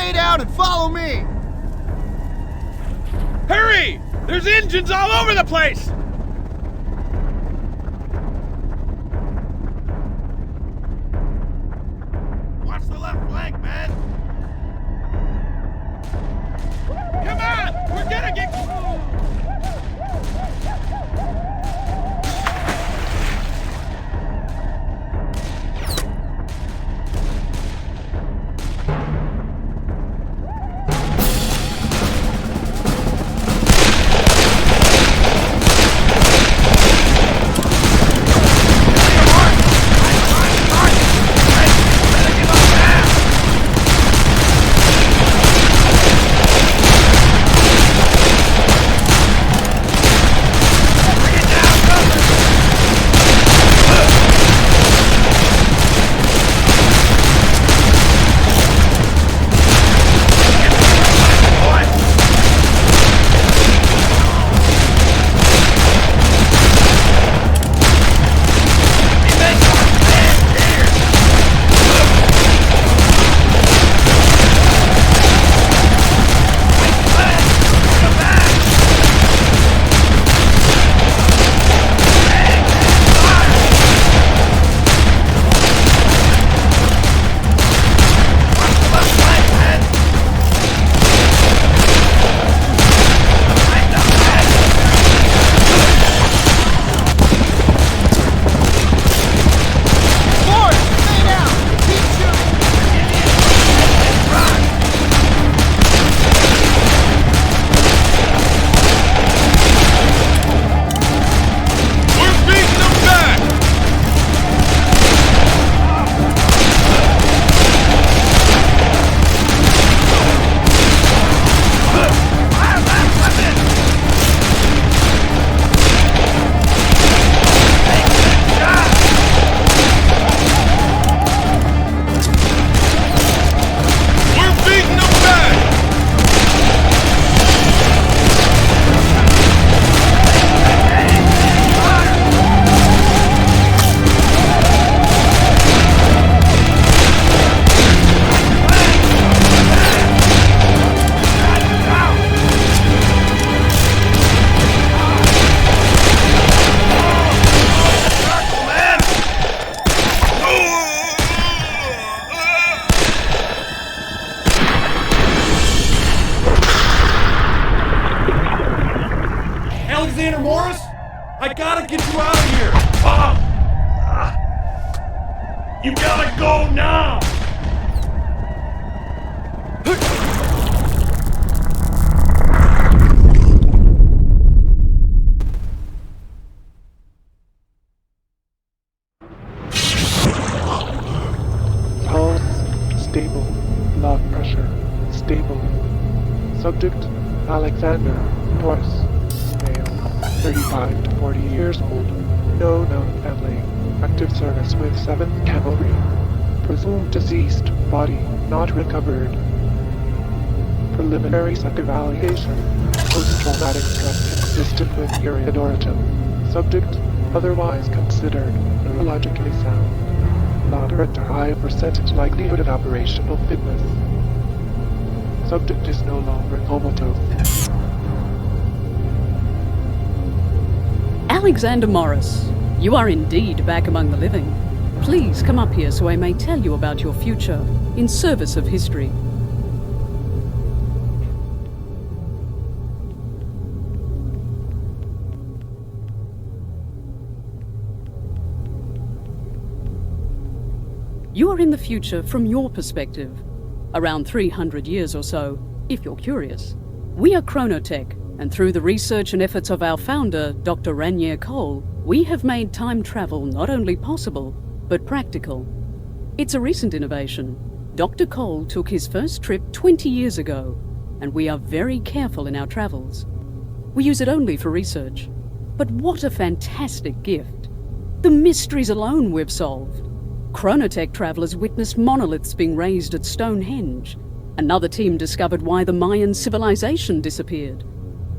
stay down and follow me! Hurry! There's engines all over the place! Watch the left flank, man! Come on! We're gonna get... I gotta get you out of here! You gotta go now! Pulse stable. Blood pressure stable. Subject Alexander Morris. Male, 35 to 40 years old. No known family. Active service with 7th Cavalry. Presumed deceased. Body not recovered. Preliminary psych evaluation. Post-traumatic stress consistent with iridoratum. Subject otherwise considered neurologically sound. Moderate to high percentage likelihood of operational fitness. Subject is no longer comatose. Alexander Morris, you are indeed back among the living. Please come up here so I may tell you about your future in service of history. You are in the future from your perspective, around 300 years or so, if you're curious. We are Chronotech, and through the research and efforts of our founder, Dr. Ranier Cole, we have made time travel not only possible, but practical. It's a recent innovation. Dr. Cole took his first trip 20 years ago, and we are very careful in our travels. We use it only for research. But what a fantastic gift. The mysteries alone we've solved. Chronotech travelers witnessed monoliths being raised at Stonehenge. Another team discovered why the Mayan civilization disappeared.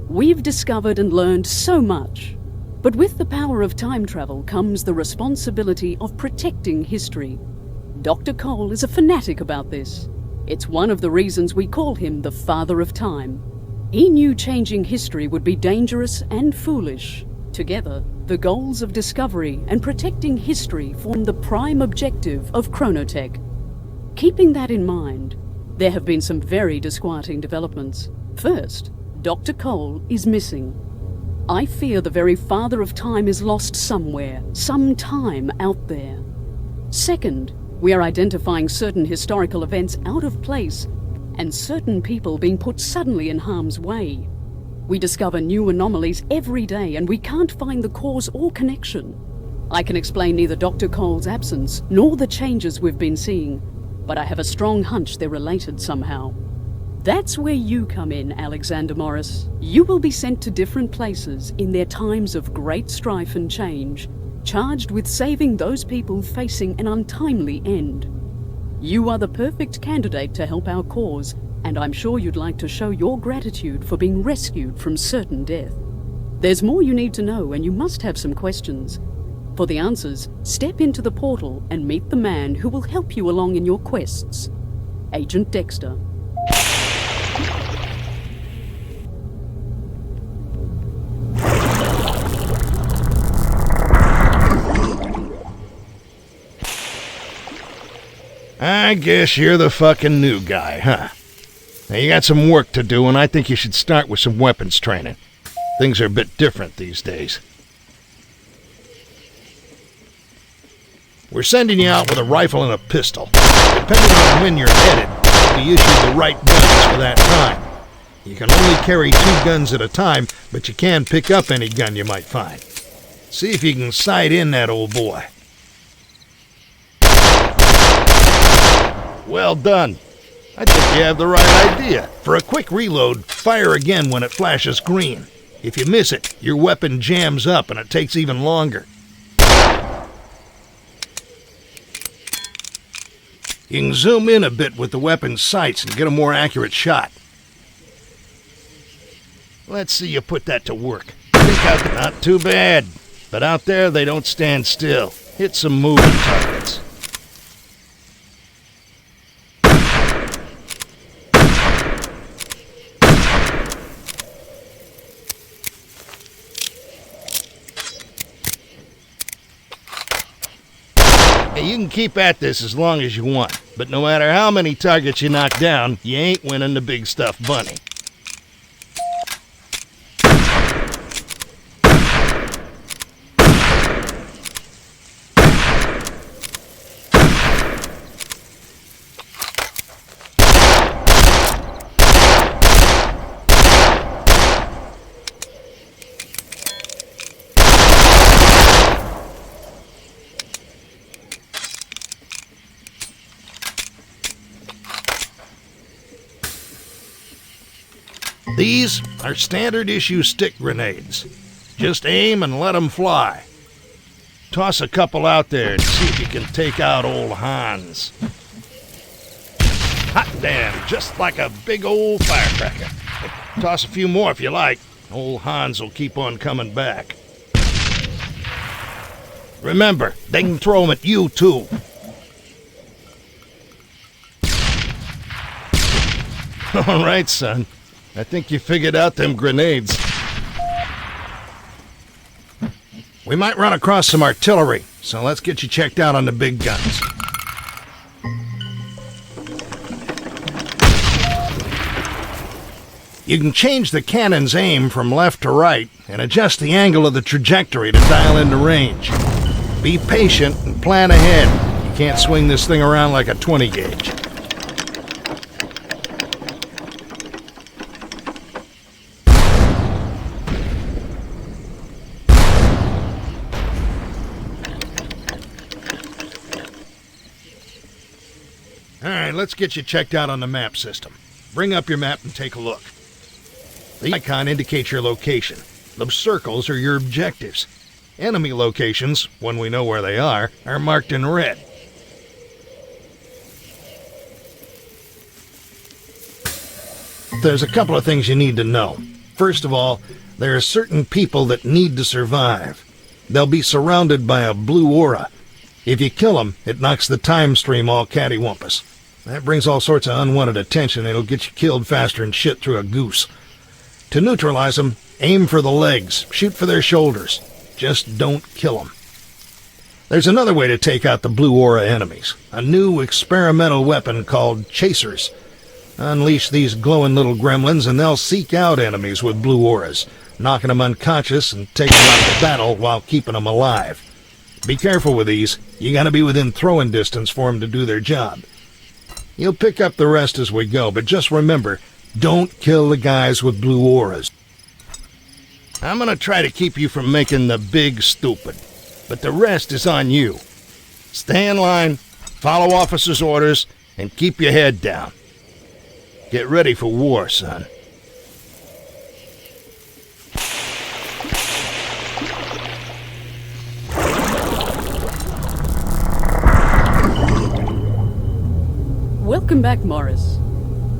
We've discovered and learned so much. But with the power of time travel comes the responsibility of protecting history. Dr. Cole is a fanatic about this. It's one of the reasons we call him the Father of Time. He knew changing history would be dangerous and foolish. Together, the goals of discovery and protecting history form the prime objective of Chronotech. Keeping that in mind, there have been some very disquieting developments. First, Dr. Cole is missing. I fear the very Father of Time is lost somewhere, sometime out there. Second, we are identifying certain historical events out of place and certain people being put suddenly in harm's way. We discover new anomalies every day and we can't find the cause or connection. I can explain neither Dr. Cole's absence nor the changes we've been seeing, but I have a strong hunch they're related somehow. That's where you come in, Alexander Morris. You will be sent to different places in their times of great strife and change, charged with saving those people facing an untimely end. You are the perfect candidate to help our cause, and I'm sure you'd like to show your gratitude for being rescued from certain death. There's more you need to know, and you must have some questions. For the answers, step into the portal and meet the man who will help you along in your quests. Agent Dexter. I guess you're the fucking new guy, huh? Now you got some work to do, and I think you should start with some weapons training. Things are a bit different these days. We're sending you out with a rifle and a pistol. Depending on when you're headed, you'll be issued the right guns for that time. You can only carry 2 guns at a time, but you can pick up any gun you might find. See if you can sight in that old boy. Well done. I think you have the right idea. For a quick reload, fire again when it flashes green. If you miss it, your weapon jams up and it takes even longer. You can zoom in a bit with the weapon's sights and get a more accurate shot. Let's see you put that to work. Think out there. Not too bad. But out there, they don't stand still. Hit some moving targets. You can keep at this as long as you want, but no matter how many targets you knock down, you ain't winning the big stuffed bunny. These are standard issue stick grenades. Just aim and let them fly. Toss a couple out there and see if you can take out old Hans. Hot damn, just like a big old firecracker. Toss a few more if you like. Old Hans will keep on coming back. Remember, they can throw them at you too. All right, son. I think you figured out them grenades. We might run across some artillery, so let's get you checked out on the big guns. You can change the cannon's aim from left to right and adjust the angle of the trajectory to dial into range. Be patient and plan ahead. You can't swing this thing around like a 20 gauge. Alright, let's get you checked out on the map system. Bring up your map and take a look. The icon indicates your location. The circles are your objectives. Enemy locations, when we know where they are marked in red. There's a couple of things you need to know. First of all, there are certain people that need to survive. They'll be surrounded by a blue aura. If you kill them, it knocks the time stream all cattywampus. That brings all sorts of unwanted attention. It'll get you killed faster than shit through a goose. To neutralize them, aim for the legs, shoot for their shoulders. Just don't kill them. There's another way to take out the blue aura enemies. A new experimental weapon called chasers. Unleash these glowing little gremlins and they'll seek out enemies with blue auras, knocking them unconscious and taking them out of the battle while keeping them alive. Be careful with these. You gotta be within throwing distance for them to do their job. You'll pick up the rest as we go, but just remember, don't kill the guys with blue auras. I'm gonna try to keep you from making the big stupid, but the rest is on you. Stay in line, follow officers' orders, and keep your head down. Get ready for war, son. Welcome back, Morris.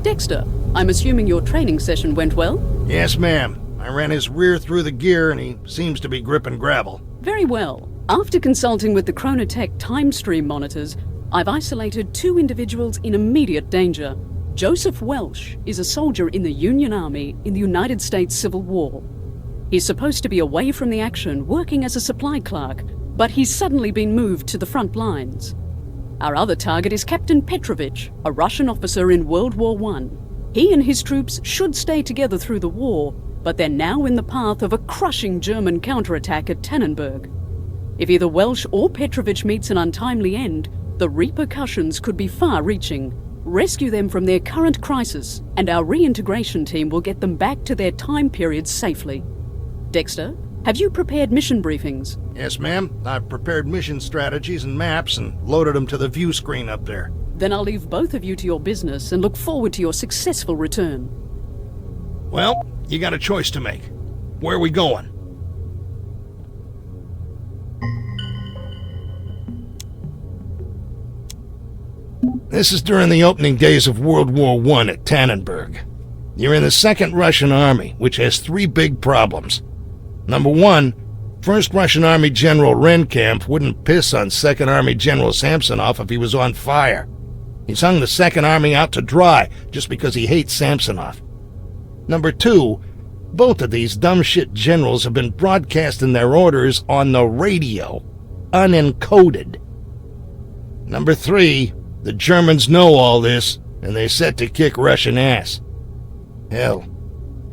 Dexter, I'm assuming your training session went well? Yes, ma'am. I ran his rear through the gear and he seems to be gripping gravel. Very well. After consulting with the Chronotech time stream monitors, I've isolated 2 individuals in immediate danger. Joseph Welsh is a soldier in the Union Army in the United States Civil War. He's supposed to be away from the action, working as a supply clerk, but he's suddenly been moved to the front lines. Our other target is Captain Petrovic, a Russian officer in World War I. He and his troops should stay together through the war, but they're now in the path of a crushing German counterattack at Tannenberg. If either Welsh or Petrovic meets an untimely end, the repercussions could be far-reaching. Rescue them from their current crisis, and our reintegration team will get them back to their time periods safely. Dexter, have you prepared mission briefings? Yes, ma'am. I've prepared mission strategies and maps and loaded them to the view screen up there. Then I'll leave both of you to your business and look forward to your successful return. Well, you got a choice to make. Where are we going? This is during the opening days of World War I at Tannenberg. You're in the 2nd Russian Army, which has 3 big problems. Number 1, 1st Russian Army General Renkamp wouldn't piss on 2nd Army General Samsonov if he was on fire. He's hung the 2nd Army out to dry just because he hates Samsonov. Number 2, both of these dumb shit generals have been broadcasting their orders on the radio, unencoded. Number 3, the Germans know all this, and they're set to kick Russian ass. Hell,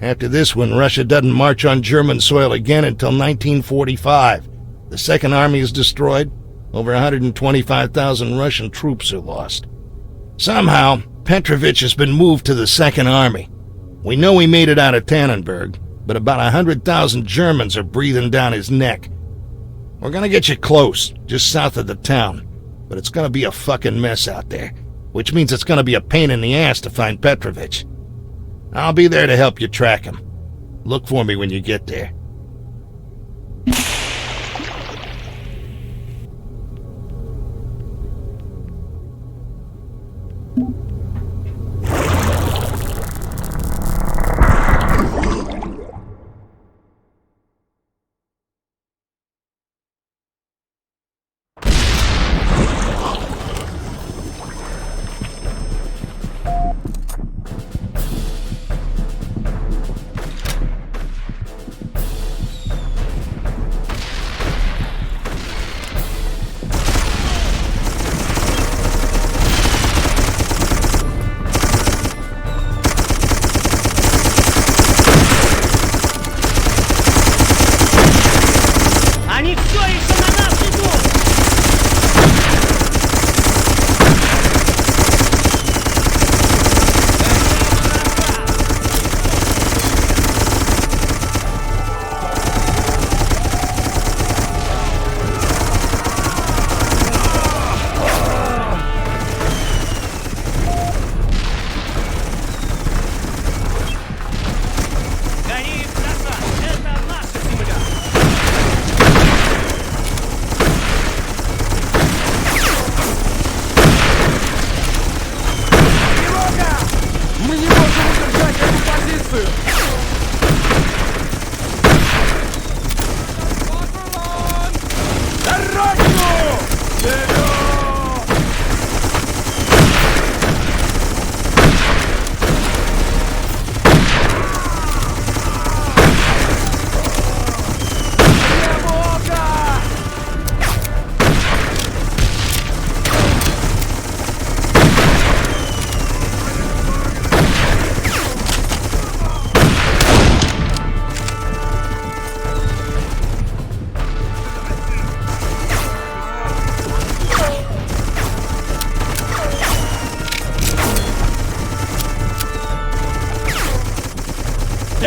after this one, Russia doesn't march on German soil again until 1945. The 2nd Army is destroyed. Over 125,000 Russian troops are lost. Somehow, Petrovic has been moved to the 2nd Army. We know he made it out of Tannenberg, but about 100,000 Germans are breathing down his neck. We're gonna get you close, just south of the town, but it's gonna be a fucking mess out there, which means it's gonna be a pain in the ass to find Petrovic. I'll be there to help you track him. Look for me when you get there.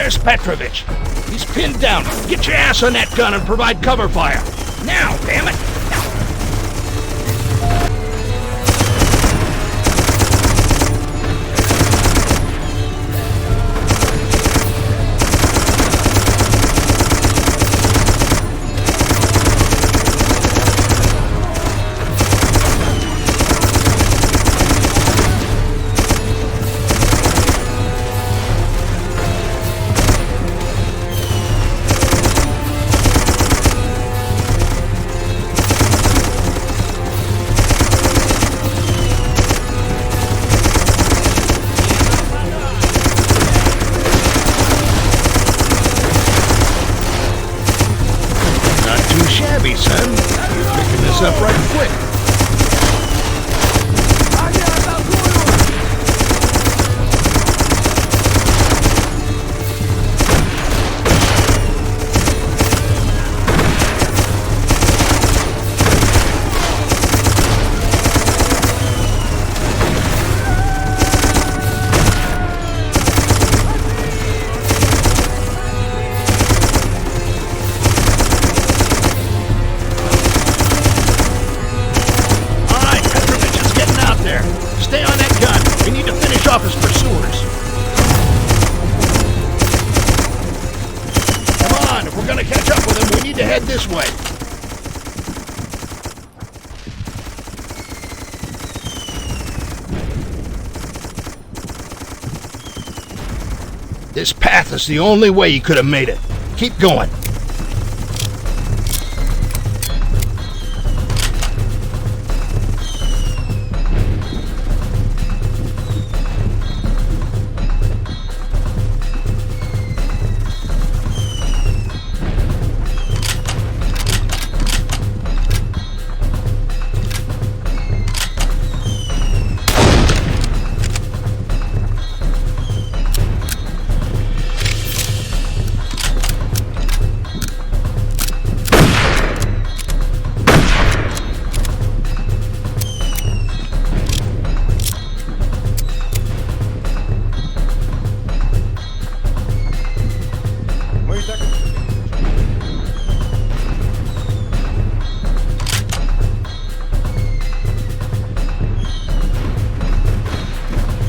There's Petrovic. He's pinned down. Get your ass on that gun and provide cover fire. Now, damn it! Son, you're picking this up right quick. Off his pursuers. Come on, if we're gonna catch up with him, we need to head this way. This path is the only way he could have made it. Keep going.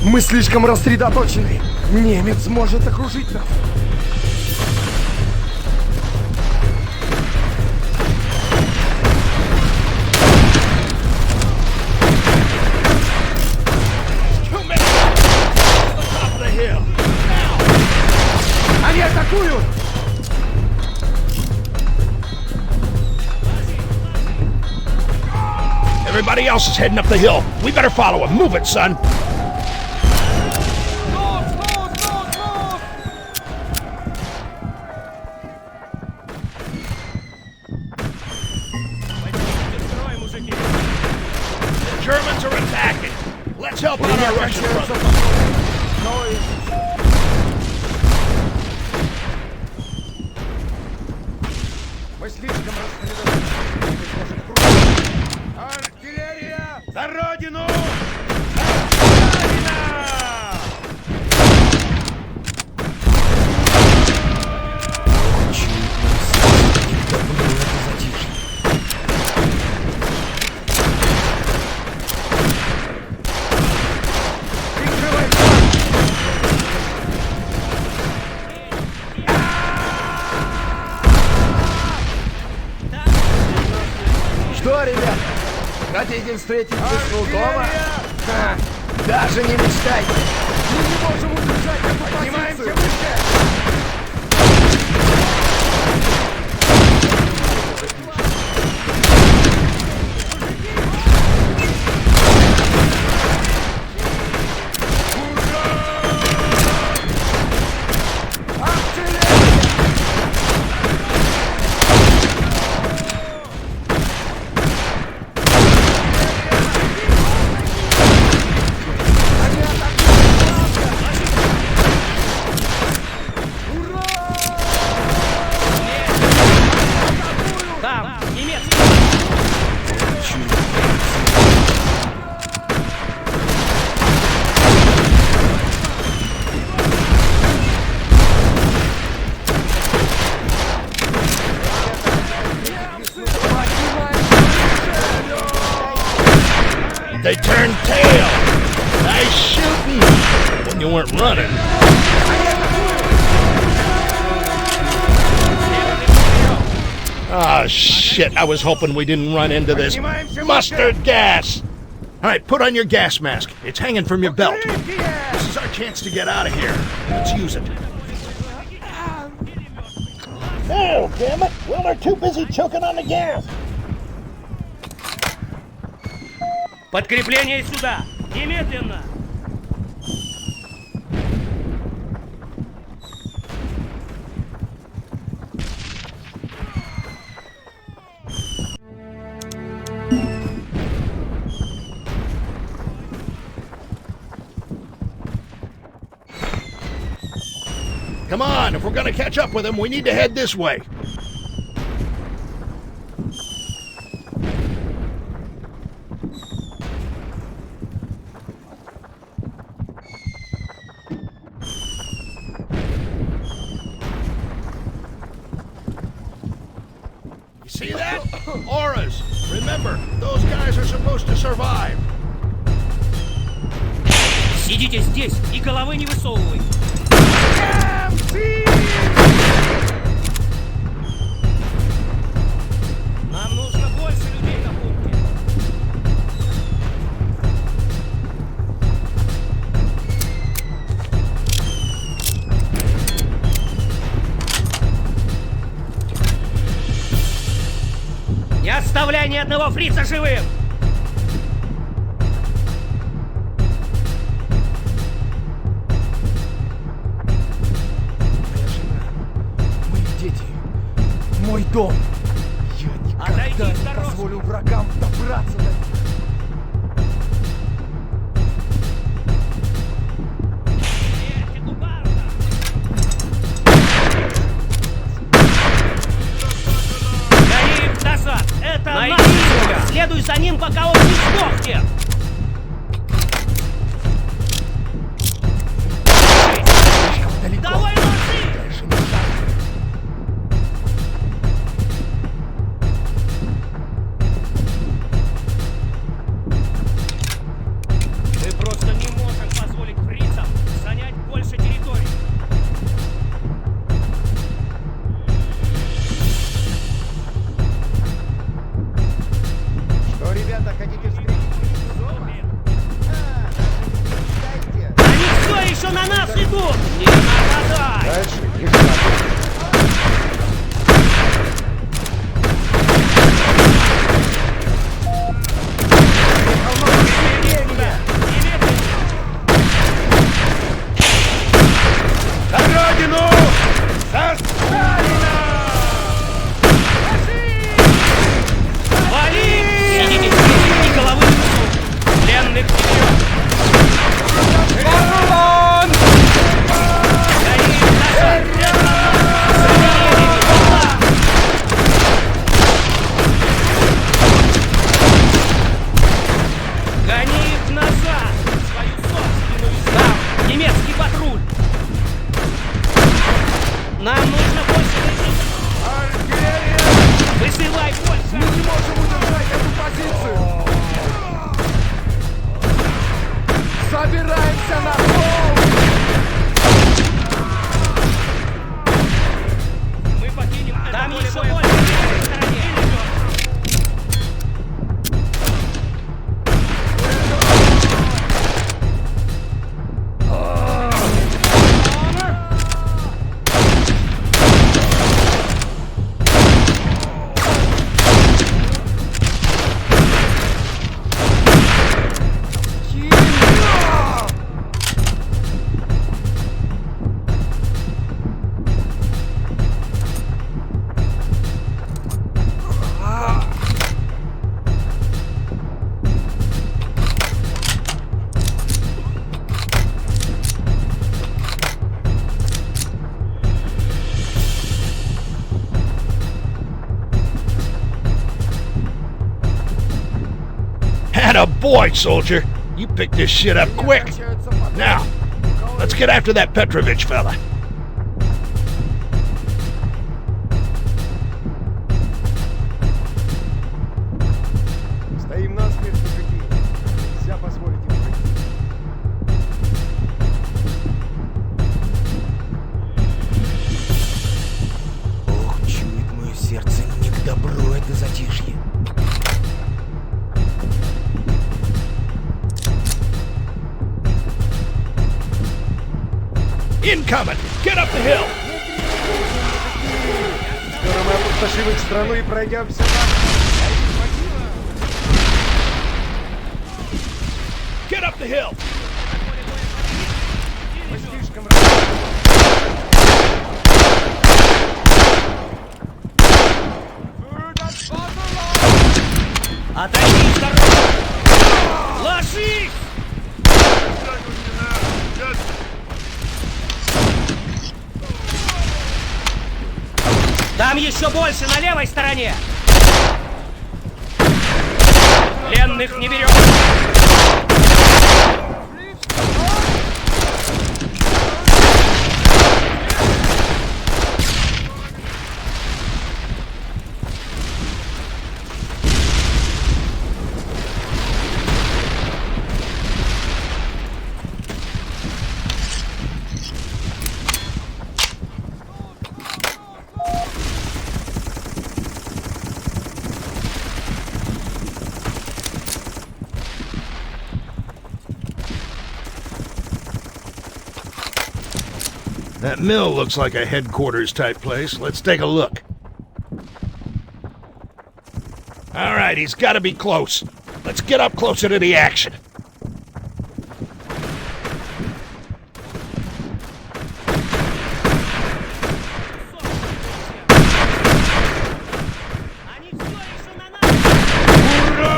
Мы слишком рассредоточены. Немец может окружить нас. Они атакуют! Everybody else is heading up the hill. We better follow him. Move it, son. Germans are attacking. Let's help out our Russian brothers. Артиллерия! За родину! Что, ребята, хотите встретить весну дома? Ха, даже не мечтайте. Мы не можем удержать эту позицию. will. Nice shooting. When you weren't running. Ah, shit. I was hoping we didn't run into this mustard gas. All right, put on your gas mask. It's hanging from your belt. This is our chance to get out of here. Let's use it. Oh, damn it. Well, they're too busy choking on the gas. Подкрепление сюда! Немедленно! Come on, if we're gonna catch up with them, we need to head this way. You see that? Auras. Remember, those guys are supposed to survive. Сидите здесь и головы не высовывайте! Нам нужно больше людей на пункте. Не оставляй ни одного фрица живым! Мой дом. Я никогда не позволю врагам добраться до них. Гони их назад! Это наш друг! Следуй за ним, пока он не сдохнет! Давай, ложи! Мы просто не можем позволить фрицам занять больше территорий. Что, ребята, хотите встретить дома? Они все еще на нас идут! Не нападай! Дальше их надо. За родину! За Сталина! Вали! Сидите здесь и головы в несу! Пленных вперед! Вон! Гони их назад! Забери их туда! Гони их назад! Свою собственную став! Немецкий патруль! Нам нужно больше людей! Артиллерия! Высылай больше! Мы не можем удержать эту позицию! Собираемся на холм! Мы покинем это. Там еще больше в стороне! Atta boy, soldier. You picked this shit up quick. Now, let's get after that Petrovic fella. Стоим насмерть, мужики. Нельзя позволить им Incoming! Get up the hill! Скоро мы опустошим их страну и пройдемся Get up the hill! Отойди с дороги! Ложись! Там еще больше на левой стороне! Пленных не берем! That mill looks like a headquarters type place. Let's take a look. All right, he's got to be close. Let's get up closer to the action. Они все еще на нас! Ура!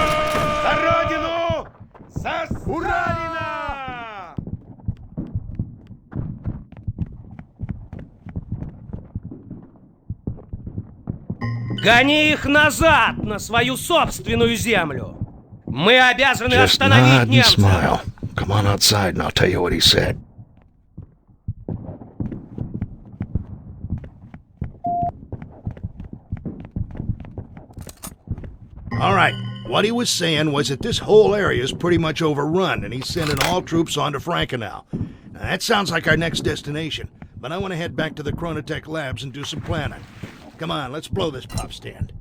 За родину! За Сталина! Гони их назад, на свою собственную землю! Мы обязаны Just остановить nod and немцев! smile. Come on outside and I'll tell you what he said. All right, what he was saying was that this whole area is pretty much overrun, and he's sending all troops on to Frankenau. Now, that sounds like our next destination, but I want to head back to the Chronotech labs and do some planning. Come on, let's blow this pop stand.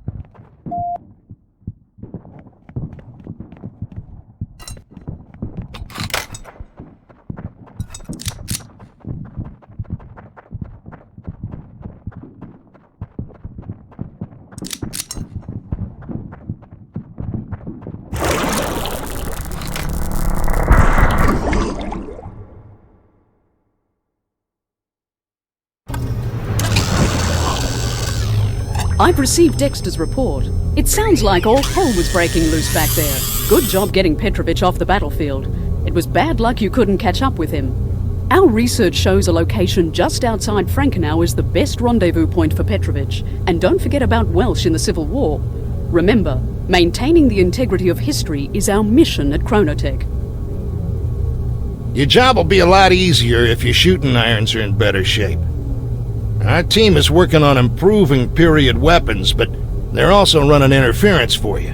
I've received Dexter's report. It sounds like all hell was breaking loose back there. Good job getting Petrovic off the battlefield. It was bad luck you couldn't catch up with him. Our research shows a location just outside Frankenau is the best rendezvous point for Petrovic. And don't forget about Welsh in the Civil War. Remember, maintaining the integrity of history is our mission at Chronotech. Your job will be a lot easier if your shooting irons are in better shape. Our team is working on improving period weapons, but they're also running interference for you.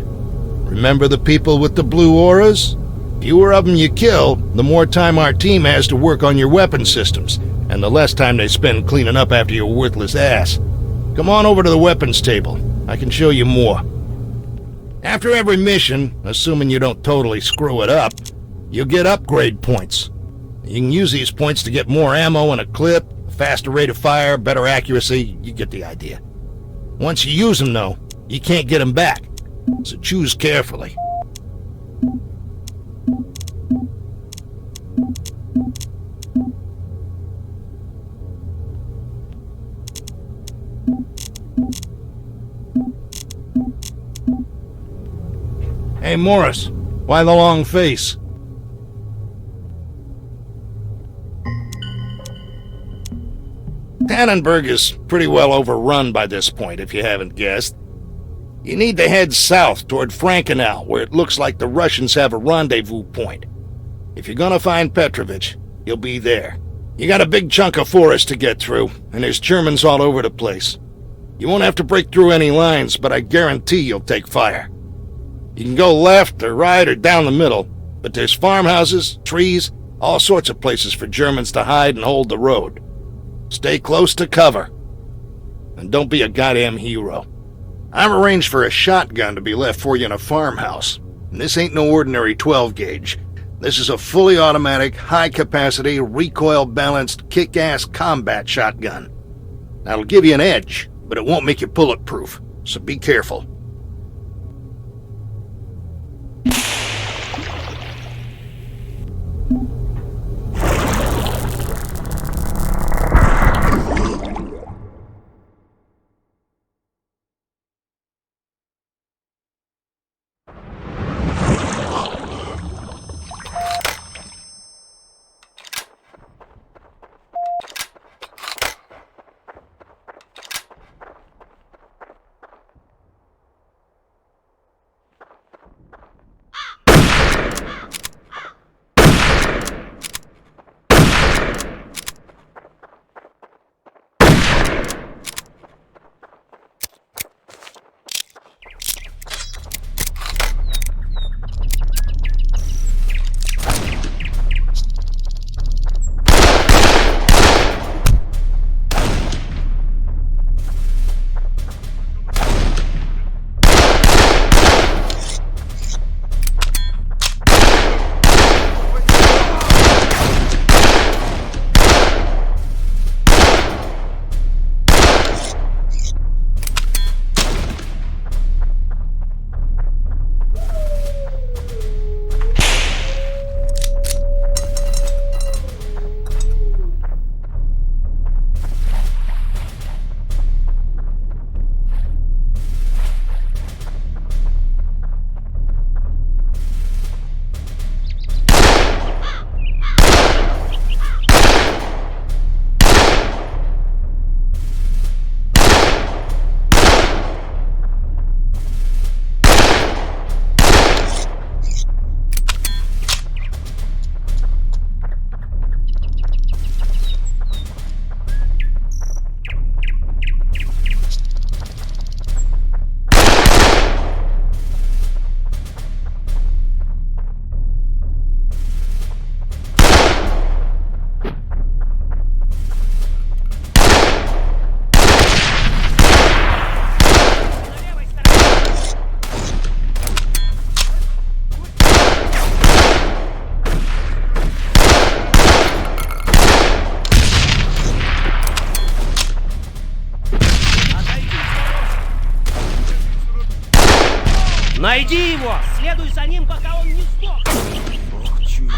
Remember the people with the blue auras? Fewer of them you kill, the more time our team has to work on your weapon systems, and the less time they spend cleaning up after your worthless ass. Come on over to the weapons table. I can show you more. After every mission, assuming you don't totally screw it up, you'll get upgrade points. You can use these points to get more ammo and a clip, faster rate of fire, better accuracy, you get the idea. Once you use them, though, you can't get them back, so choose carefully. Hey, Morris, why the long face? Tannenberg is pretty well overrun by this point, if you haven't guessed. You need to head south toward Frankenau, where it looks like the Russians have a rendezvous point. If you're gonna find Petrovic, you'll be there. You got a big chunk of forest to get through, and there's Germans all over the place. You won't have to break through any lines, but I guarantee you'll take fire. You can go left or right or down the middle, but there's farmhouses, trees, all sorts of places for Germans to hide and hold the road. Stay close to cover. And don't be a goddamn hero. I've arranged for a shotgun to be left for you in a farmhouse. And this ain't no ordinary 12 gauge. This is a fully automatic, high-capacity, recoil-balanced, kick-ass combat shotgun. That'll give you an edge, but it won't make you bulletproof, so be careful. Найди его! Следуй за ним, пока он не сдох! Ох, чую,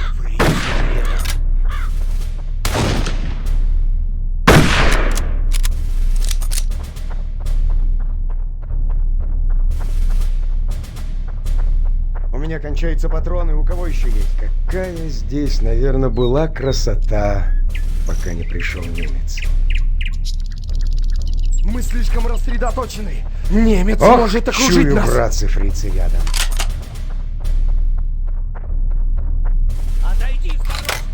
У меня кончаются патроны, у кого еще есть? Какая здесь, наверное, была красота, пока не пришел немец. Мы слишком рассредоточены. Немец Ох, может окружить чую, нас. братцы, фрицы рядом. Отойди, осторожно!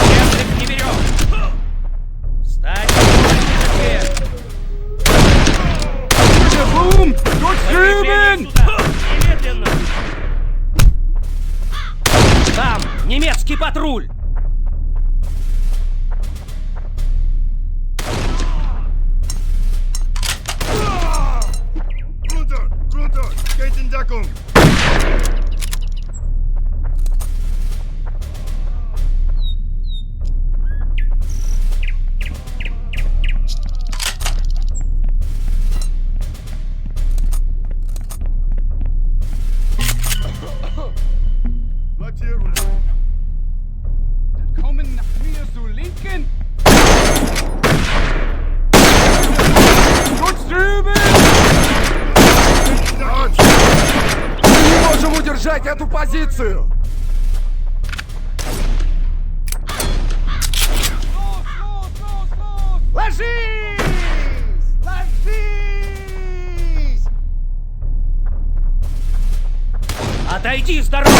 Язык не берем! Встань! Бум! Recruitment! Немедленно! Там! Немецкий патруль! Kommen nach mir zu linken. Тут drüben! Мы не можем удержать эту позицию! Ложись! Ложись! Отойди с дороги!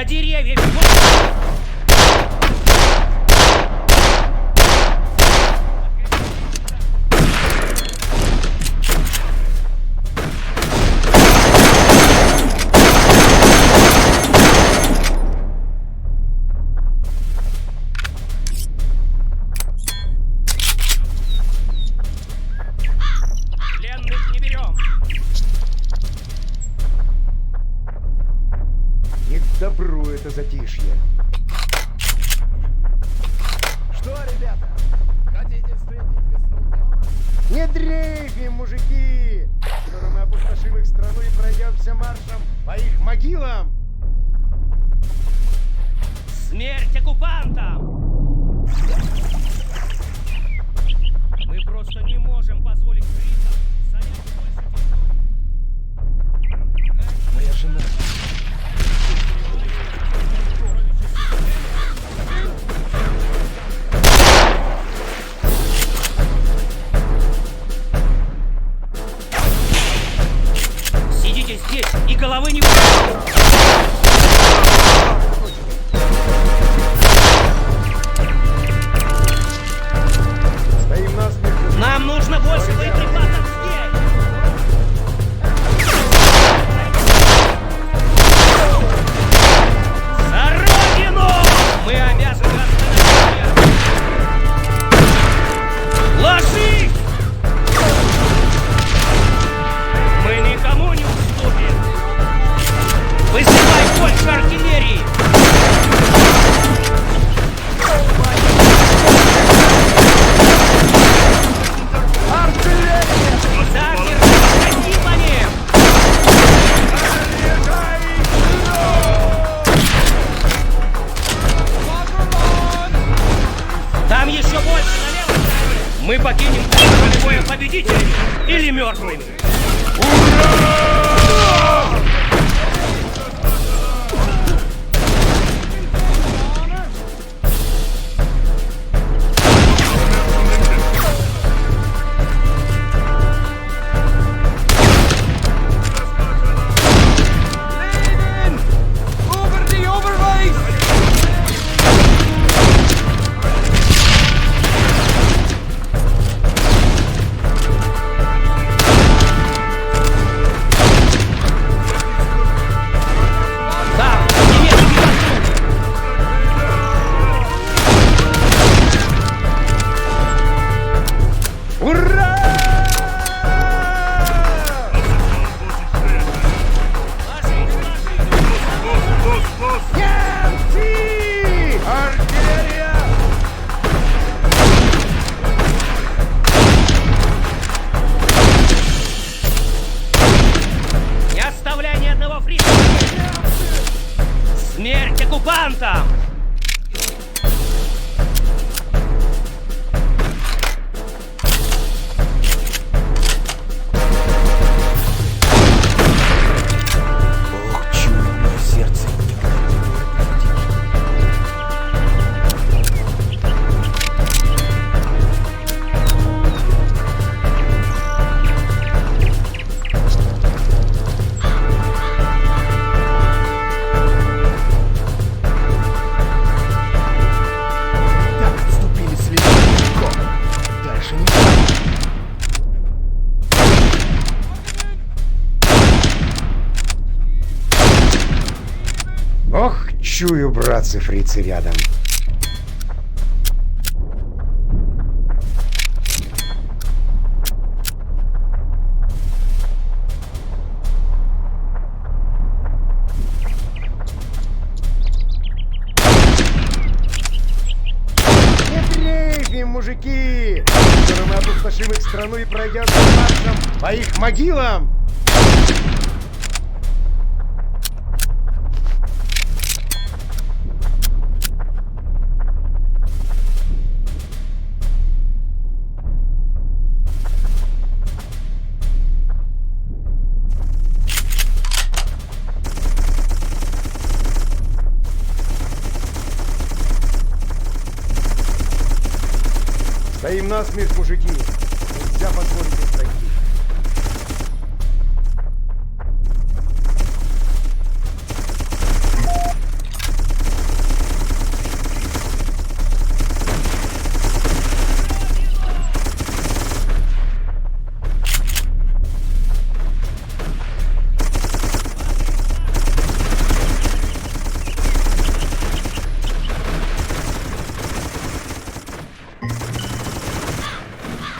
За деревьями! Пленных не берем! Не к добру это затишье. Что, ребята, хотите встретить весну дома? Не дрейфим, мужики! Скоро мы опустошим их страну и пройдемся маршем по их могилам! Смерть оккупантам! Мы просто не можем позволить бритам занять больше территории. Моя жена. Сидите здесь и головы не будет! Стоим насмерть. Нам нужно больше боеприпасов здесь! За Родину! Мы обязаны остановить ее! Ложись! Мы никому не уступим! Вызывай больше артиллерии! Замер! Гони по ним! Там еще больше на левой стороне! Мы покинем поле боя победителями или мертвыми! Не оставляй ни одного фрица! Смерть оккупантам! Бог чует мое сердце. Так отступили слишком легко. Дальше не Ох, чую, братцы, фрицы рядом. Не дрейфим, мужики! Скоро мы опустошим их страну и пройдемся маршем по их могилам! Стоим насмерть, мужики. Нельзя позволить их пройти.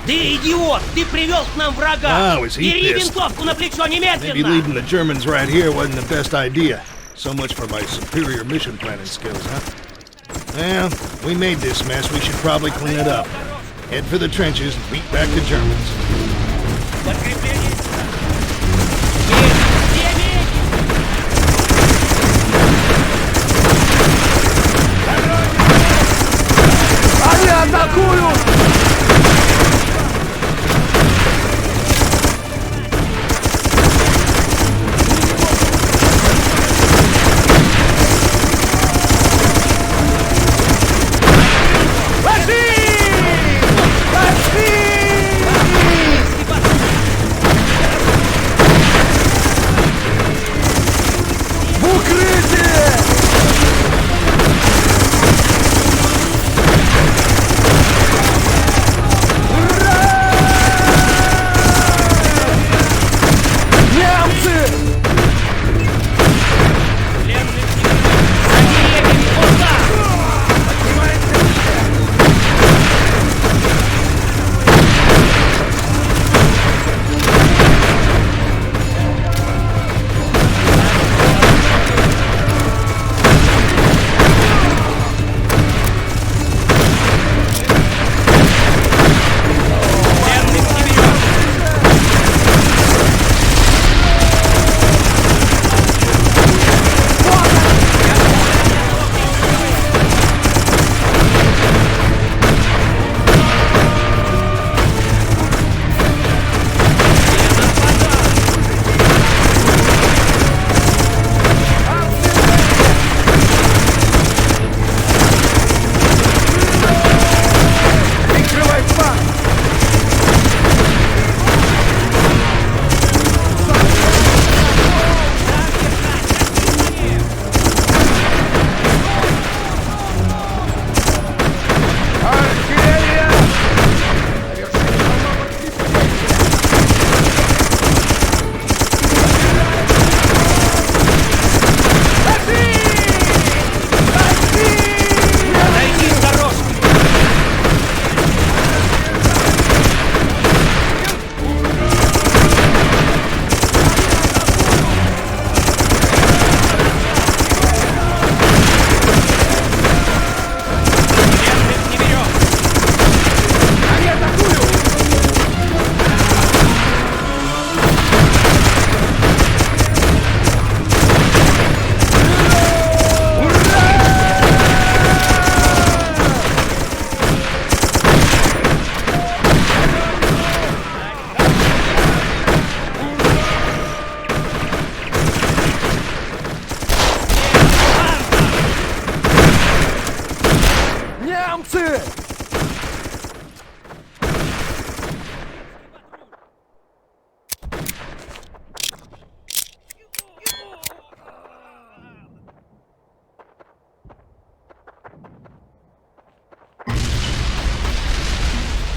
Ты идиот! Ты привел к нам врага! Wow, is he Бери pissed. винтовку на плечо Maybe немедленно! leaving the Germans right here wasn't the best idea. So much for my superior mission planning skills, huh? Well, we made this mess. We should probably clean it up. Head for the trenches and beat back the Germans. Подкрепление! Есть! Все медики! Они атакуют!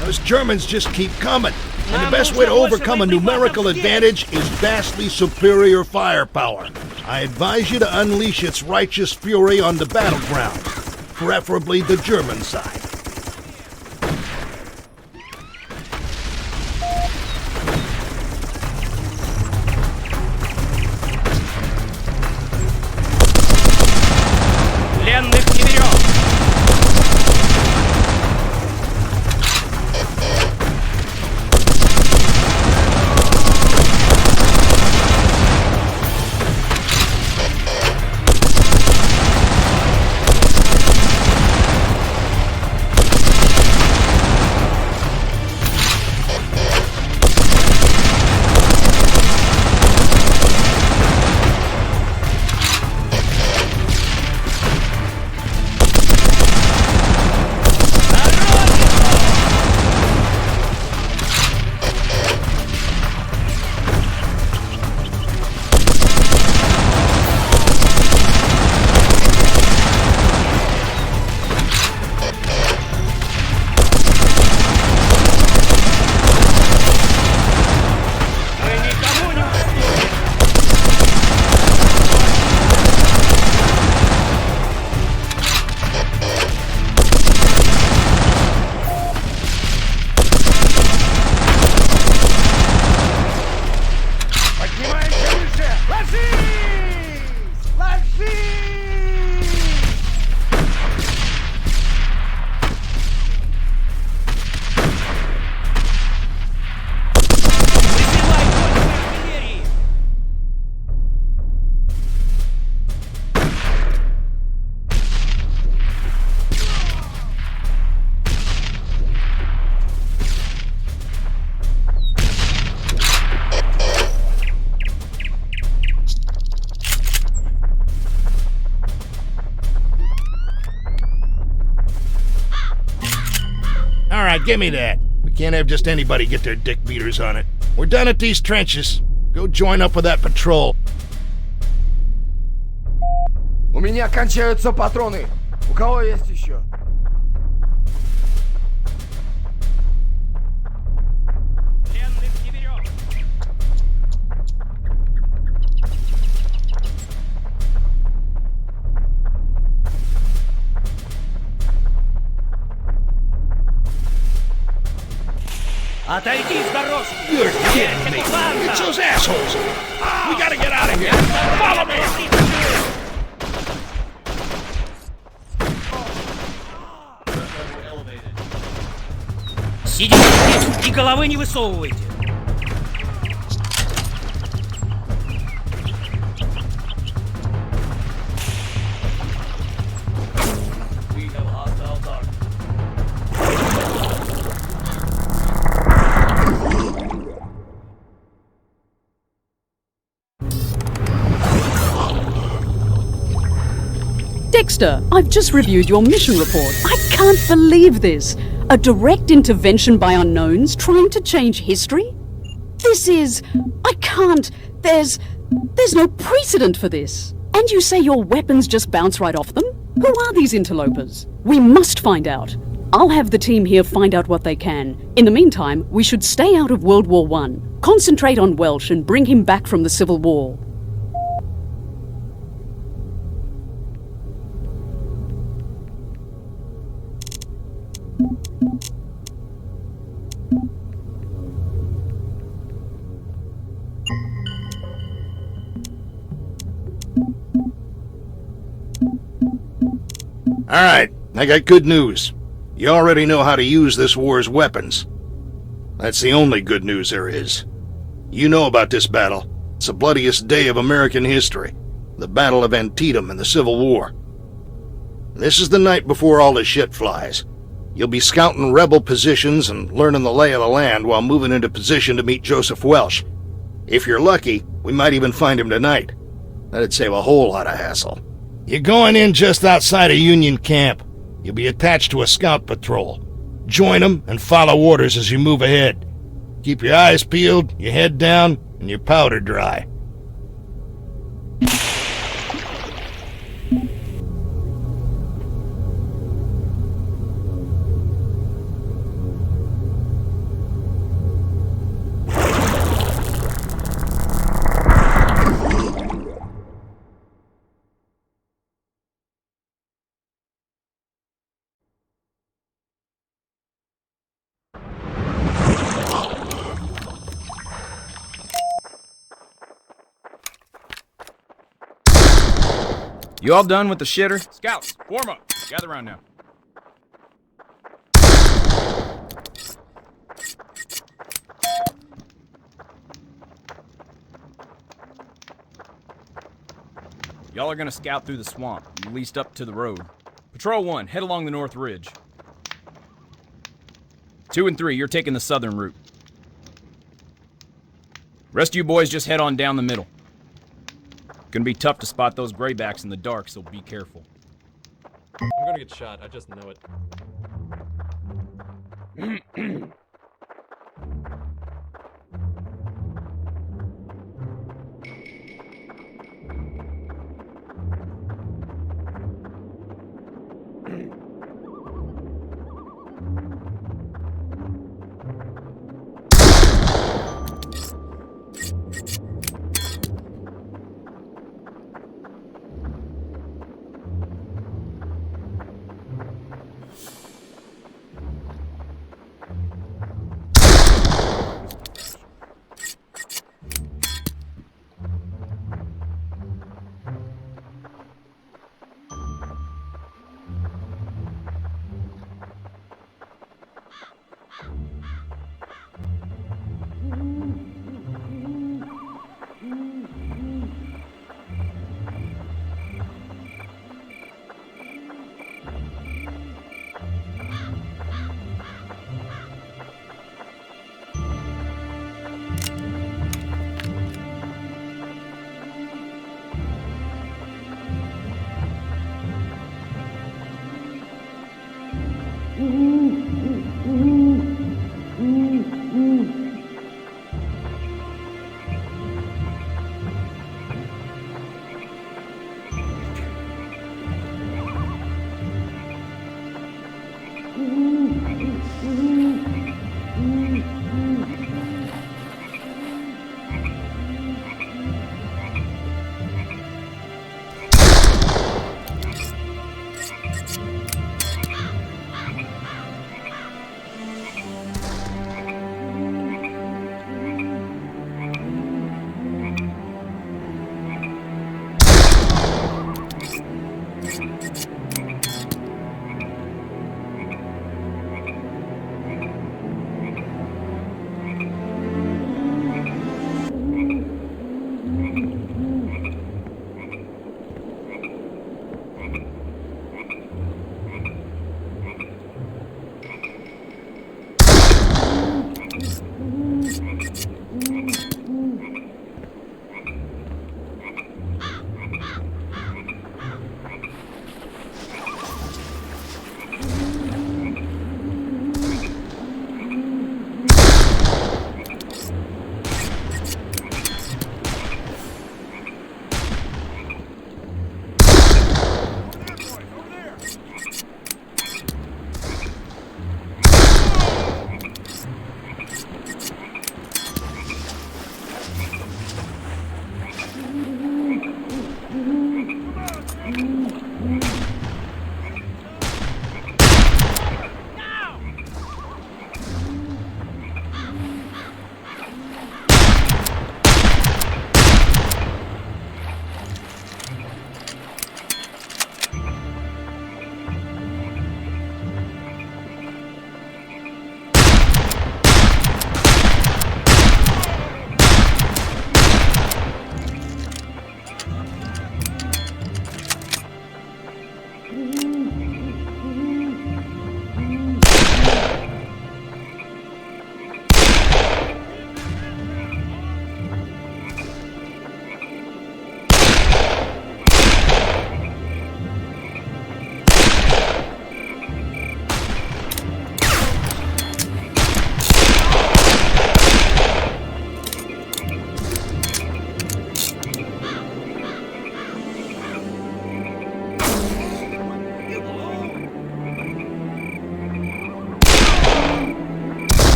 Those Germans just keep coming. And the best way to overcome a numerical advantage is vastly superior firepower. I advise you to unleash its righteous fury on the battleground, preferably the German side. Пленных не берем! All right, give me that. We can't have just anybody get their dick beaters on it. We're done at these trenches. Go join up with that patrol. У меня кончаются патроны. У кого есть еще? Пленных не берем. Отойди с дорожки! You're kidding me. It's those assholes. We gotta get out of here. Follow me. Сидите здесь и головы не высовывайте. Dexter, I've just reviewed your mission report. I can't believe this. A direct intervention by unknowns trying to change history? This is... I can't... There's no precedent for this. And you say your weapons just bounce right off them? Who are these interlopers? We must find out. I'll have the team here find out what they can. In the meantime, we should stay out of World War I. Concentrate on Welsh and bring him back from the Civil War. All right, I got good news. You already know how to use this war's weapons. That's the only good news there is. You know about this battle. It's the bloodiest day of American history. The Battle of Antietam in the Civil War. This is the night before all the shit flies. You'll be scouting rebel positions and learning the lay of the land while moving into position to meet Joseph Welsh. If you're lucky, we might even find him tonight. That'd save a whole lot of hassle. You're going in just outside of Union Camp. You'll be attached to a scout patrol. Join them and follow orders as you move ahead. Keep your eyes peeled, your head down, and your powder dry. You all done with the shitter? Scouts, form up. Gather around now. Y'all are gonna scout through the swamp, at least up to the road. Patrol 1, head along the north ridge. 2 and 3, you're taking the southern route. Rest of you boys just head on down the middle. Gonna be tough to spot those graybacks in the dark, so be careful. I'm gonna get shot, I just know it.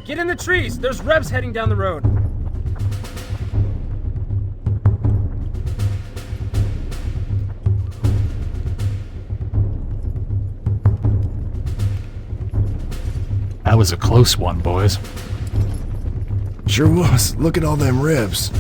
Get in the trees! There's Rebs heading down the road. That was a close one, boys. Sure was. Look at all them Rebs.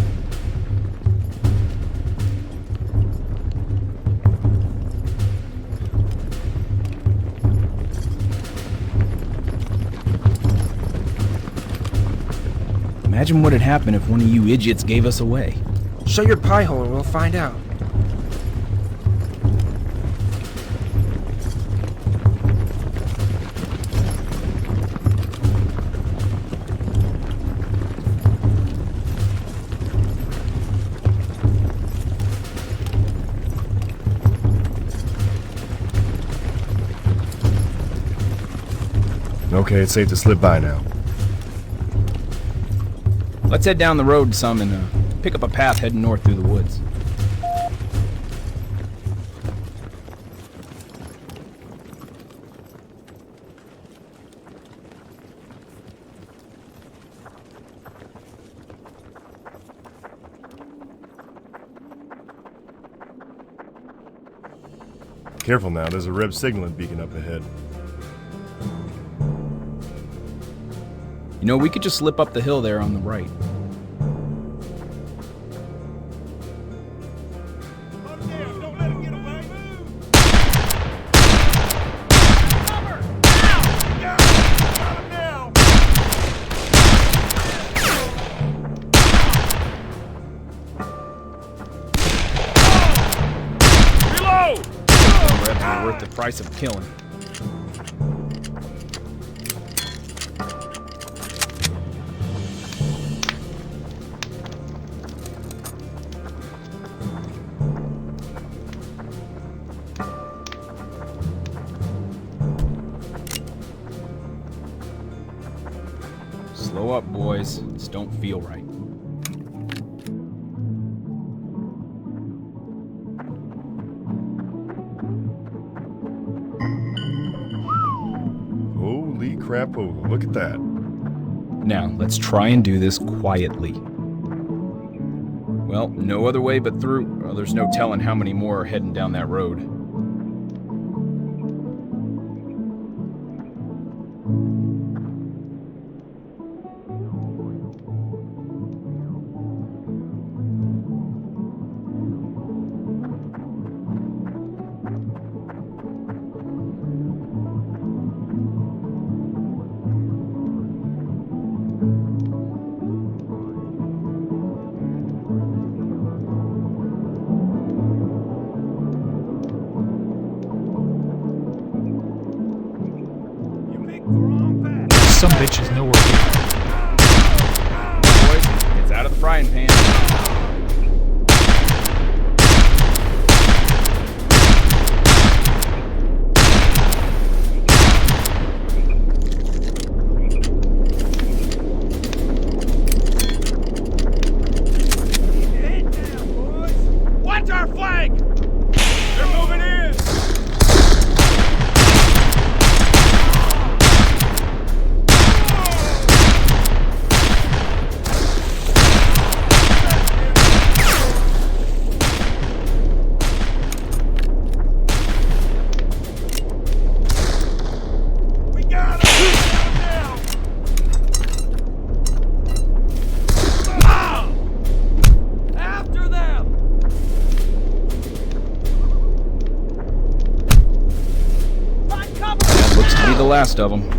Imagine what'd happen if one of you idiots gave us away. Show your pie hole and we'll find out. Okay, it's safe to slip by now. Let's head down the road some and pick up a path heading north through the woods. Careful now, there's a Reb signaling beacon up ahead. You know, we could just slip up the hill there on the right. Rebs were worth the price of killing. Slow up, boys. This don't feel right. Holy crap, look at that. Now, let's try and do this quietly. Well, no other way but through. Well, there's no telling how many more are heading down that road. Some bitches know where we Boys, it's out of the frying pan. Watch our flank! They're moving in! We got him! After them! Find cover! That looks to be the last of them.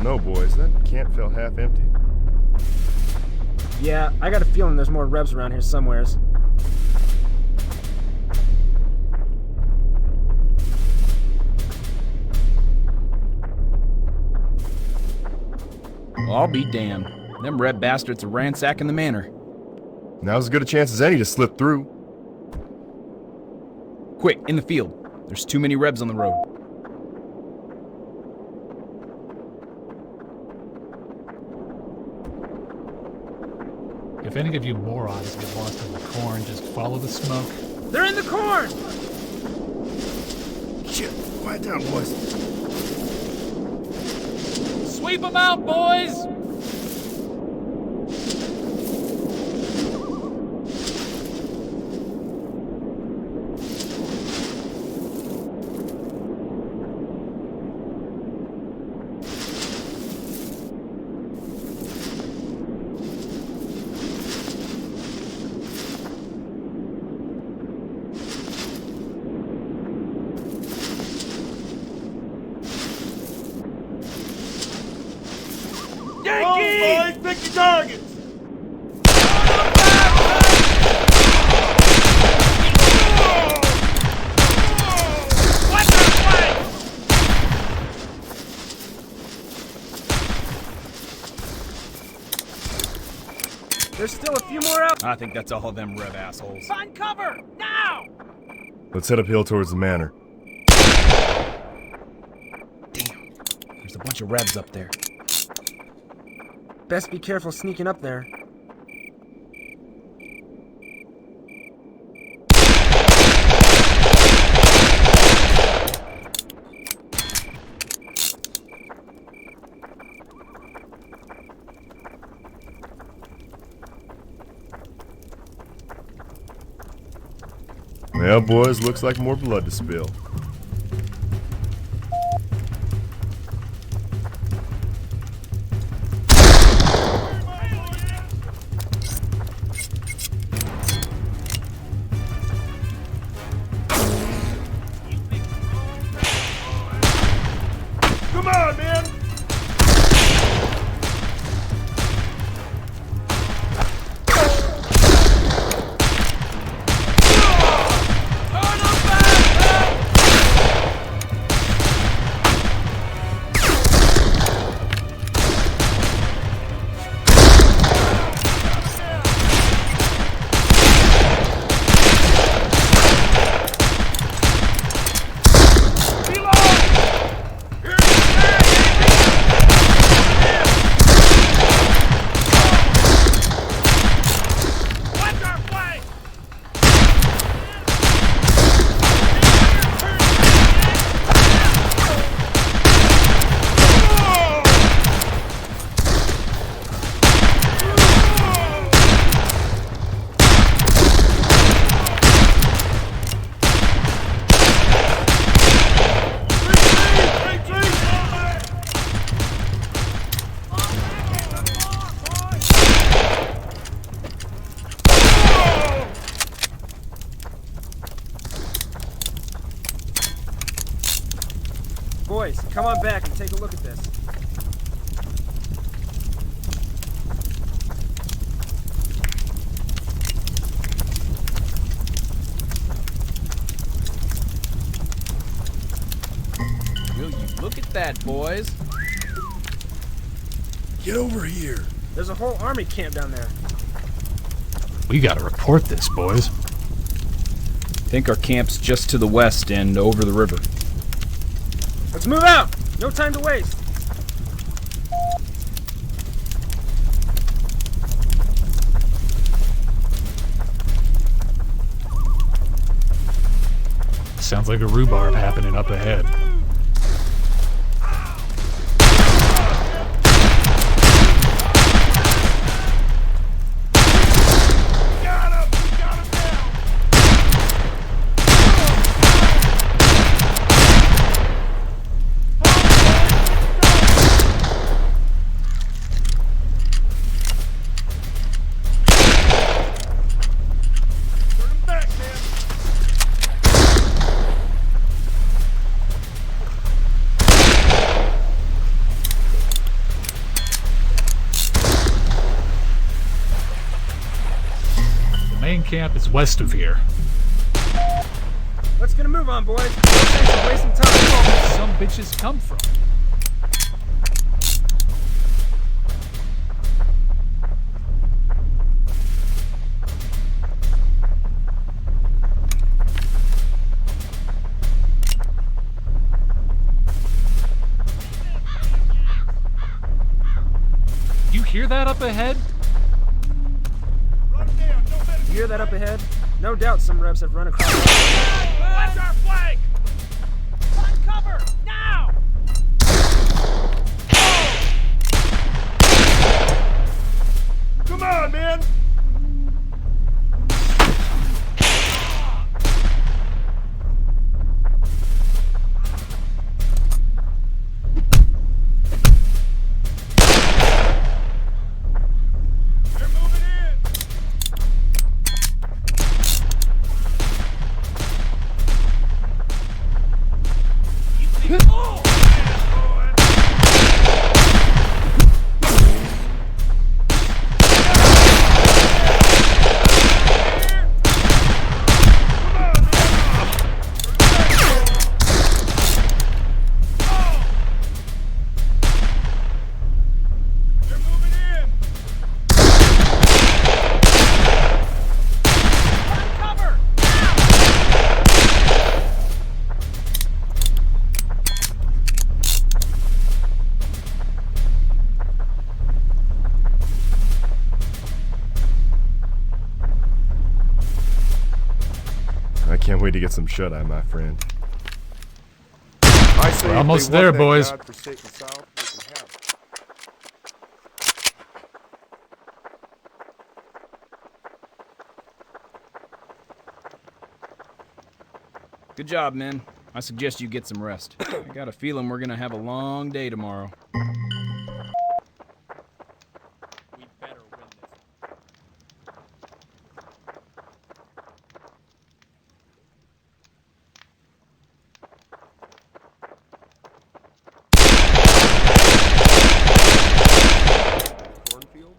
No, boys, that can't feel half empty. Yeah, I got a feeling there's more Rebs around here somewheres. Well, I'll be damned. Them Reb bastards are ransacking the manor. Now's as good a chance as any to slip through. Quick, in the field. There's too many Rebs on the road. If any of you morons get lost in the corn, just follow the smoke. They're in the corn! Shit, quiet down, boys. Sweep them out, boys! Yankees! Boys, pick your targets! There's still a few more out. I think that's all of them Reb assholes. Find cover! Now! Let's head uphill towards the manor. Damn, there's a bunch of Rebs up there. Best be careful sneaking up there. Well, boys, looks like more blood to spill. Come on, man! Boys, come on back and take a look at this. Will you look at that, boys? Get over here. There's a whole army camp down there. We gotta report this, boys. Think our camp's just to the west and over the river. Let's move out! No time to waste! Sounds like a rhubarb happening up ahead. Camp is west of here. Let's get a move on, boys. No sense of wasting time. Where did some bitches come from? You hear that up ahead? You hear that up ahead? No doubt some rebs have run across. Watch our flank! Find cover! Now! Come on, man! I can't wait to get some shut-eye, my friend. I say We're if almost they want there, that boys. godforsaken South, they can have it. Good job, men. I suggest you get some rest. I got a feeling we're gonna have a long day tomorrow. We better win this. Cornfield?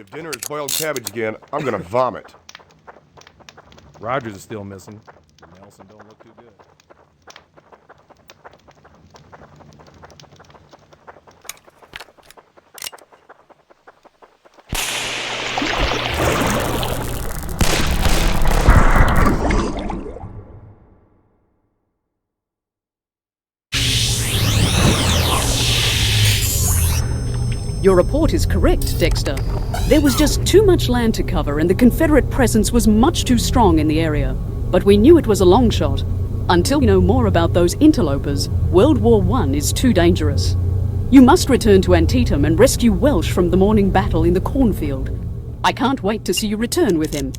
If dinner is boiled cabbage again, I'm gonna vomit. Rogers is still missing. Nelson don't look too good. Your report is correct, Dexter. There was just too much land to cover and the Confederate presence was much too strong in the area. But we knew it was a long shot. Until we know more about those interlopers, World War I is too dangerous. You must return to Antietam and rescue Welsh from the morning battle in the Cornfield. I can't wait to see you return with him.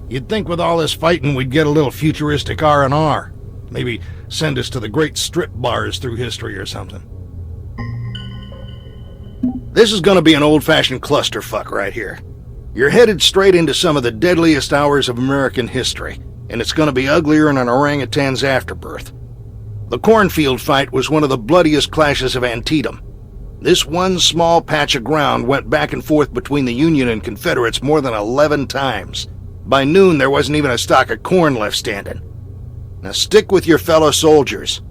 You'd think with all this fighting we'd get a little futuristic R&R. Maybe send us to the great strip bars through history or something. This is gonna be an old-fashioned clusterfuck right here. You're headed straight into some of the deadliest hours of American history, and it's gonna be uglier than an orangutan's afterbirth. The Cornfield fight was one of the bloodiest clashes of Antietam. This one small patch of ground went back and forth between the Union and Confederates more than 11 times. By noon, there wasn't even a stalk of corn left standing. Now stick with your fellow soldiers.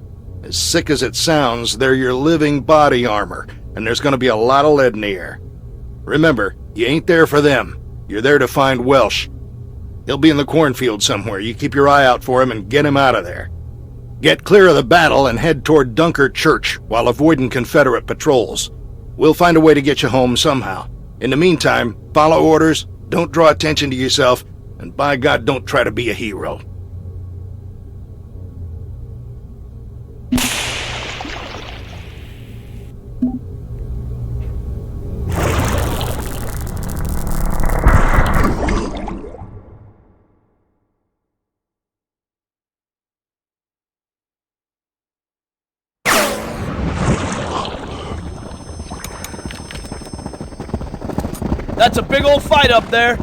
As sick as it sounds, they're your living body armor, and there's gonna be a lot of lead in the air. Remember, you ain't there for them. You're there to find Welsh. He'll be in the cornfield somewhere. You keep your eye out for him and get him out of there. Get clear of the battle and head toward Dunker Church while avoiding Confederate patrols. We'll find a way to get you home somehow. In the meantime, follow orders, don't draw attention to yourself, and by God, don't try to be a hero. That's a big old fight up there.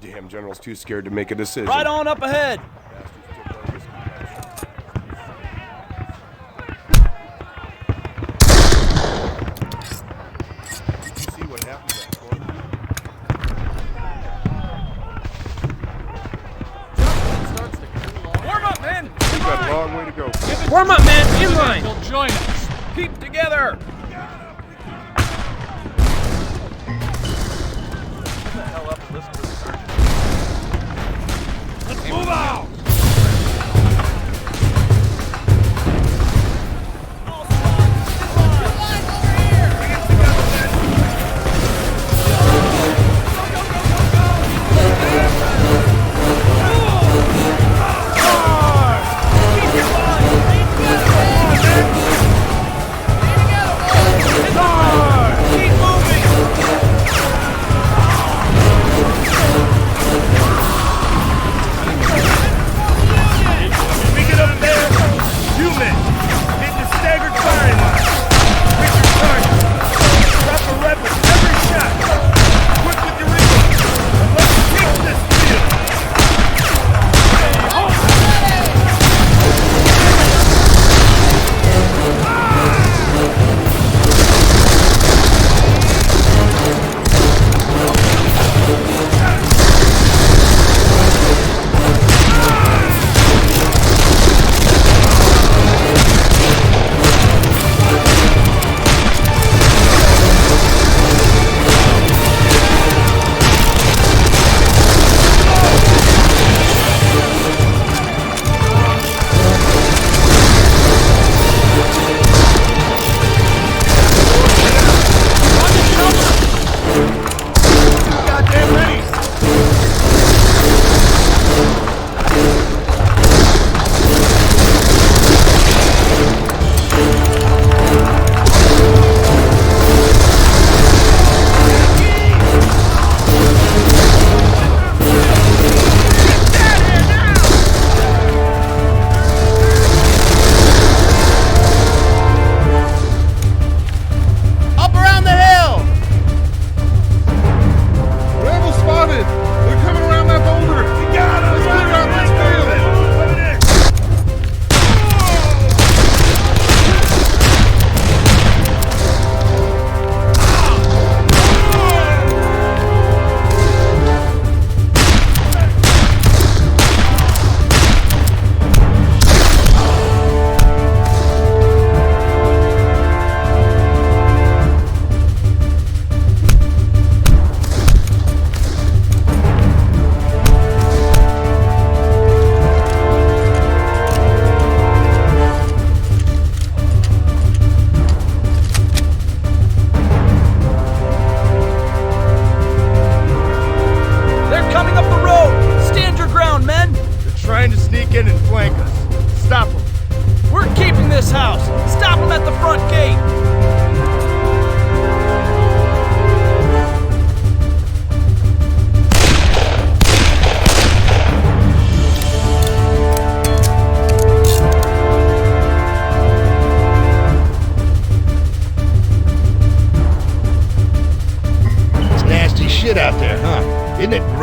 Damn, General's too scared to make a decision. Right on up ahead. Did you see what happened to that corner? Warm up, man. We've got a long way to go. Warm up, man. In line. They'll join us. Keep together. Let's move out.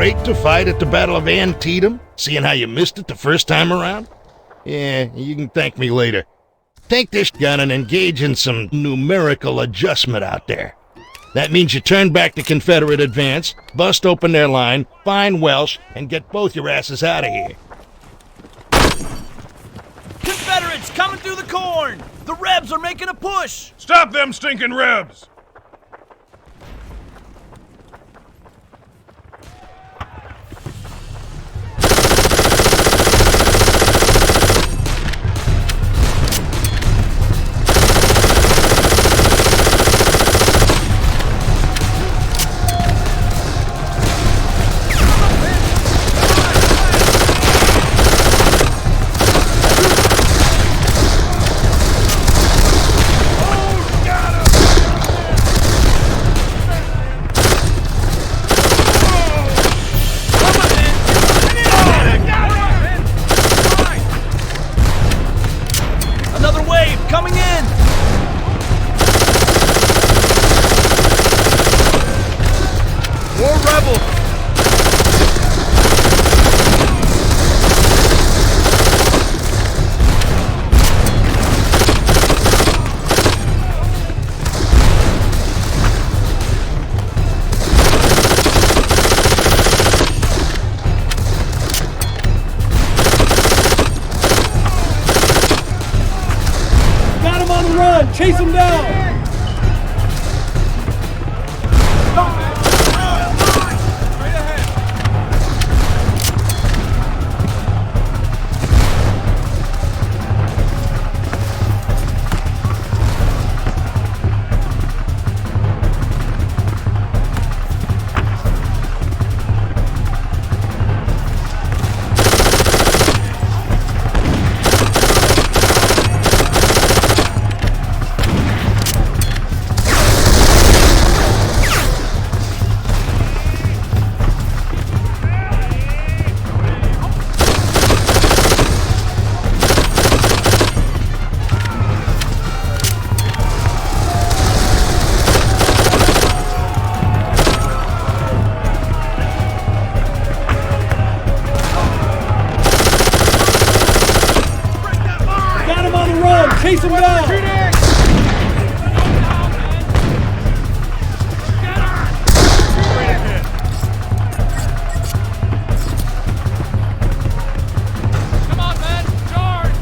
great to fight at the Battle of Antietam, seeing how you missed it the first time around? Yeah, you can thank me later. Take this gun and engage in some numerical adjustment out there. That means you turn back the Confederate advance, bust open their line, find Welsh, and get both your asses out of here. Confederates coming through the corn! The Rebs are making a push! Stop them stinking Rebs! Chase him down! Chase him down! Come on, men! Charge!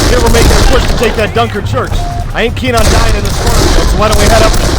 Here we're making a push to take that Dunker Church. I ain't keen on dying in this Cornfield, so why don't we head up there?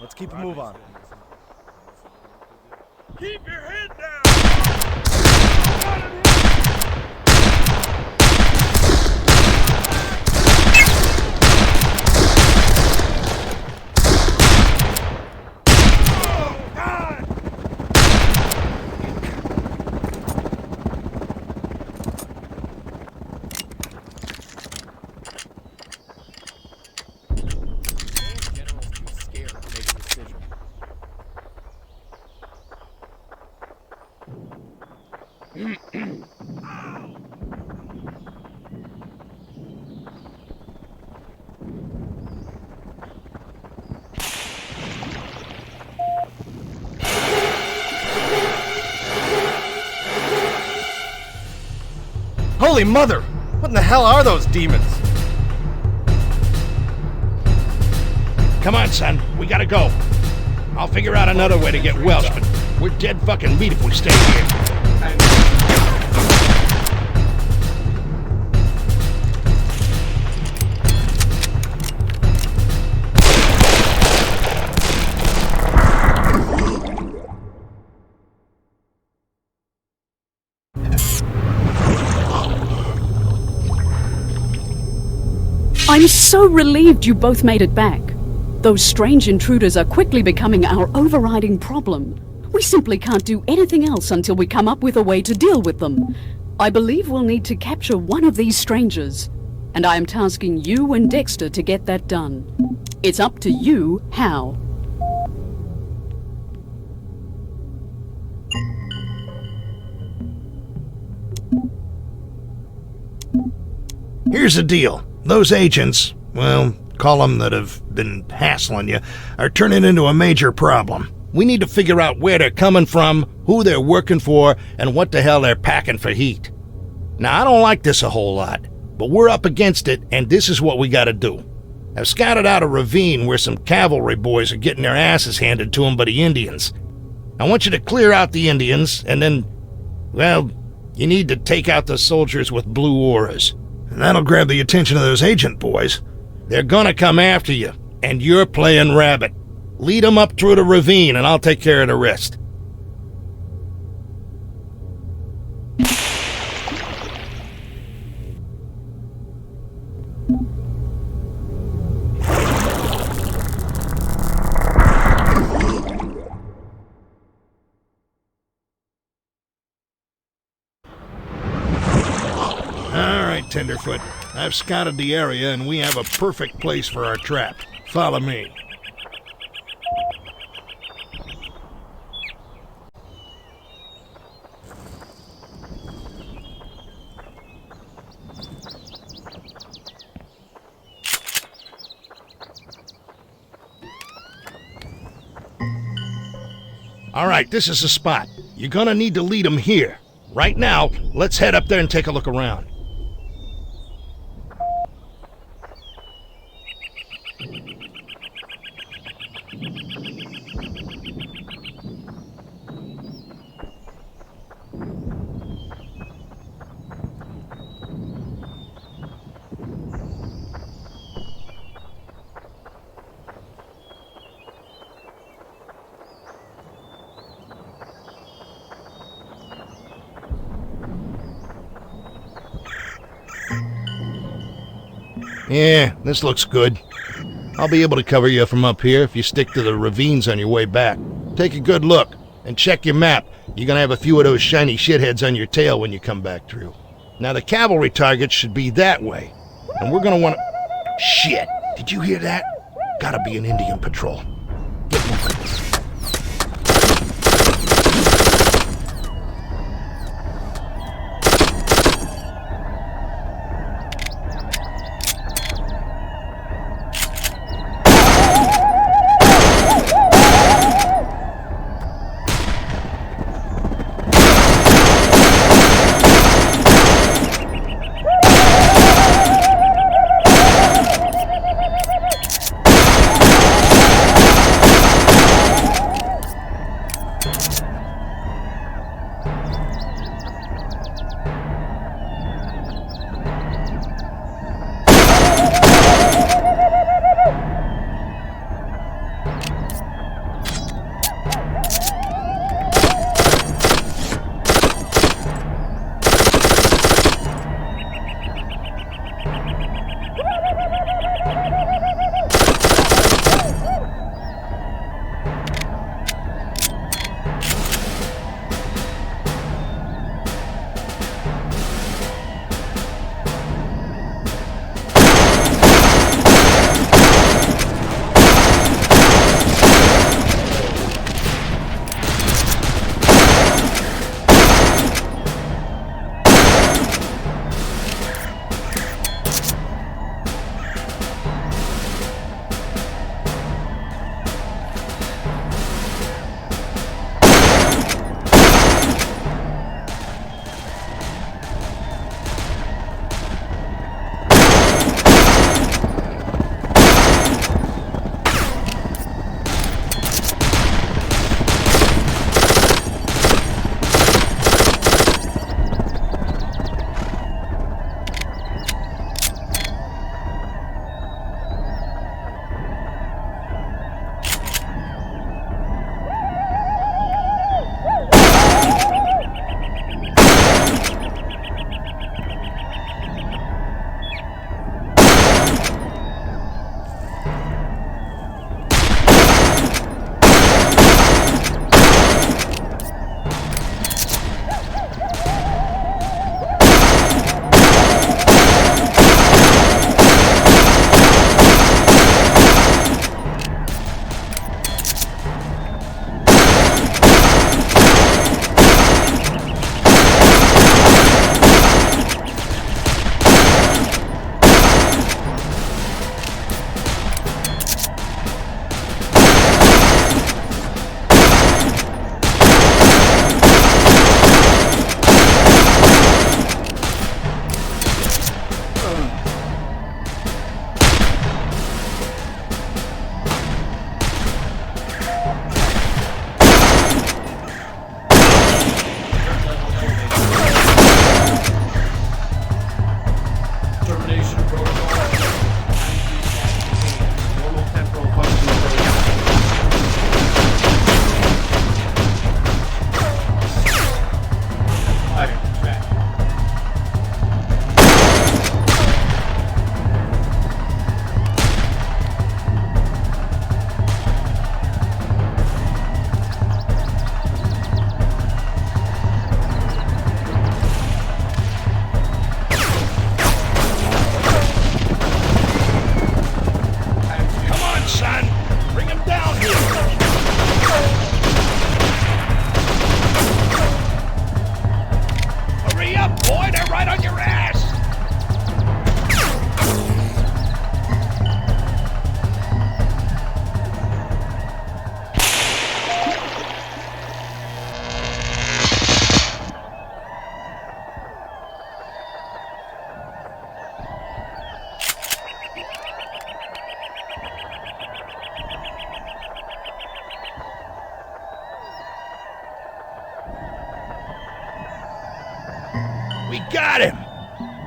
Let's keep a move on. Keep your head down! Holy mother! What in the hell are those demons? Come on, son. We gotta go. I'll figure out another way to get Welsh, but we're dead fucking meat if we stay here. I'm so relieved you both made it back. Those strange intruders are quickly becoming our overriding problem. We simply can't do anything else until we come up with a way to deal with them. I believe we'll need to capture one of these strangers, and I am tasking you and Dexter to get that done. It's up to you how. Here's the deal. Those agents, well, call them that have been hassling you, are turning into a major problem. We need to figure out where they're coming from, who they're working for, and what the hell they're packing for heat. Now, I don't like this a whole lot, but we're up against it, and this is what we gotta do. I've scouted out a ravine where some cavalry boys are getting their asses handed to them by the Indians. I want you to clear out the Indians, and then, well, you need to take out the soldiers with blue auras. And that'll grab the attention of those agent boys. They're gonna come after you, and you're playing rabbit. Lead them up through the ravine, and I'll take care of the rest. Tenderfoot. I've scouted the area and we have a perfect place for our trap. Follow me. All right, this is the spot. You're gonna need to lead them here. Right now, let's head up there and take a look around. Yeah, this looks good. I'll be able to cover you from up here if you stick to the ravines on your way back. Take a good look, and check your map. You're gonna have a few of those shiny shitheads on your tail when you come back through. Now the cavalry targets should be that way, and we're gonna want to... Shit! Did you hear that? Gotta be an Indian patrol. Get moving.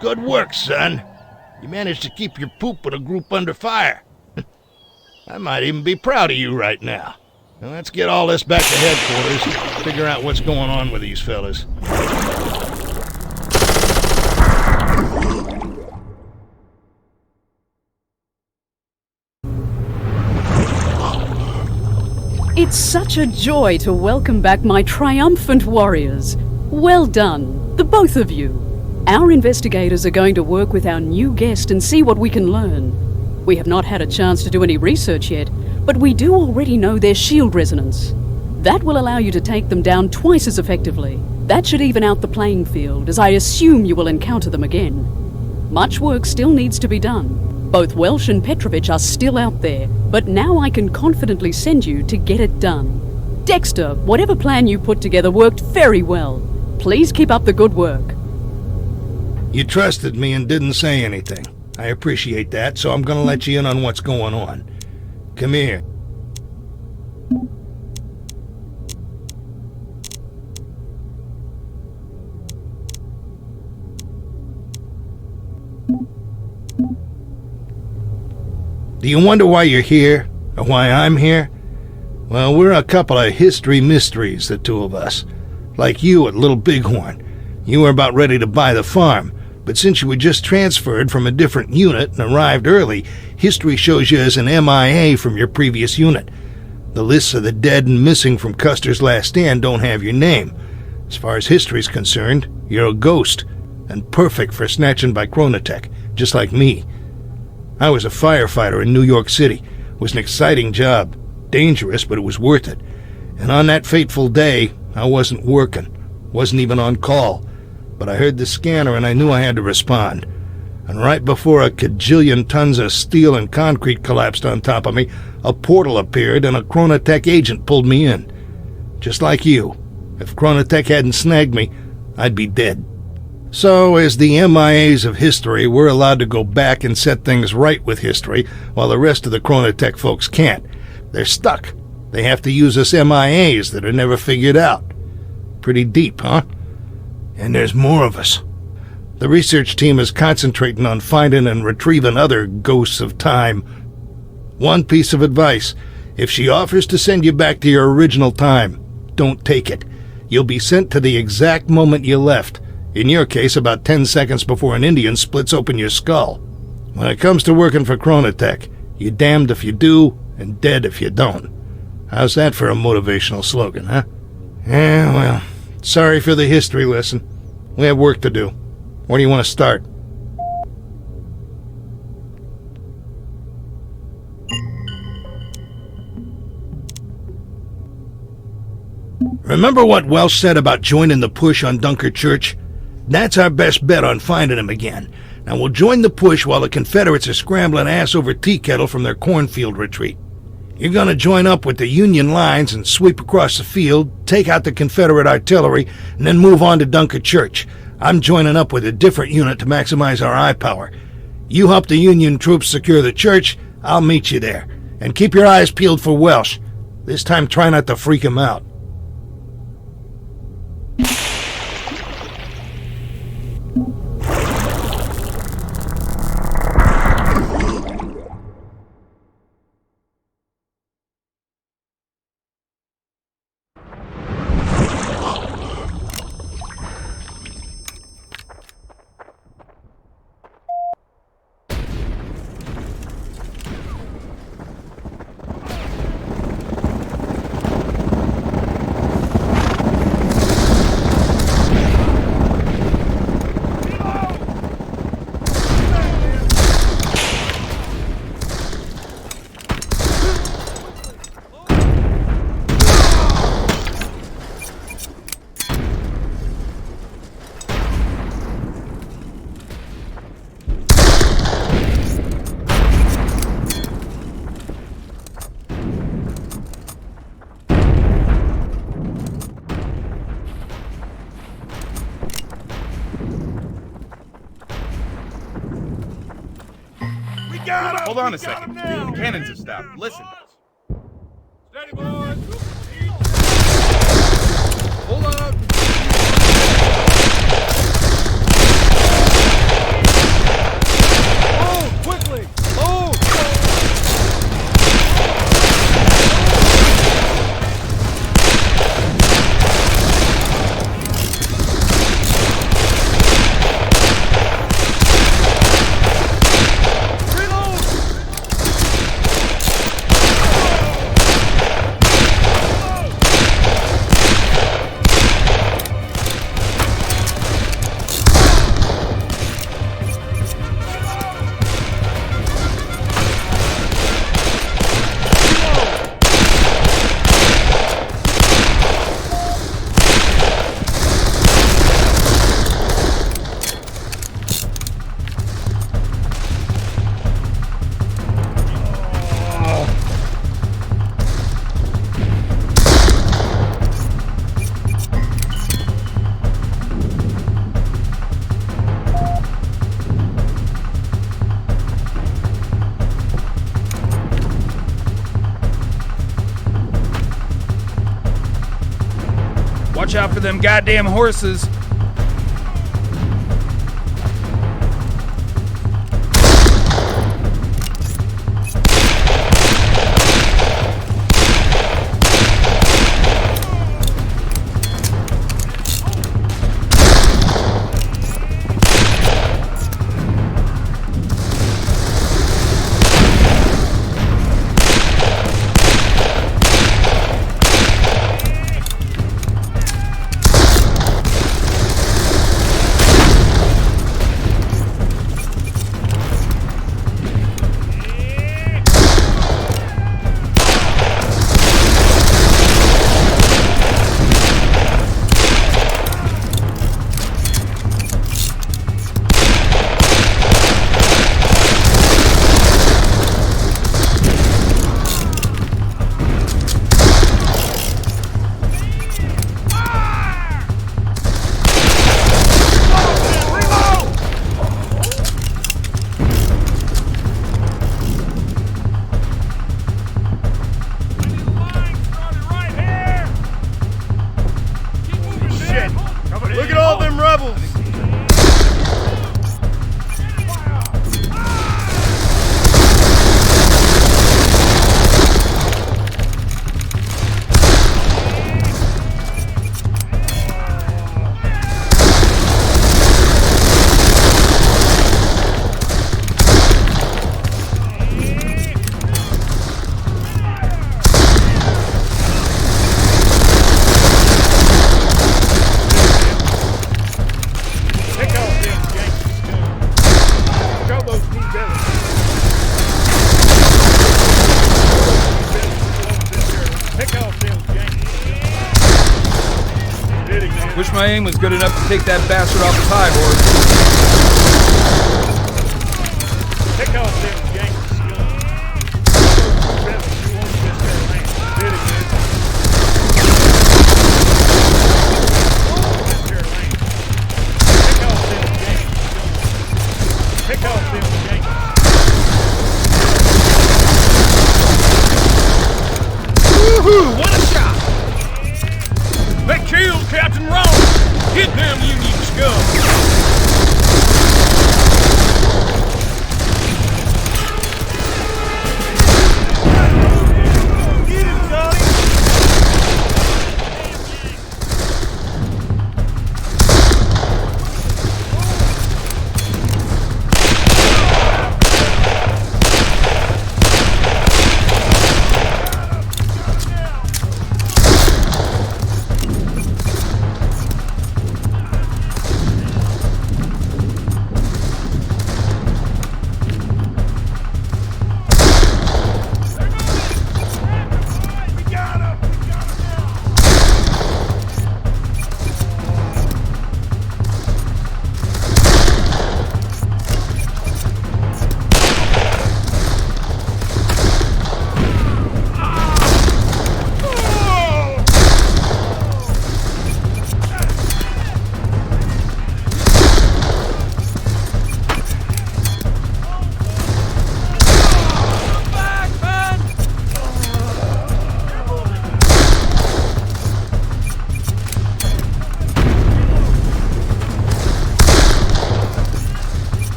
Good work, son. You managed to keep your poop with a group under fire. I might even be proud of you right now. Now let's get all this back to headquarters and figure out what's going on with these fellas. It's such a joy to welcome back my triumphant warriors. Well done, the both of you. Our investigators are going to work with our new guest and see what we can learn. We have not had a chance to do any research yet, but we do already know their shield resonance. That will allow you to take them down twice as effectively. That should even out the playing field, as I assume you will encounter them again. Much work still needs to be done. Both Welsh and Petrovic are still out there, but now I can confidently send you to get it done. Dexter, whatever plan you put together worked very well. Please keep up the good work. You trusted me and didn't say anything. I appreciate that, so I'm gonna let you in on what's going on. Come here. Do you wonder why you're here, or why I'm here? Well, we're a couple of history mysteries, the two of us. Like you at Little Bighorn. You were about ready to buy the farm, but since you were just transferred from a different unit and arrived early, history shows you as an MIA from your previous unit. The lists of the dead and missing from Custer's last stand don't have your name. As far as history's concerned, you're a ghost, and perfect for snatching by Chronotech, just like me. I was a firefighter in New York City. It was an exciting job. Dangerous, but it was worth it. And on that fateful day, I wasn't working. Wasn't even on call. But I heard the scanner and I knew I had to respond. And right before a kajillion tons of steel and concrete collapsed on top of me, a portal appeared and a Chronotech agent pulled me in. Just like you. If Chronotech hadn't snagged me, I'd be dead. So, as the MIAs of history, we're allowed to go back and set things right with history, while the rest of the Chronotech folks can't. They're stuck. They have to use us MIAs that are never figured out. Pretty deep, huh? And there's more of us. The research team is concentrating on finding and retrieving other ghosts of time. One piece of advice: if she offers to send you back to your original time, don't take it. You'll be sent to the exact moment you left. In your case, about 10 seconds before an Indian splits open your skull. When it comes to working for Chronotech, you're damned if you do, and dead if you don't. How's that for a motivational slogan, huh? Yeah, well, sorry for the history lesson. We have work to do. Where do you want to start? Remember what Welsh said about joining the push on Dunker Church? That's our best bet on finding him again. Now we'll join the push while the Confederates are scrambling ass over tea kettle from their Cornfield retreat. You're gonna join up with the Union lines and sweep across the field, take out the Confederate artillery, and then move on to Dunker Church. I'm joining up with a different unit to maximize our eye power. You help the Union troops secure the church, I'll meet you there. And keep your eyes peeled for Welsh. This time try not to freak him out. Hold on a second. The cannons have stopped. Listen. Steady, boys. Hold up. watch out for them goddamn horses. Wish my aim was good enough to take that bastard off his high horse. Pick off them Yankees, scum. You won't miss their land. Hit it, man. Miss their land. Pick off them Yankees, scum. Pick off them Yankees. Woohoo! What a shot! They killed Captain Ron! Get them Union scum!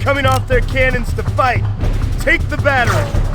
Coming off their cannons to fight. take the battery.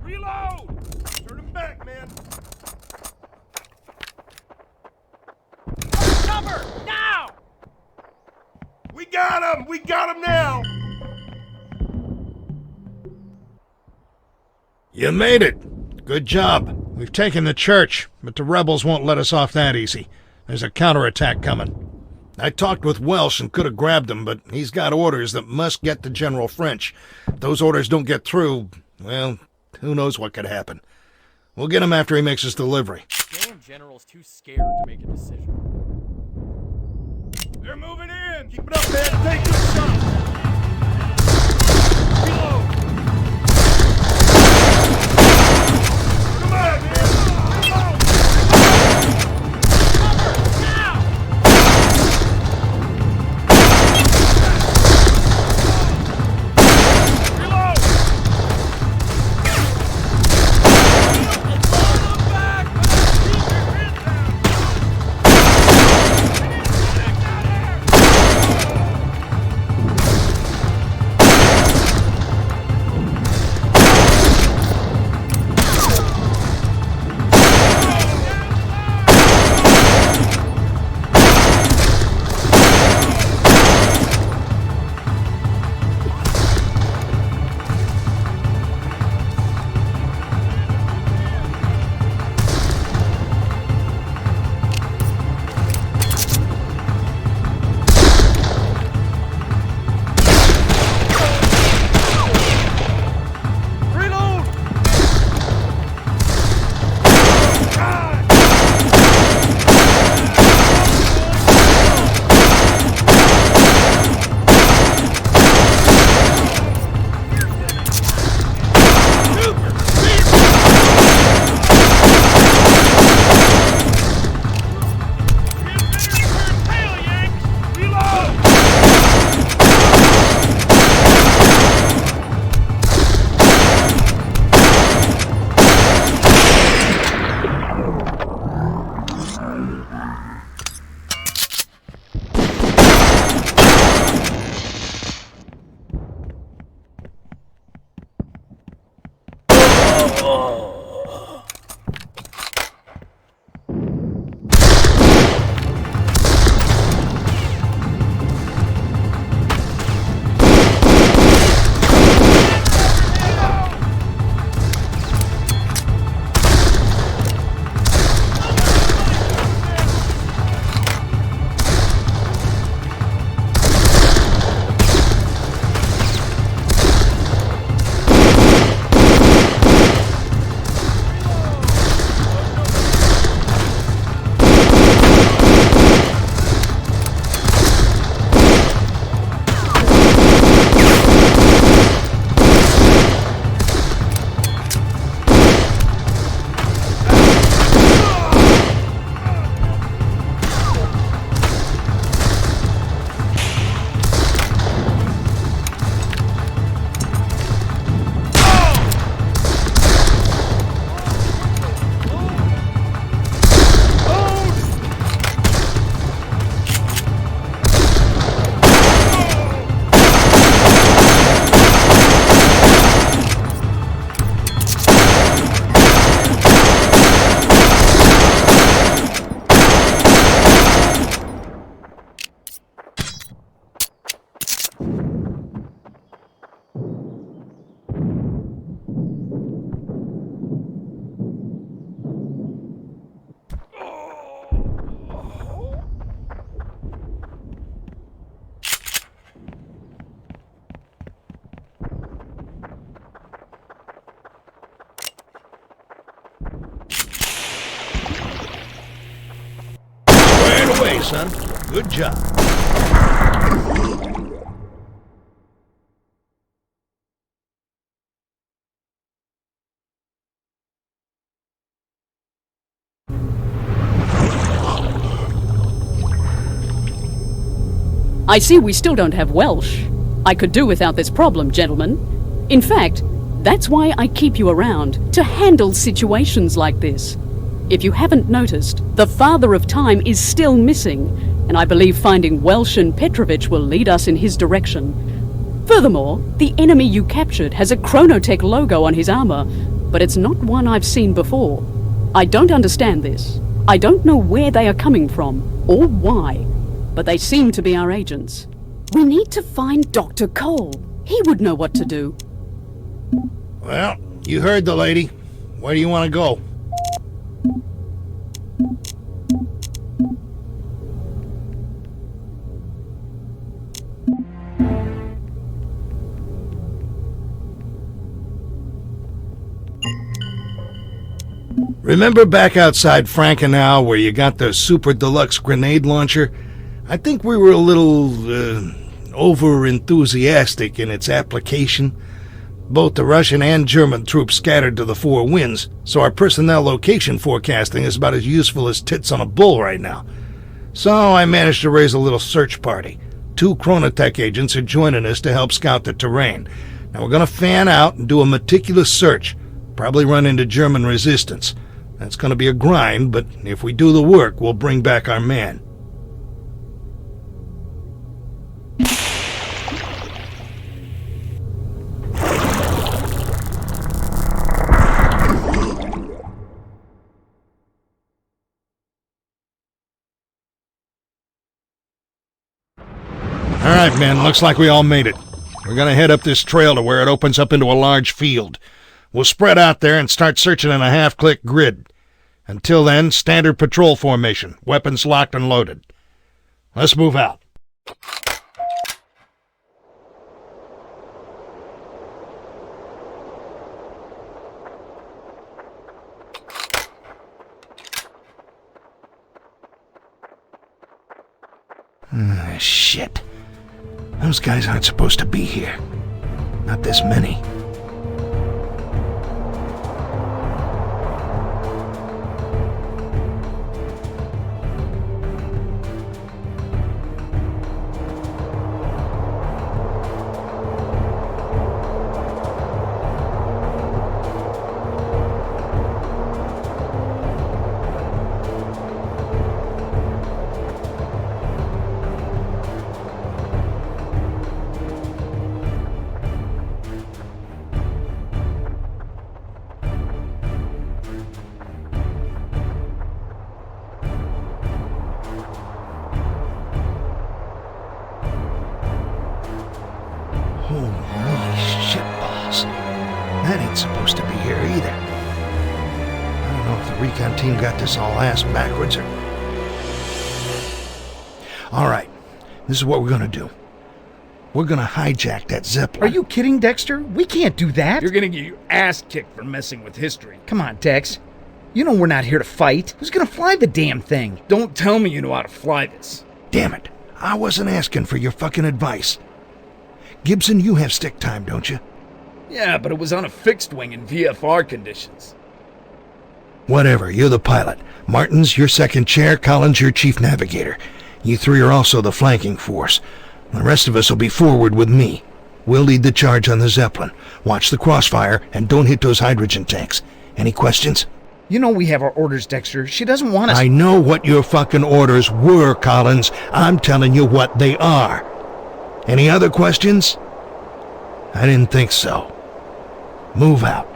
Reload! Turn him back, man. Cover! Now! We got him! We got him now! You made it. Good job. We've taken the church, but the rebels won't let us off that easy. There's a counterattack coming. I talked with Welsh and could have grabbed him, but he's got orders that must get to General French. If those orders don't get through, well, who knows what could happen. We'll get him after he makes his delivery. Damn general's too scared to make a decision. They're moving in! Keep it up, man! Take this shot! Reload! Come on, man! Reload! Cover! Now! Reload! Blow them back! Keep your head down! Son. Good job. I see we still don't have Welsh. I could do without this problem, gentlemen. In fact, that's why I keep you around, to handle situations like this. If you haven't noticed, the Father of Time is still missing, and I believe finding Welsh and Petrovic will lead us in his direction. Furthermore, the enemy you captured has a Chronotech logo on his armor, but it's not one I've seen before. I don't understand this. I don't know where they are coming from, or why, but they seem to be our agents. We need to find Dr. Cole. He would know what to do. Well, you heard the lady. Where do you want to go? Remember back outside Frankenau where you got the super deluxe grenade launcher? I think we were a little, over-enthusiastic in its application. Both the Russian and German troops scattered to the four winds, so our personnel location forecasting is about as useful as tits on a bull right now. So I managed to raise a little search party. 2 Chronotech agents are joining us to help scout the terrain. Now we're going to fan out and do a meticulous search. Probably run into German resistance. That's going to be a grind, but if we do the work, we'll bring back our man. All right, men, looks like we all made it. We're going to head up this trail to where it opens up into a large field. We'll spread out there and start searching in a half-click grid. Until then, standard patrol formation, weapons locked and loaded. Let's move out. Shit. Those guys aren't supposed to be here. Not this many. Holy shitballs. That ain't supposed to be here either. I don't know if the recon team got this all ass backwards or... Alright, this is what we're gonna do. We're gonna hijack that Zeppelin. Are you kidding, Dexter? We can't do that. You're gonna get your ass kicked for messing with history. Come on, Dex. You know we're not here to fight. Who's gonna fly the damn thing? Don't tell me you know how to fly this. Damn it. I wasn't asking for your fucking advice. Gibson, you have stick time, don't you? Yeah, but it was on a fixed wing in VFR conditions. Whatever, you're the pilot. Martin's your second chair, Collins your chief navigator. You 3 are also the flanking force. The rest of us will be forward with me. We'll lead the charge on the Zeppelin. Watch the crossfire and don't hit those hydrogen tanks. Any questions? You know we have our orders, Dexter. She doesn't want us... I know what your fucking orders were, Collins. I'm telling you what they are. Any other questions? I didn't think so. Move out.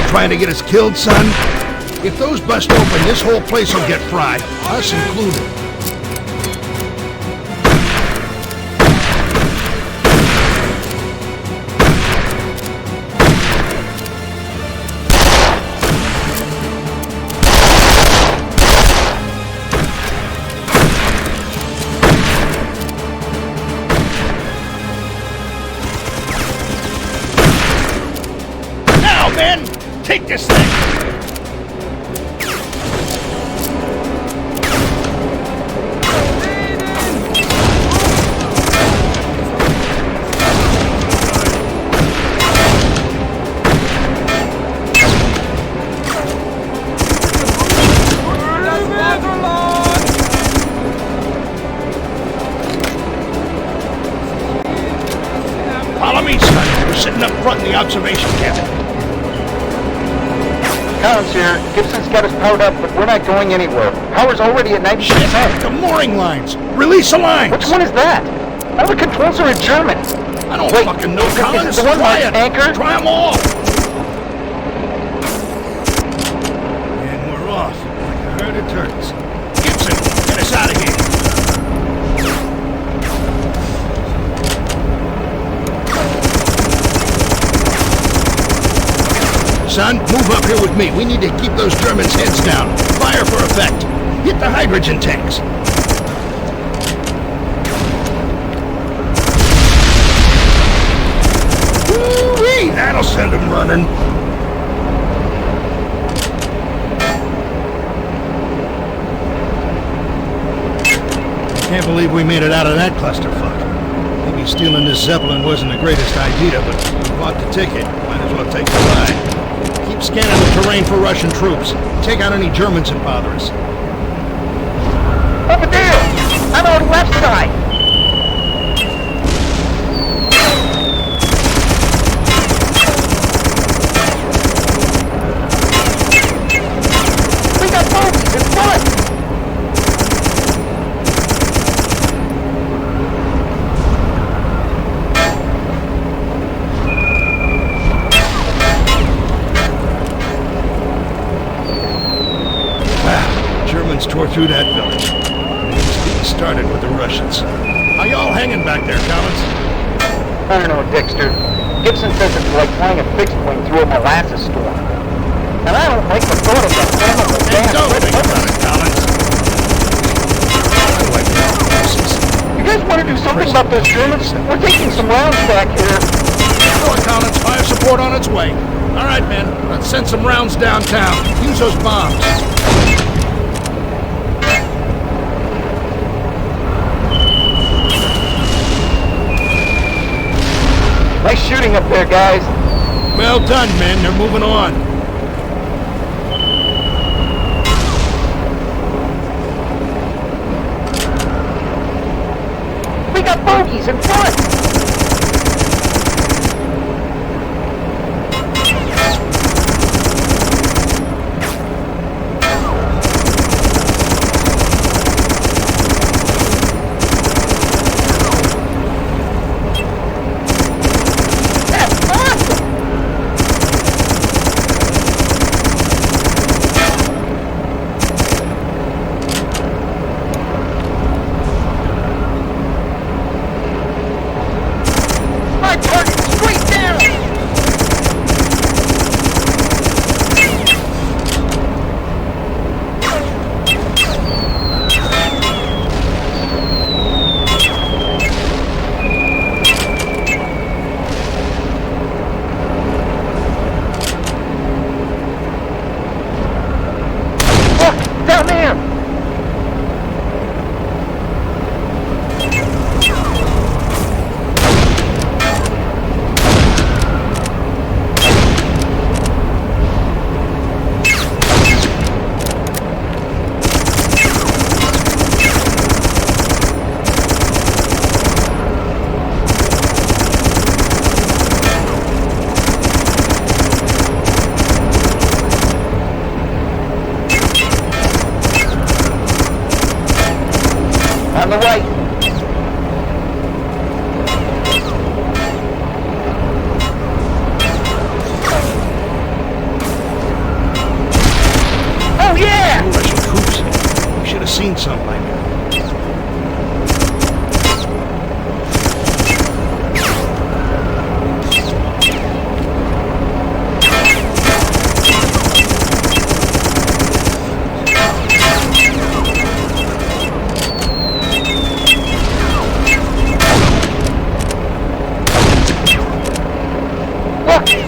Trying to get us killed, son? If those bust open, this whole place will get fried, us included. the observation cabin. Collins here. Gibson's got us powered up, but we're not going anywhere. Power's already at 90%. Shit! The mooring lines! Release the lines! Which one is that? All the controls are in German. I don't Wait, fucking know, is Collins. it the one Try by it. anchor? Try them all. And we're off like a herd of turkeys. Gibson, get us out of here. Son, move up here with me. We need to keep those Germans' heads down. Fire for effect. Hit the hydrogen tanks. Woo-wee! That'll send them running. Can't believe we made it out of that clusterfuck. Maybe stealing this Zeppelin wasn't the greatest idea, but we bought the ticket. Might as well take the ride. Keep scanning the terrain for Russian troops. Take out any Germans that bother us. Over there! On our left side! We got bogeys in front! Tore through that village. It's getting started with the Russians. How y'all hanging back there, Collins? I don't know, Dexter. Gibson says it's like flying a fixed wing through a molasses storm. And I don't like the thought of that chemical gas. Don't think about it, Collins. You guys want to do something about those Germans? We're taking some rounds back here. Sure, Collins. Fire support on its way. All right, men. Let's send some rounds downtown. Use those bombs. Nice shooting up there, guys. Well done, men. They're moving on. We got bogeys in front! On the right. Oh yeah! Russian troops. We should have seen some by now.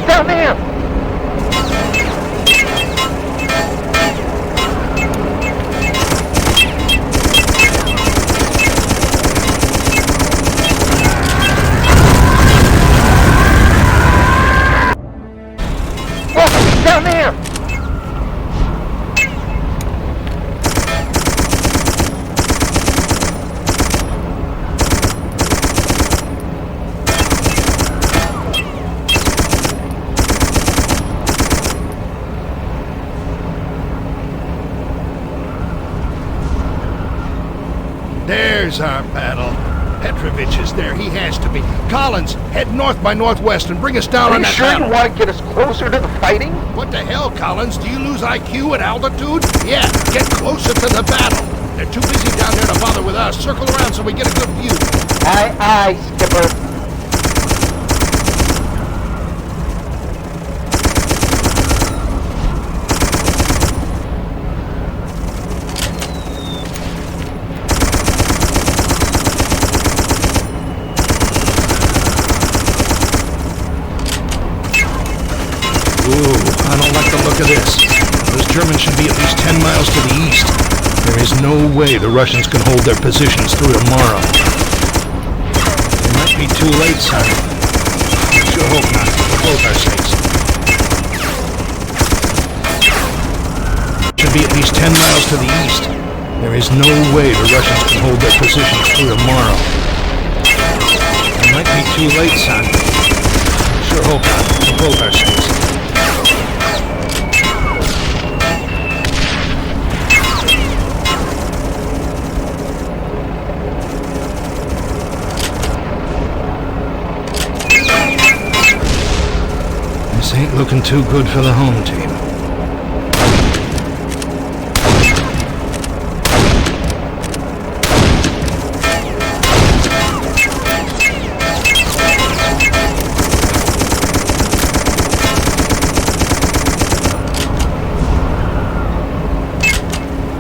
Down there! There's our battle. Petrovic is there. He has to be. Collins, head north by northwest and bring us down on that Are you sure battle. you want to get us closer to the fighting? What the hell, Collins? Do you lose IQ at altitude? Yeah, get closer to the battle. They're too busy down there to bother with us. Circle around so we get a good view. Aye, Skipper. Ooh, I don't like the look of this. Those Germans should be at least 10 miles to the east. There is no way the Russians can hold their positions through tomorrow. It might be too late, son. Sure hope not, for both our sakes. Should be at least 10 miles to the east. There is no way the Russians can hold their positions through tomorrow. It might be too late, son. Sure hope not, for both our sakes. This ain't looking too good for the home team.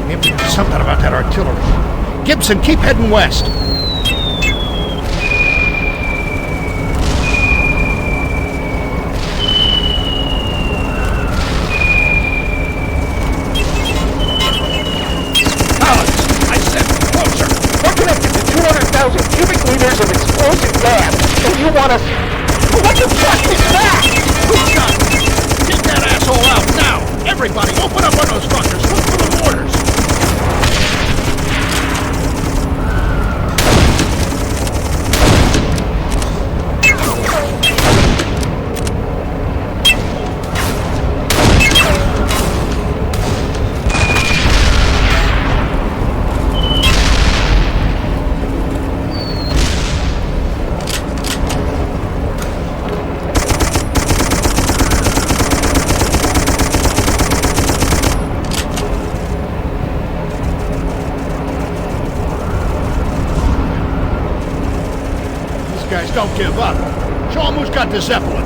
We have to do something about that artillery. Gibson, keep heading west. Cubic meters of explosive gas, and you want us... What the fuck is that? Who's got it? Get that asshole out now! Everybody, open up on those fuckers! Look for the mortars! Guys, don't give up. Show them who's got the Zeppelin.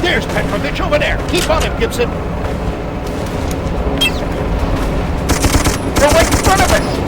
There's Petrovic over there. Keep on him, Gibson. They're right in front of us!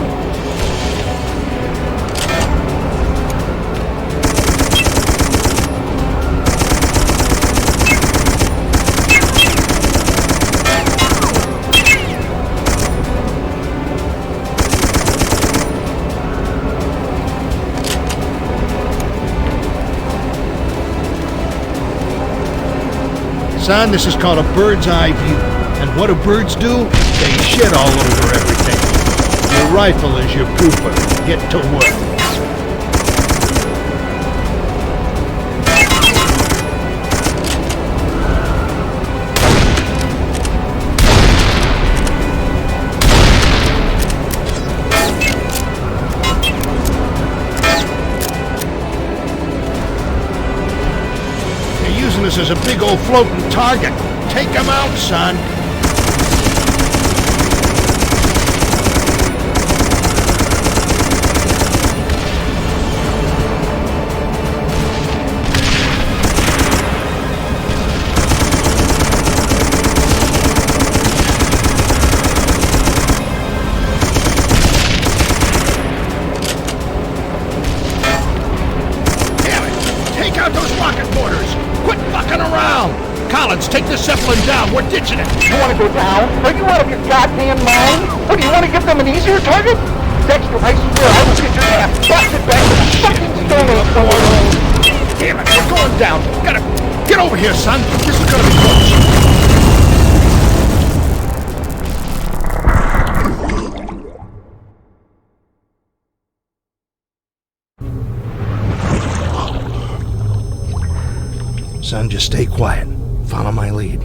Son, this is called a bird's eye view. And what do birds do? They shit all over everything. Your rifle is your pooper. Get to work. This is a big old floating target. Take him out, son. Damn it! Take out those rocket mortars! Quit fucking around! Collins, take the Zeppelin down. We're ditching it. You want to go down? Are you out of your goddamn mind? Or do you want to give them an easier target? Dexter, I swear I will get your ass busted back to the fucking Stone Age somewhere. Damn it, we're going down. Gotta get over here, son. This is gonna be close. Son, just stay quiet. Follow my lead.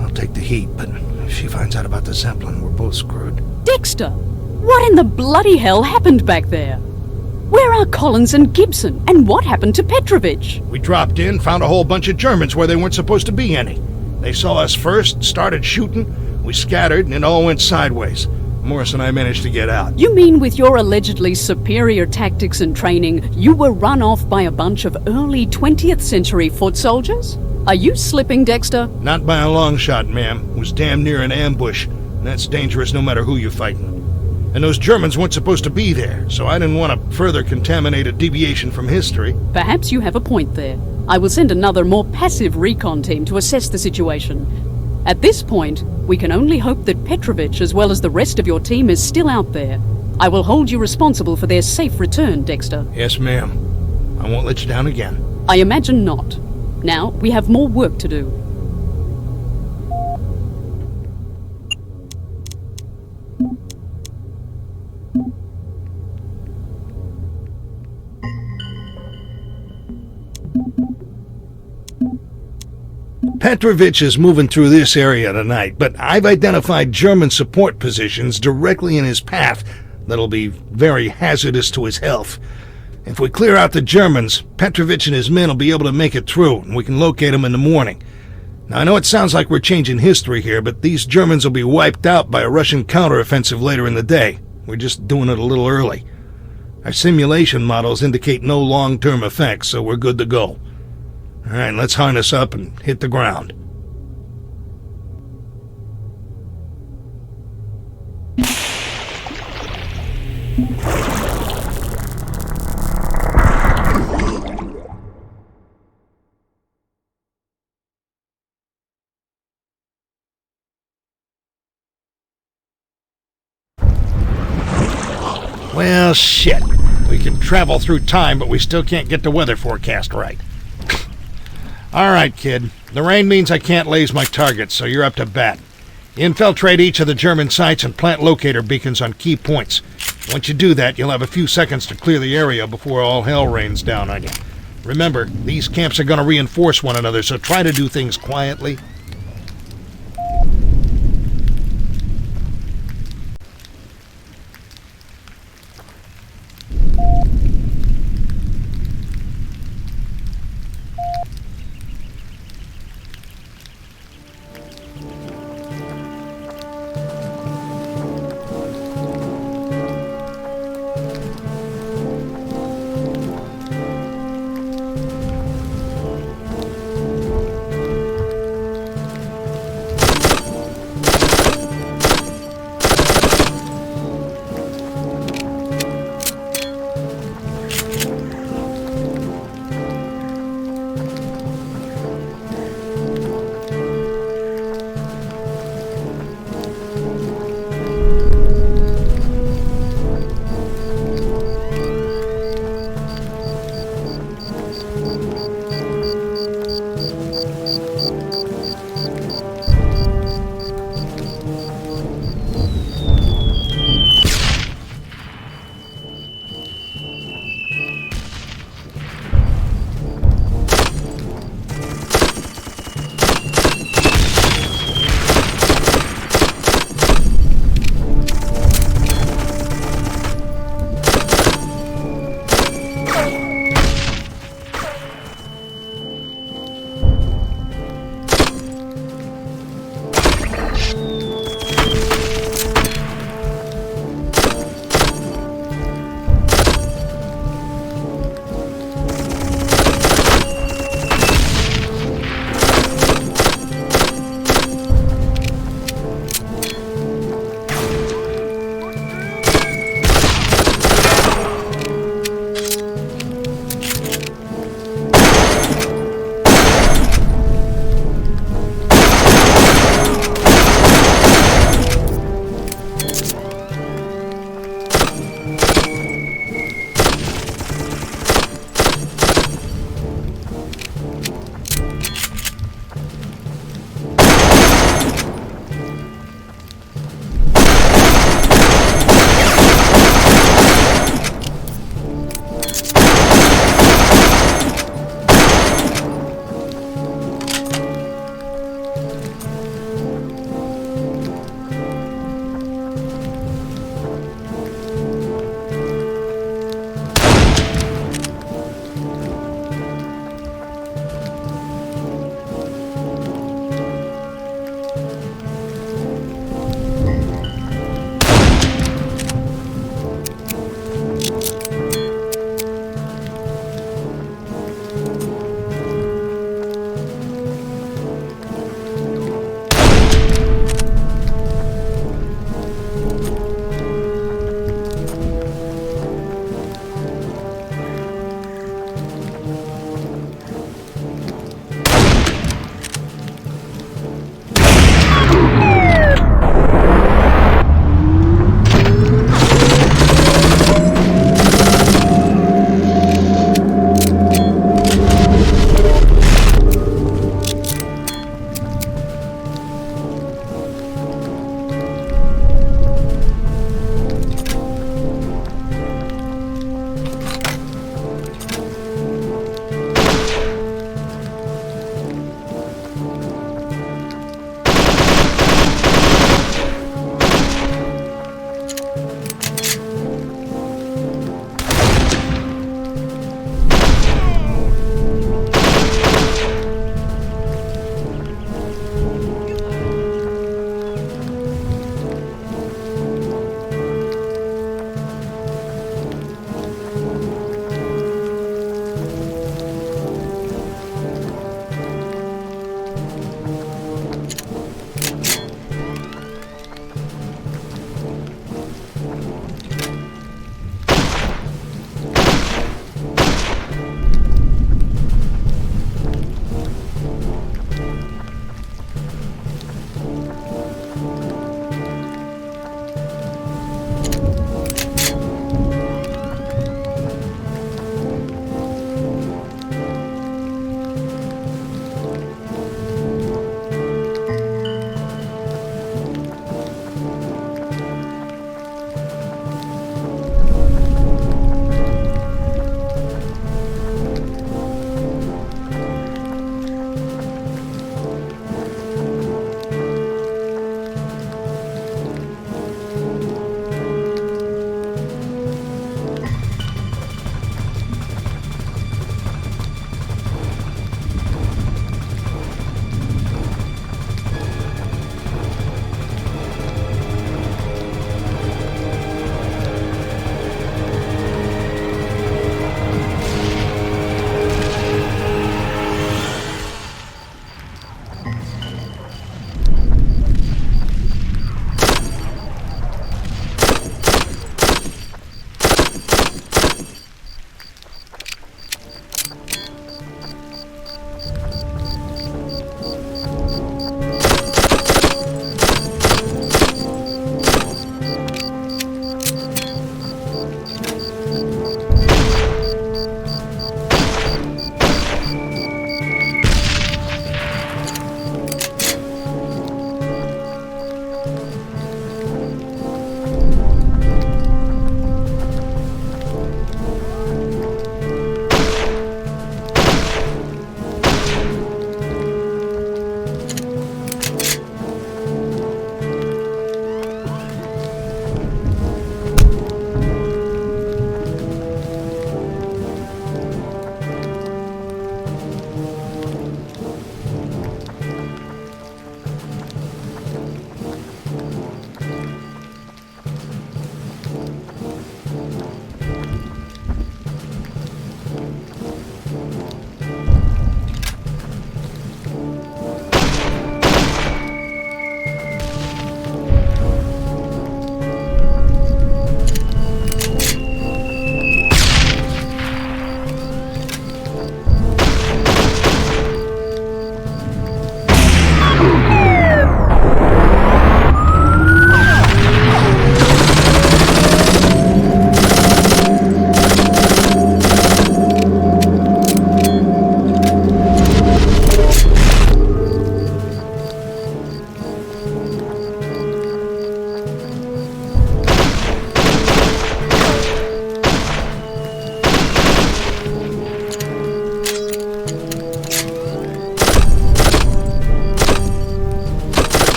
I'll take the heat, but if she finds out about the Zeppelin, we're both screwed. Dexter! What in the bloody hell happened back there? Where are Collins and Gibson? And what happened to Petrovic? We dropped in, found a whole bunch of Germans where they weren't supposed to be any. They saw us first, started shooting, we scattered, and it all went sideways. Morris and I managed to get out. You mean with your allegedly superior tactics and training, you were run off by a bunch of early 20th century foot soldiers? Are you slipping, Dexter? Not by a long shot, ma'am. It was damn near an ambush, and that's dangerous no matter who you're fighting. And those Germans weren't supposed to be there, so I didn't want to further contaminate a deviation from history. Perhaps you have a point there. I will send another, more passive recon team to assess the situation. At this point, we can only hope that Petrovic, as well as the rest of your team, is still out there. I will hold you responsible for their safe return, Dexter. Yes, ma'am. I won't let you down again. I imagine not. Now, we have more work to do. Petrovic is moving through this area tonight, but I've identified German support positions directly in his path that'll be very hazardous to his health. If we clear out the Germans, Petrovic and his men will be able to make it through, and we can locate them in the morning. Now, I know it sounds like we're changing history here, but these Germans will be wiped out by a Russian counteroffensive later in the day. We're just doing it a little early. Our simulation models indicate no long-term effects, so we're good to go. All right, let's harness up and hit the ground. Well, shit. We can travel through time, but we still can't get the weather forecast right. All right, kid. The rain means I can't laze my targets, so you're up to bat. Infiltrate each of the German sites and plant locator beacons on key points. Once you do that, you'll have a few seconds to clear the area before all hell rains down on you. Remember, these camps are going to reinforce one another, so try to do things quietly.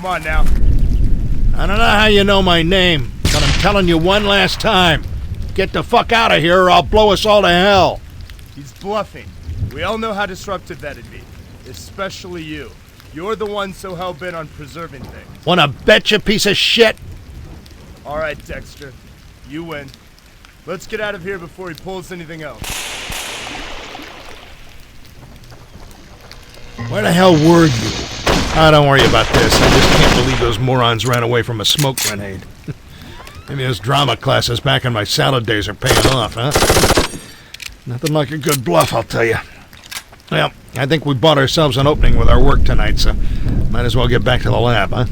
Come on now. I don't know how you know my name, but I'm telling you one last time. Get the fuck out of here or I'll blow us all to hell. He's bluffing. We all know how disruptive that'd be. Especially you. You're the one so hell-bent on preserving things. Wanna bet, you piece of shit? All right, Dexter. You win. Let's get out of here before he pulls anything else. Where the hell were you? Oh, don't worry about this. I just can't believe those morons ran away from a smoke grenade. Maybe those drama classes back in my salad days are paying off, huh? Nothing like a good bluff, I'll tell you. Well, I think we bought ourselves an opening with our work tonight, so might as well get back to the lab, huh?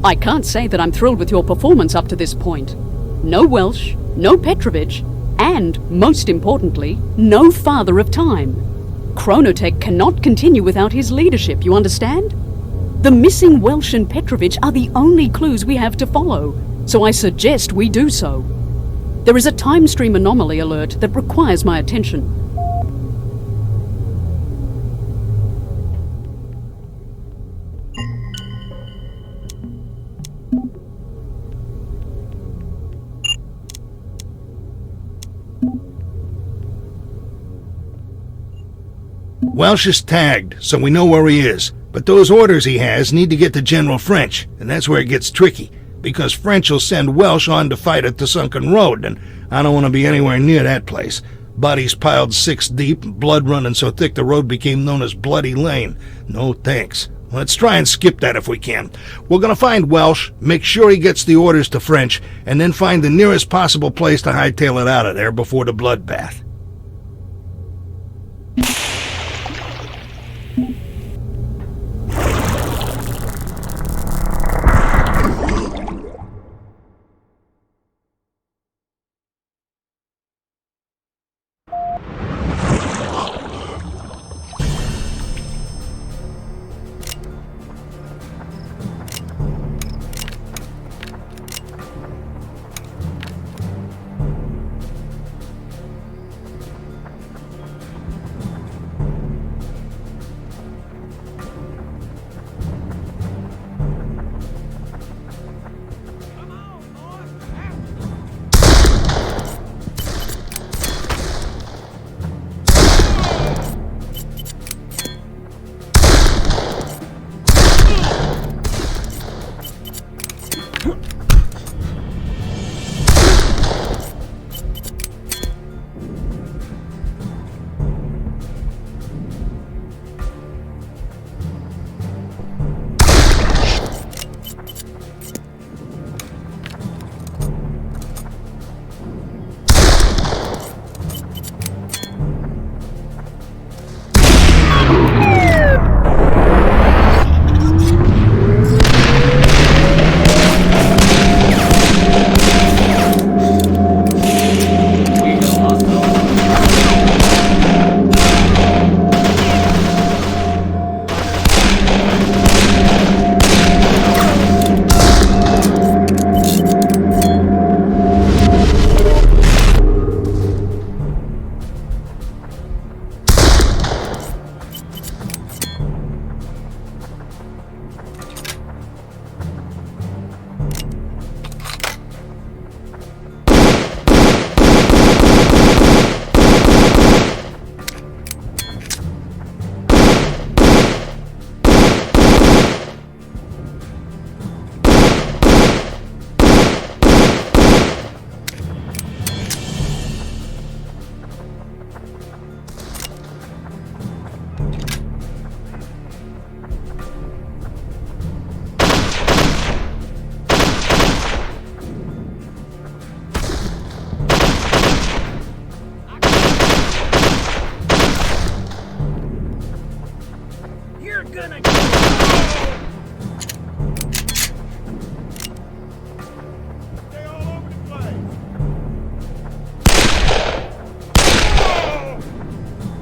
I can't say that I'm thrilled with your performance up to this point. No Welsh, no Petrovic, and, most importantly, no Father of Time. Chronotech cannot continue without his leadership, you understand? The missing Welsh and Petrovic are the only clues we have to follow, so I suggest we do so. There is a time stream anomaly alert that requires my attention. Welsh is tagged, so we know where he is. But those orders he has need to get to General French, and that's where it gets tricky, because French will send Welsh on to fight at the sunken road, and I don't want to be anywhere near that place. Bodies piled 6 deep, blood running so thick the road became known as Bloody Lane. No thanks. Let's try and skip that if we can. We're going to find Welsh, make sure he gets the orders to French, and then find the nearest possible place to hightail it out of there before the bloodbath.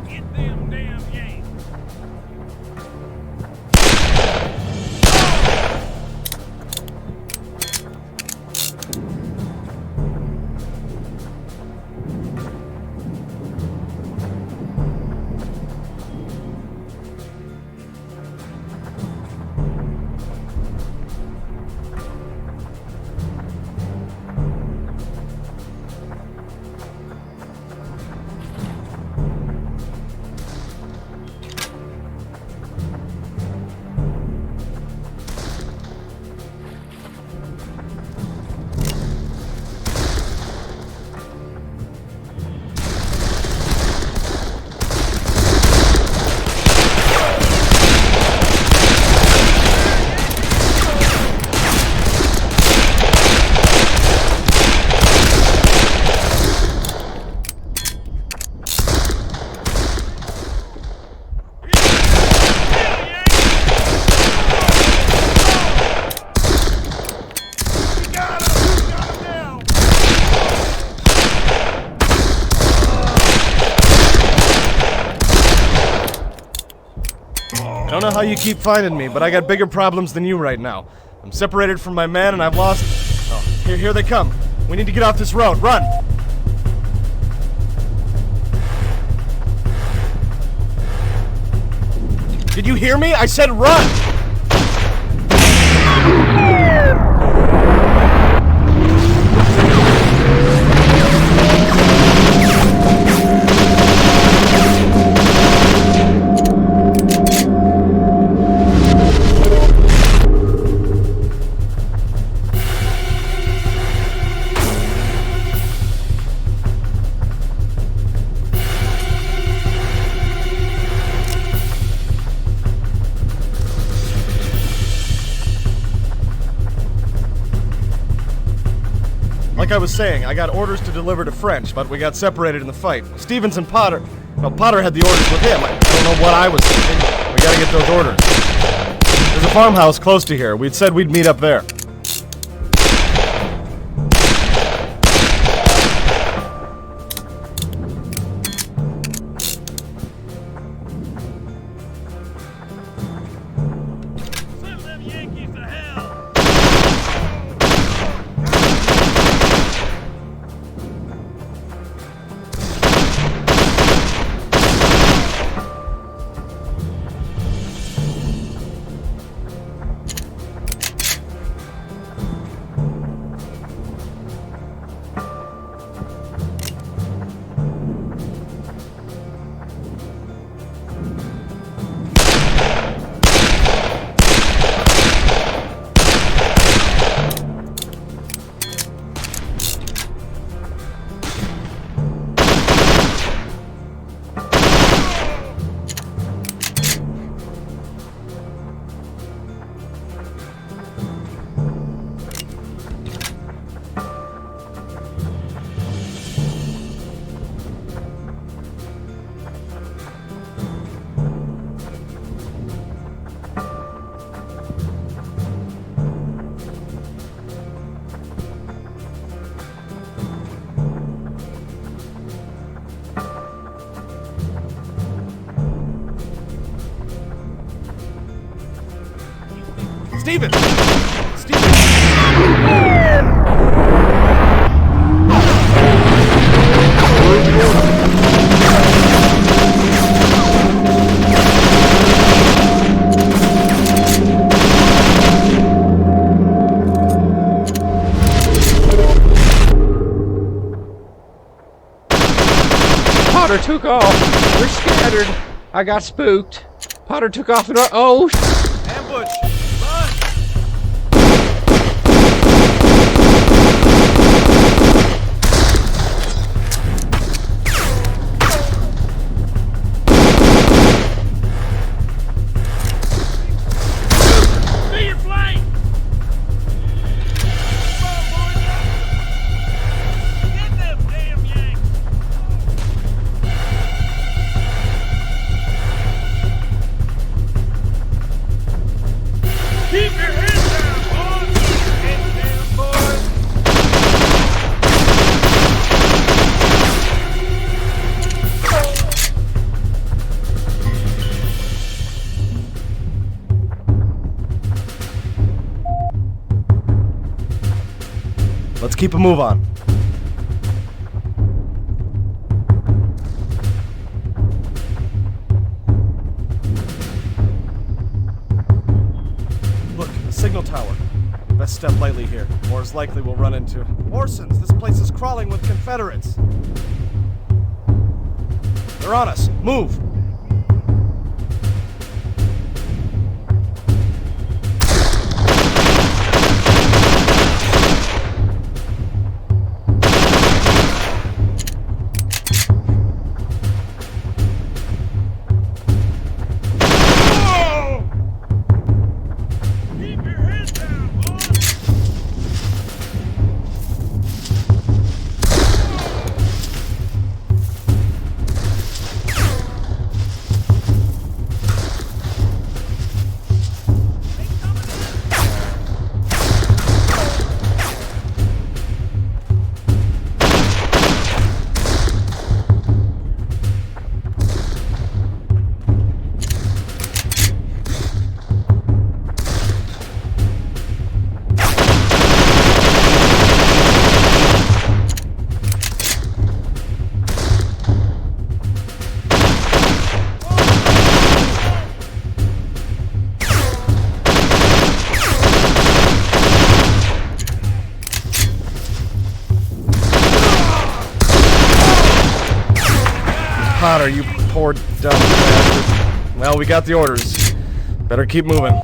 Get them damn you keep finding me, but I got bigger problems than you right now. I'm separated from my man and I've lost... Oh, here they come. We need to get off this road. Run! Did you hear me? I said run! Like I was saying, I got orders to deliver to French, but we got separated in the fight. Stevens and Potter... Well, Potter had the orders with him. I don't know what I was thinking. We gotta get those orders. There's a farmhouse close to here. We'd said we'd meet up there. Steven! Potter took off. We're scattered. I got spooked. Potter took off and... Oh! Ambush! Let's keep a move on. Look, the signal tower. Best step lightly here. More is likely we'll run into... Orsons! This place is crawling with Confederates! They're on us! Move! Potter, you poor dumb bastard. Well, we got the orders. Better keep moving.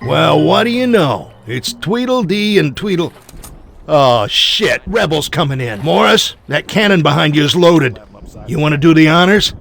Well, what do you know? It's Tweedledee and Tweedle... Oh, shit. Rebels coming in. Morris, that cannon behind you is loaded. You want to do the honors?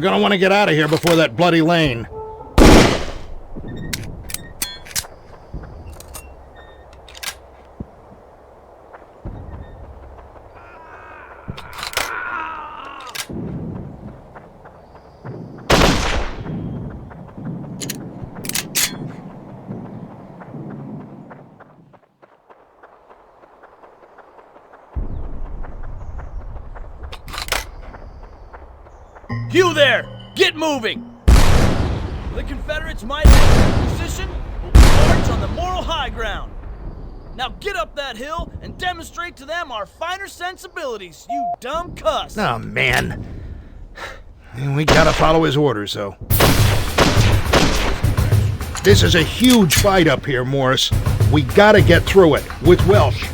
We're gonna want to get out of here before that bloody lane. You there! Get moving! The Confederates might have their position, but we march on the moral high ground. Now get up that hill and demonstrate to them our finer sensibilities, you dumb cuss! Oh, man. We gotta follow his orders, though. This is a huge fight up here, Morris. We gotta get through it, with Welsh.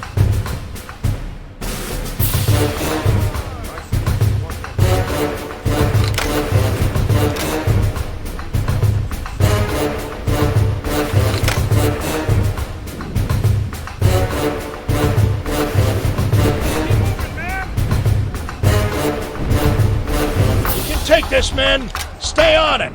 Take this, men! Stay on it!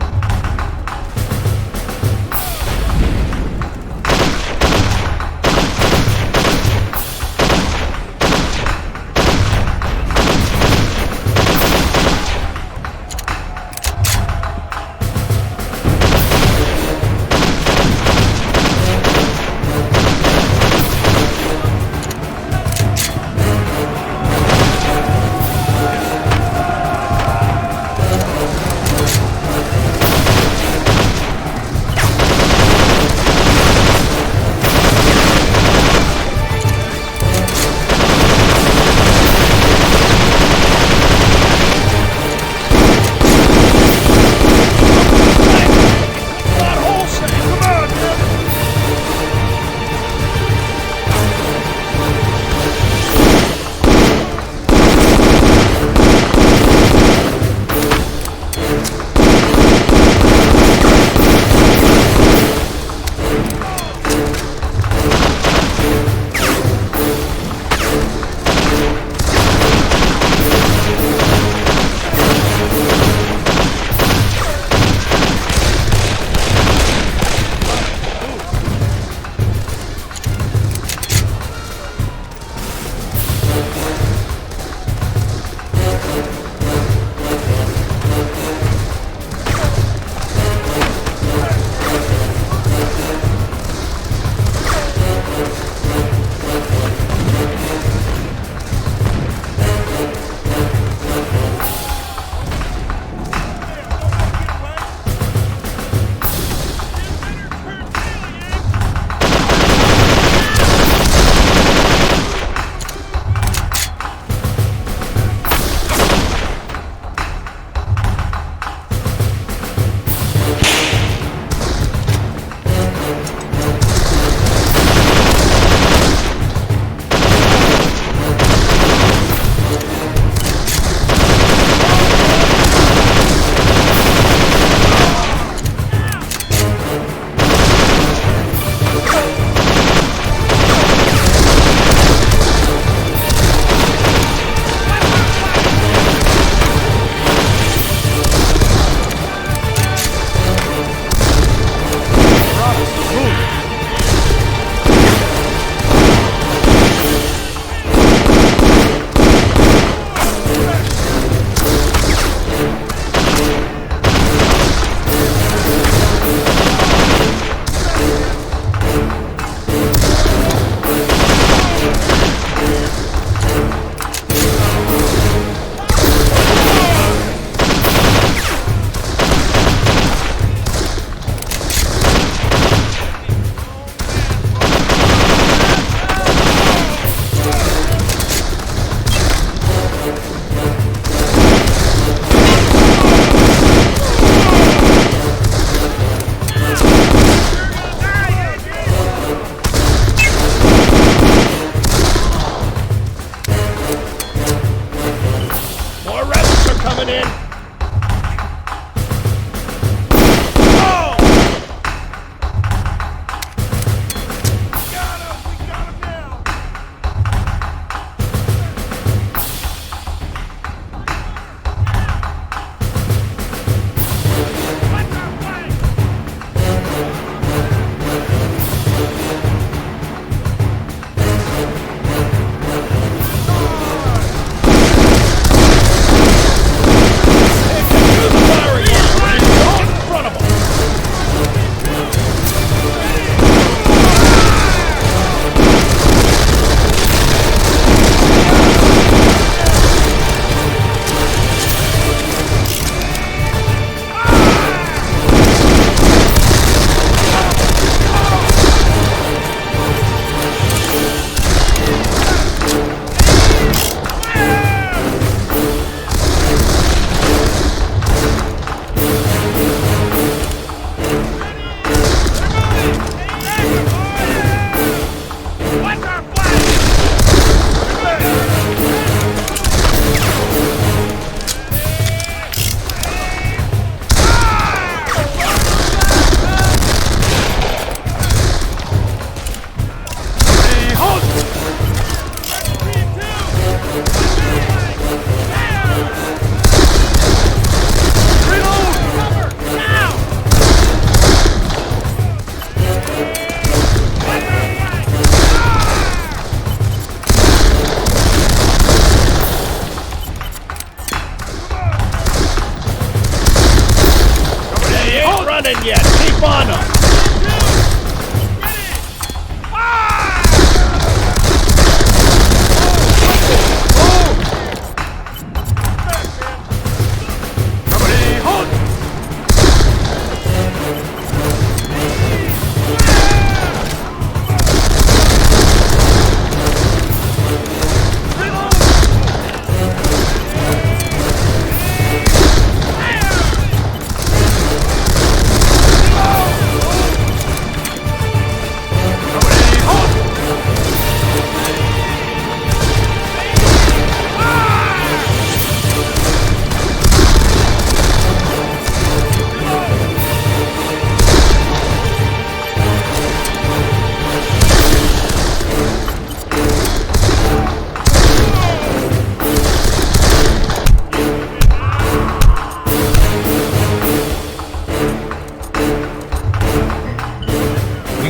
running yet. Keep on them.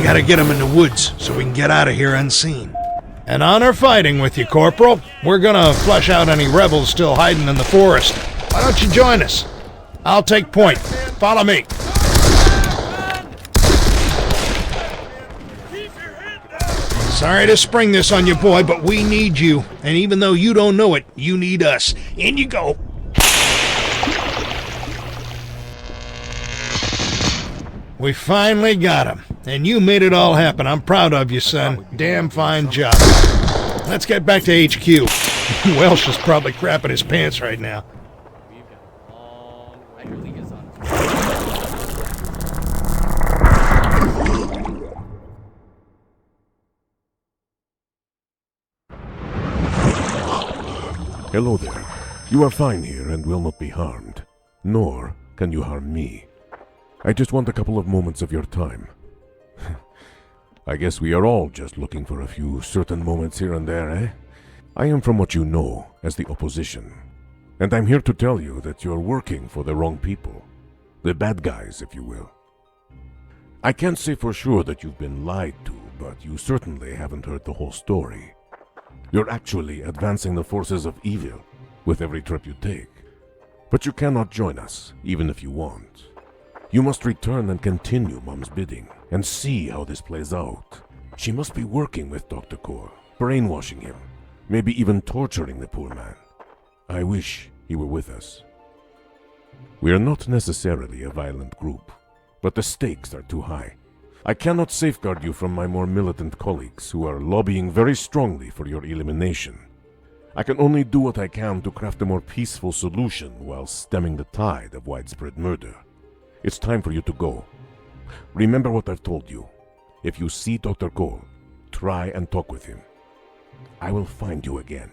Gotta get him in the woods so we can get out of here unseen. An honor fighting with you, Corporal. We're gonna flush out any rebels still hiding in the forest. Why don't you join us? I'll take point. Follow me. Sorry to spring this on you, boy, but we need you. And even though you don't know it, you need us. In you go. We finally got him. And you made it all happen. I'm proud of you, son. Damn fine job. Let's get back to HQ. Welsh is probably crapping his pants right now. Hello there. You are fine here and will not be harmed. Nor can you harm me. I just want a couple of moments of your time. I guess we are all just looking for a few certain moments here and there, eh? I am from what you know as the opposition. And I'm here to tell you that you're working for the wrong people. The bad guys, if you will. I can't say for sure that you've been lied to, but you certainly haven't heard the whole story. You're actually advancing the forces of evil with every trip you take. But you cannot join us, even if you want. You must return and continue Mom's bidding, and see how this plays out. She must be working with Dr. Cole, brainwashing him, maybe even torturing the poor man. I wish he were with us. We are not necessarily a violent group, but the stakes are too high. I cannot safeguard you from my more militant colleagues who are lobbying very strongly for your elimination. I can only do what I can to craft a more peaceful solution while stemming the tide of widespread murder. It's time for you to go. Remember what I've told you. If you see Dr. Cole, try and talk with him. I will find you again.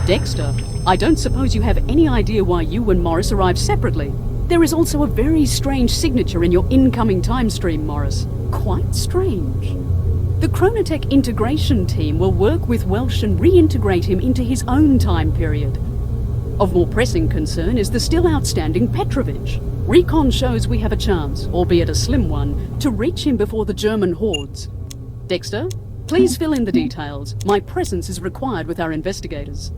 Dexter, I don't suppose you have any idea why you and Morris arrived separately. There is also a very strange signature in your incoming time stream, Morris. Quite strange. The Chronotech integration team will work with Welsh and reintegrate him into his own time period. Of more pressing concern is the still outstanding Petrovic. Recon shows we have a chance, albeit a slim one, to reach him before the German hordes. Dexter, please fill in the details. My presence is required with our investigators.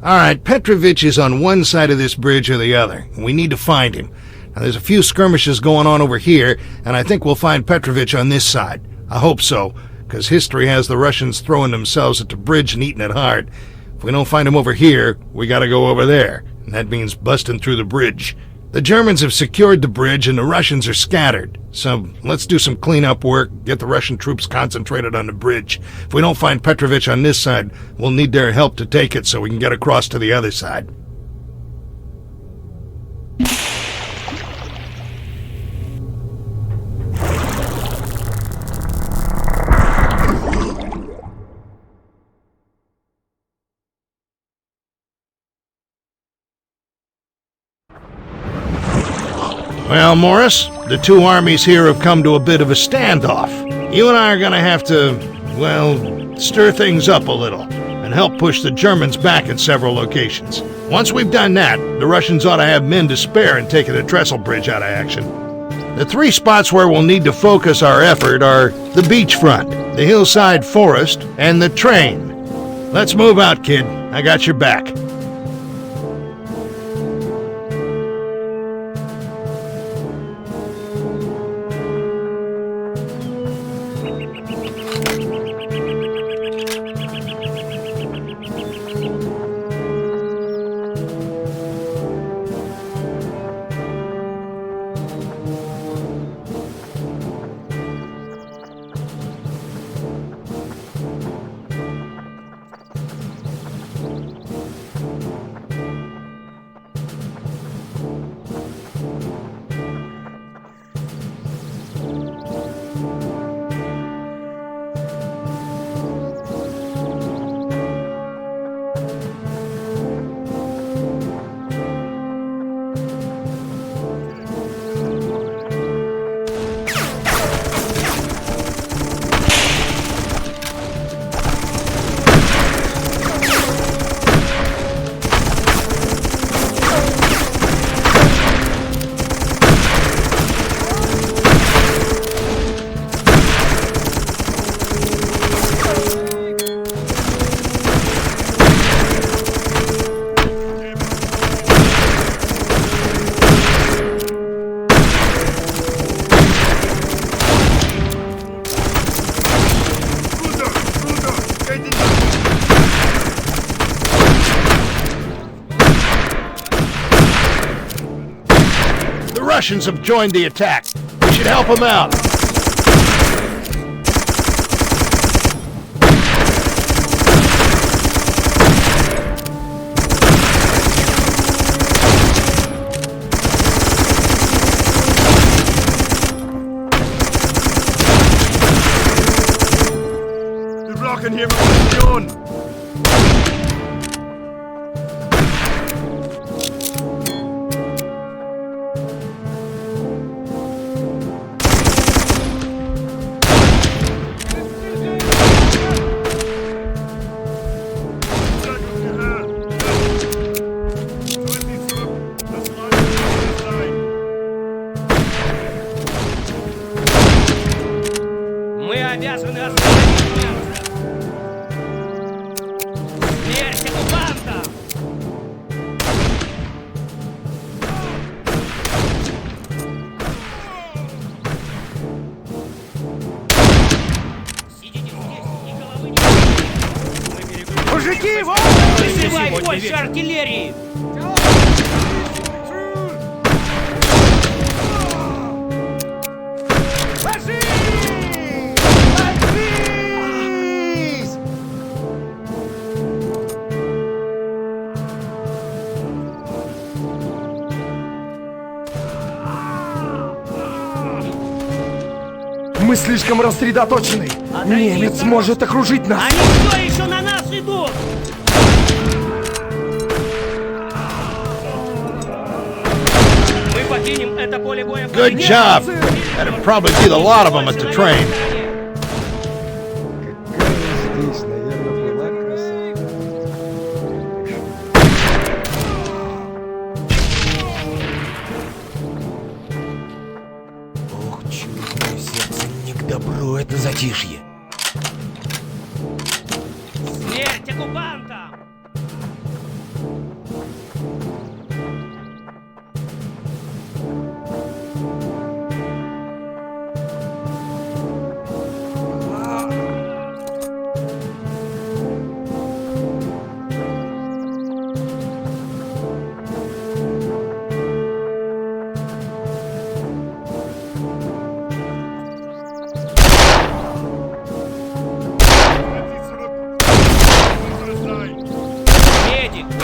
All right, Petrovic is on one side of this bridge or the other, and we need to find him. Now, there's a few skirmishes going on over here, and I think we'll find Petrovic on this side. I hope so, because history has the Russians throwing themselves at the bridge and eating it hard. If we don't find him over here, we gotta go over there, and that means busting through the bridge. The Germans have secured the bridge, and the Russians are scattered. So let's do some cleanup work, get the Russian troops concentrated on the bridge. If we don't find Petrovic on this side, we'll need their help to take it so we can get across to the other side. Well, Morris, the two armies here have come to a bit of a standoff. You and I are gonna have to, well, stir things up a little and help push the Germans back at several locations. Once we've done that, the Russians ought to have men to spare in taking the Trestle Bridge out of action. The 3 spots where we'll need to focus our effort are the beachfront, the hillside forest, and the train. Let's move out, kid. I got your back. Russians have joined the attack. We should help them out. Wir brauchen hier Munition. Мужики, вот! Призывай больше артиллерии! Мы слишком рассредоточены. Немец может окружить нас. Они все еще на нас идут! Мы покинем это поле боя. Good job. That'd probably be the lot of them at the train. Здесь, наверное, была красота. Ох, чует мое сердце, не к добру это затишье. Смерть оккупантам!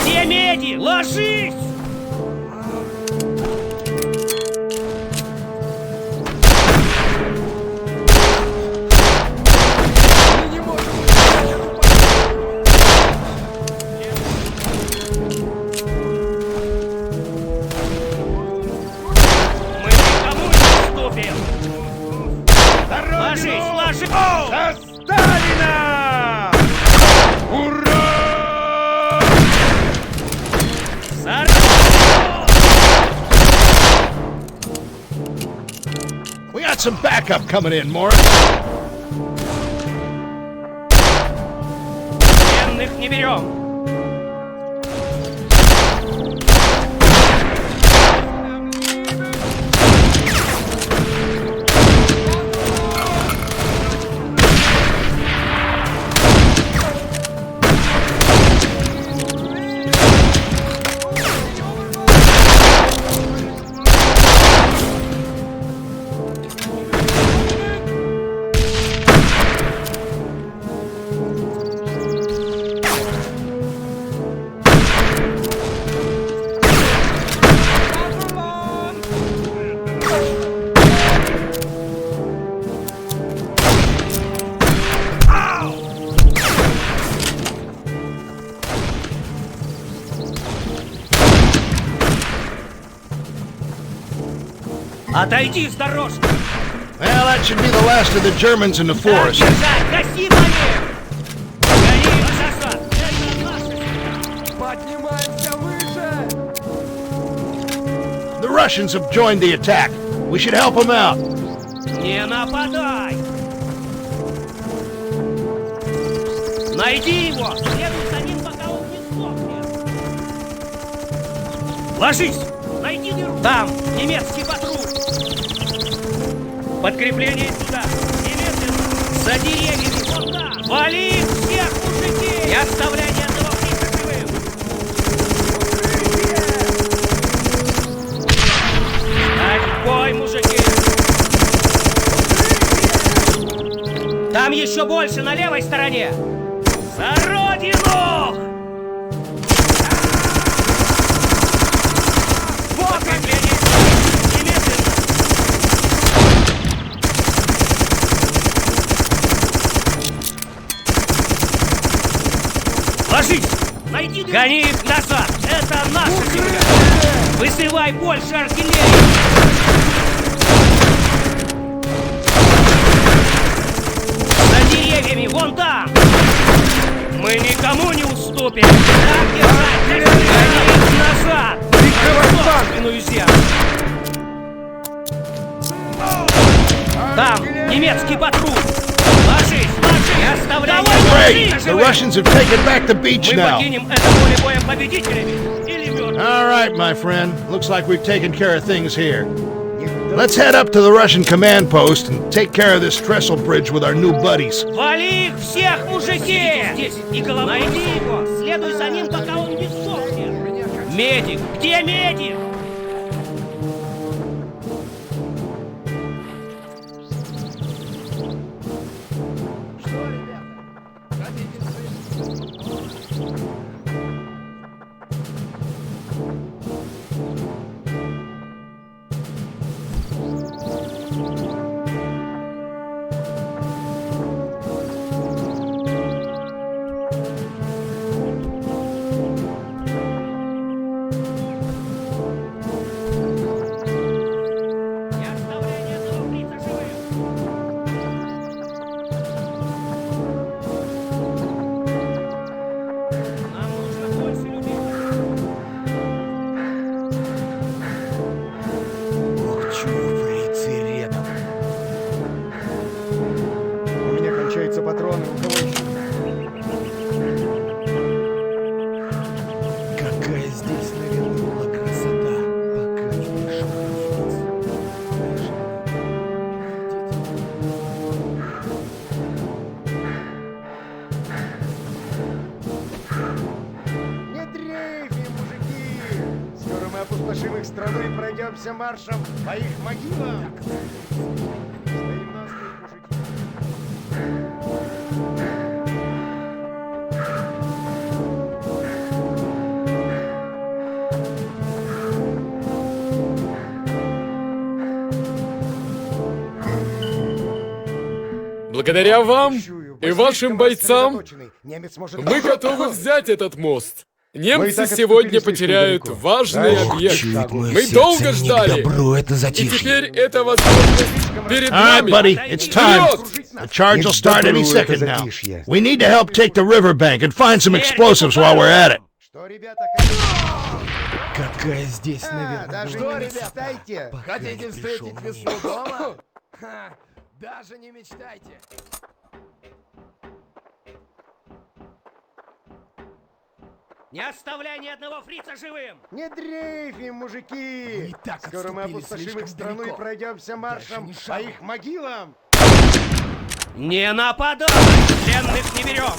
Где меди? Ложись! Мы никому не уступим! Ложись, ложись! За Сталина! Ура! We got some backup coming in, Morris. Пленных не берем. Отойди с дорожки! Well, that should be the last of the Germans in the forest. Держать! Гаси моих! Гони! Засад! Поднимаемся выше! The Russians have joined the attack. We should help them out. Не нападай! Найди его! Следуй за ним, пока он не сдохнет! Ложись! Найди дыру! Там! Немецкий патруль! Подкрепление сюда! Немедленно! За деревьями! Вот так! Вали их всех, мужики! Не оставляй ни одного птица живым! Стать в бой, мужики! Там еще больше на левой стороне! За родину! Подкрепление! Немедленно! Ложись! Найди! Гони их назад! Это наша земля! Высылай больше артиллерии! За деревьями! Вон там! Мы никому не уступим! Так держать! Гони их назад! Собственную землю! Там немецкий патруль! Ложись! Ложись! Не оставляй! Great! The Russians have taken back the beach Мы now. покинем это поле боя победителями или мертвыми! All right, my friend. Looks like we've taken care of things here. Let's head up to the Russian command post and take care of this Trestle Bridge with our new buddies. Вали их всех, мужики! Здесь и голову! Найди его! Следуй за ним, пока он не сдохнет! Медик! Где медик? Патроны, у кого еще? Какая здесь, наверное, была красота, пока не пришел Не дрейфи, мужики! Скоро мы опустошим их страну и пройдемся маршем по их могилам! Стоим настрой, мужики! Благодаря вам и вашим бойцам мы готовы взять этот мост. Немцы сегодня потеряют важный объект. Мы долго ждали. И теперь это возможность перед All right, нами. buddy, it's time. The charge will start any second now. We need to help take the riverbank and find some explosives while we're at it. Какая здесь, наверное, Даже была не красота. мечтайте. Хотите встретить весну дома? Ха, даже не мечтайте. Не оставляй ни одного фрица живым! Не дрейфим, мужики! Не так Скоро мы отступили, опустошим их слишком страну и далеко. пройдемся маршем Дальше ни по шагу. их могилам! Не нападай! Пленных не берем!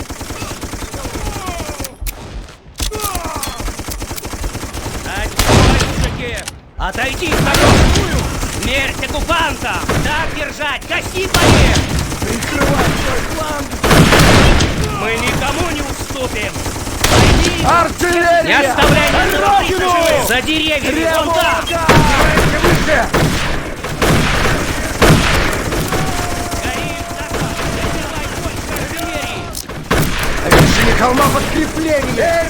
Отстой, мужики! Отойди в дорогу! Смерть оккупантам! Так держать! Гаси по ним! Прикрывай свой фланг! Мы никому не уступим! Артиллерия! Не оставляй ни одного фрица Родину! живым! За деревьями! Вон там! Давайте выше! На вершине холма подкрепление!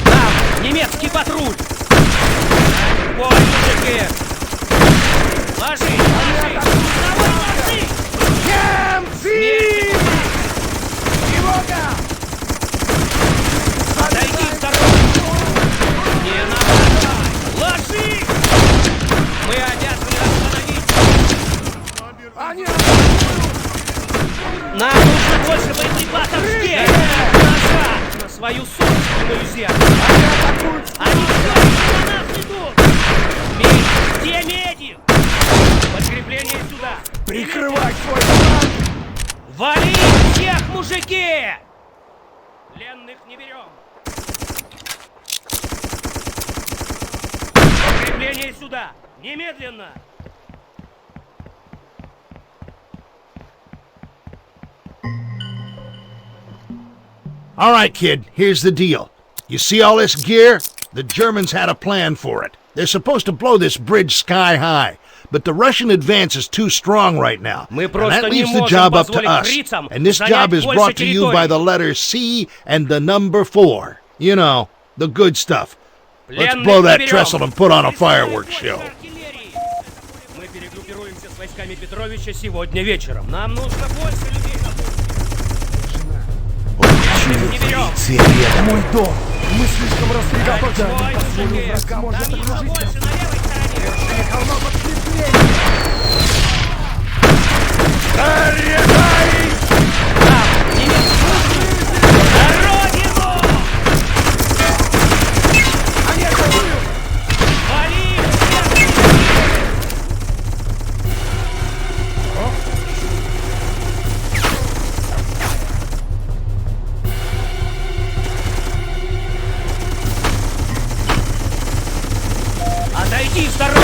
Там! Немецкий патруль! Ой, мужики! Ложись! Ложись! Давай, ложись! Немцы! Тревога! Отойди в дорогу! Не надо! Ложись! Мы обязаны остановить! Они... Нам нужно больше боеприпасов здесь! Назад! На свою собственную землю! Они все еще на нас идут! Медик! Где медик? Подкрепление сюда! Прикрывай свой фланг! Вали всех, мужики! Пленных не берем! Подкрепление сюда! Немедленно! All right, kid, here's the deal. You see all this gear? The Germans had a plan for it. They're supposed to blow this bridge sky high, but the Russian advance is too strong right now. And that leaves the job up to us. And this job is brought to you by the letter C and the number 4. You know, the good stuff. Let's blow that trestle and put on a fireworks show. Мы перегруппируемся с войсками Петровича сегодня вечером. Нам нужно больше людей на не берем! Это мой дом! Мы слишком рассредоточены! Позволим врагам окружить нас! На вершине холма подкрепление! Заряжай! На родину! Они атакуют! Вали! Отойди с дороги!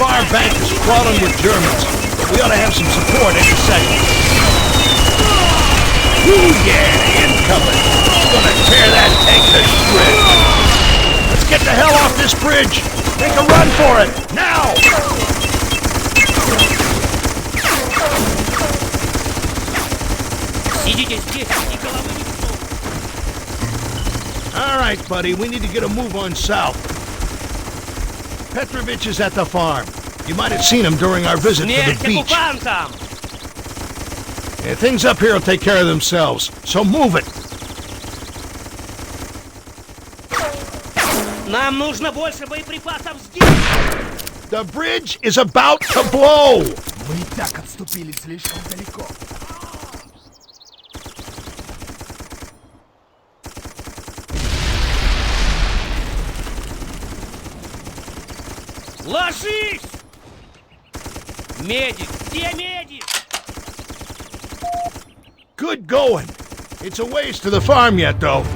Our bank is crawling with Germans, but we ought to have some support any second. Ooh, yeah, incoming. Gonna tear that tank to shreds. Let's get the hell off this bridge. Make a run for it! Now! Сидите здесь, и головы не всунь. All right, buddy, we need to get a move on south. Petrovic is at the farm. You might have seen him during our visit to the Смерть beach. оккупантам! Yeah, things up here will take care of themselves, so move it. Нам нужно больше боеприпасов здесь! The bridge is about to blow! Мы и так отступили слишком далеко. Ложись! Медик! Где медик? Good going. It's a ways to the farm yet, though.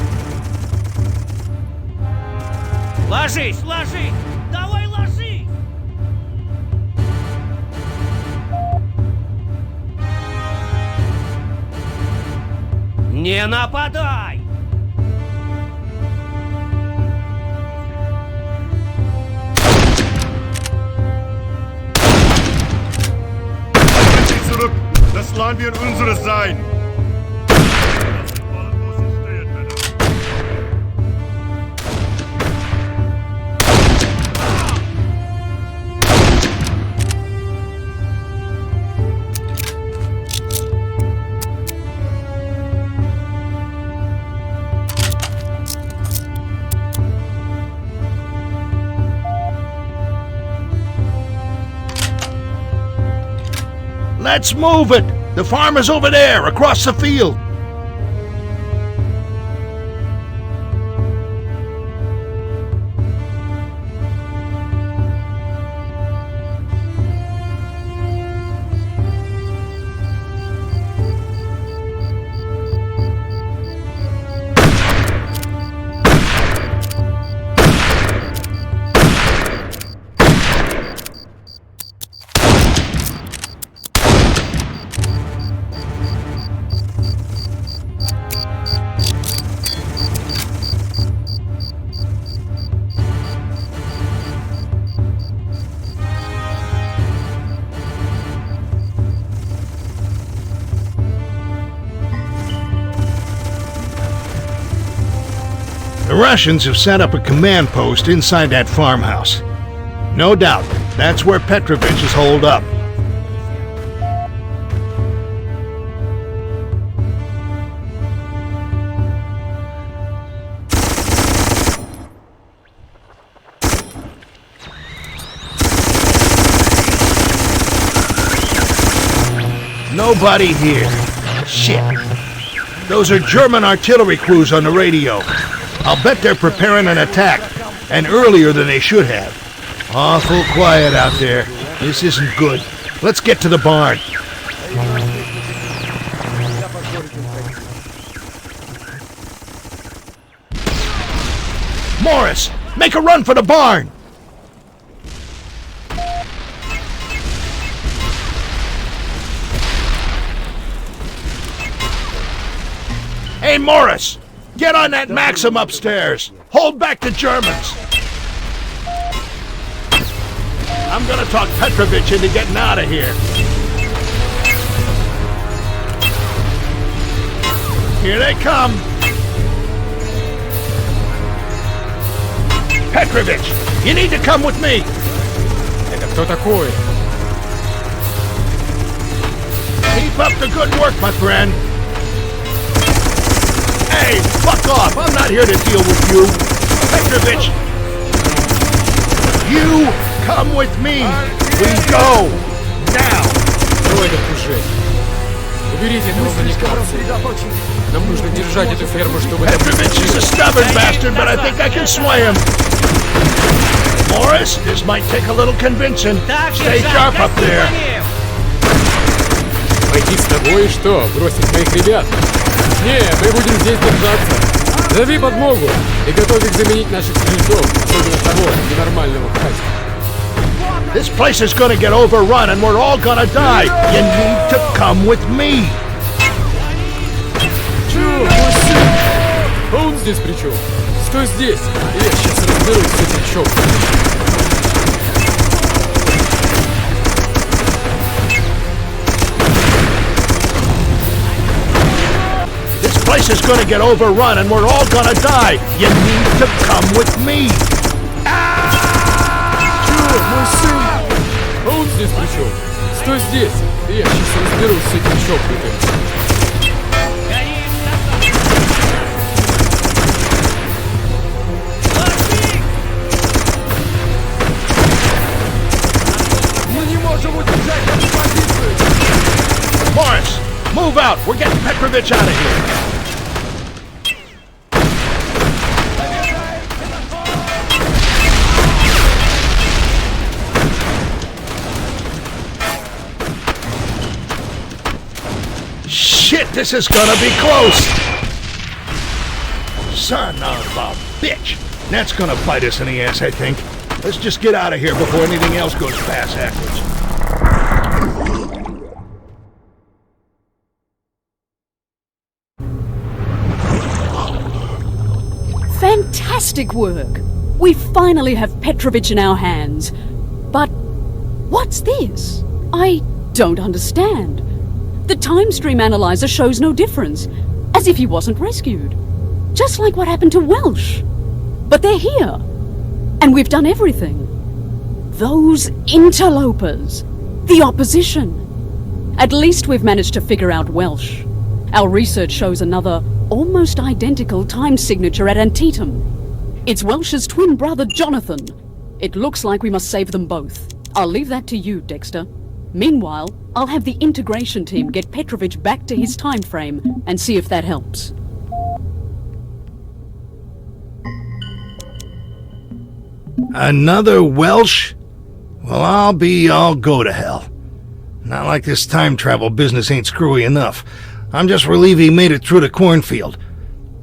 Ложись! Ложись! Давай ложись! Не нападай! Zurück! Das Land wird unseres sein! Let's move it! The farm is over there, across the field. The Russians have set up a command post inside that farmhouse. No doubt, that's where Petrovic is holed up. Nobody here. Shit. Those are German artillery crews on the radio. I'll bet they're preparing an attack, and earlier than they should have. Awful quiet out there. This isn't good. Let's get to the barn. Morris, make a run for the barn! Hey, Morris! Get on that Maxim upstairs! Hold back the Germans! I'm gonna talk Petrovic into getting out of here. Here they come! Petrovic, you need to come with me! Это кто такой? Keep up the good work, my friend! Hey, fuck off! I'm not here to deal with you! Petrovic! You come with me! We go! Now! Что это кружение? Уберите этого маньяка. Нам нужно держать эту ферму, чтобы... Petrovic is a stubborn bastard, but I think I can sway him. Morris, this might take a little convincing. Stay sharp up there. Пойти с тобой и что? Бросить моих ребят? Не, мы будем здесь держаться. Зови подмогу и готовь их заменить наших стрельцов, особенно того ненормального хатика. This place is gonna get overrun and we're all gonna die. You need to come with me. Чё? А он здесь при чем? Стой здесь, и я сейчас разберусь с этим чёртом. place is gonna get overrun and we're all gonna die. You need to come with me. Чё, мой сын? А он здесь при чем? Стой здесь, и я сейчас разберусь с этим чокнутым. Morris, move out. We're getting Petrovic out of here. Shit, this is gonna be close. Son of a bitch. That's gonna bite us in the ass, I think. Let's just get out of here before anything else goes past backwards. Fantastic work! We finally have Petrovic in our hands. But what's this? I don't understand. The time stream analyzer shows no difference, as if he wasn't rescued. Just like what happened to Welsh. But they're here, and we've done everything. Those interlopers, the opposition. At least we've managed to figure out Welsh. Our research shows another almost identical time signature at Antietam. It's Welsh's twin brother, Jonathan. It looks like we must save them both. I'll leave that to you, Dexter. Meanwhile, I'll have the integration team get Petrovic back to his time frame and see if that helps. Another Welsh? Well, I'll go to hell. Not like this time travel business ain't screwy enough. I'm just relieved he made it through the cornfield.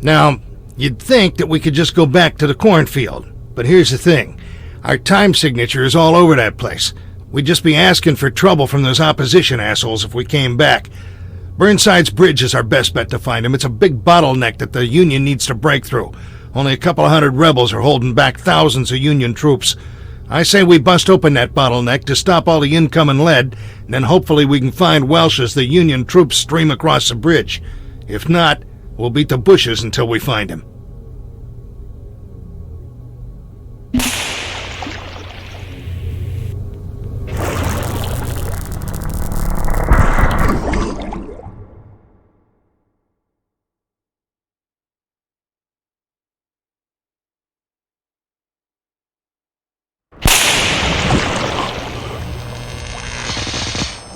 Now, you'd think that we could just go back to the cornfield. But here's the thing. Our time signature is all over that place. We'd just be asking for trouble from those opposition assholes if we came back. Burnside's bridge is our best bet to find him. It's a big bottleneck that the Union needs to break through. Only a couple of hundred rebels are holding back thousands of Union troops. I say we bust open that bottleneck to stop all the incoming lead, and then hopefully we can find Welsh as the Union troops stream across the bridge. If not, we'll beat the bushes until we find him.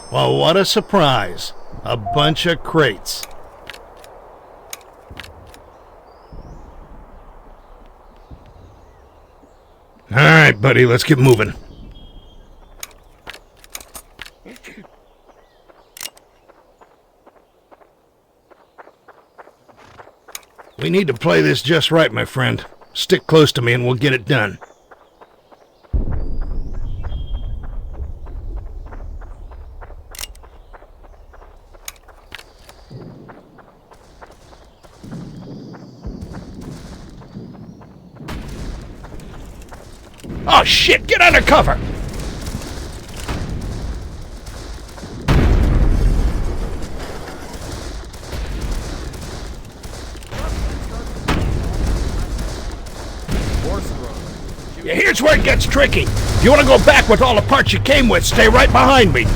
Well, what a surprise. A bunch of crates. All right, buddy, let's get moving. We need to play this just right, my friend. Stick close to me and we'll get it done. Oh shit, get under cover! Yeah, here's where it gets tricky. If you want to go back with all the parts you came with, stay right behind me.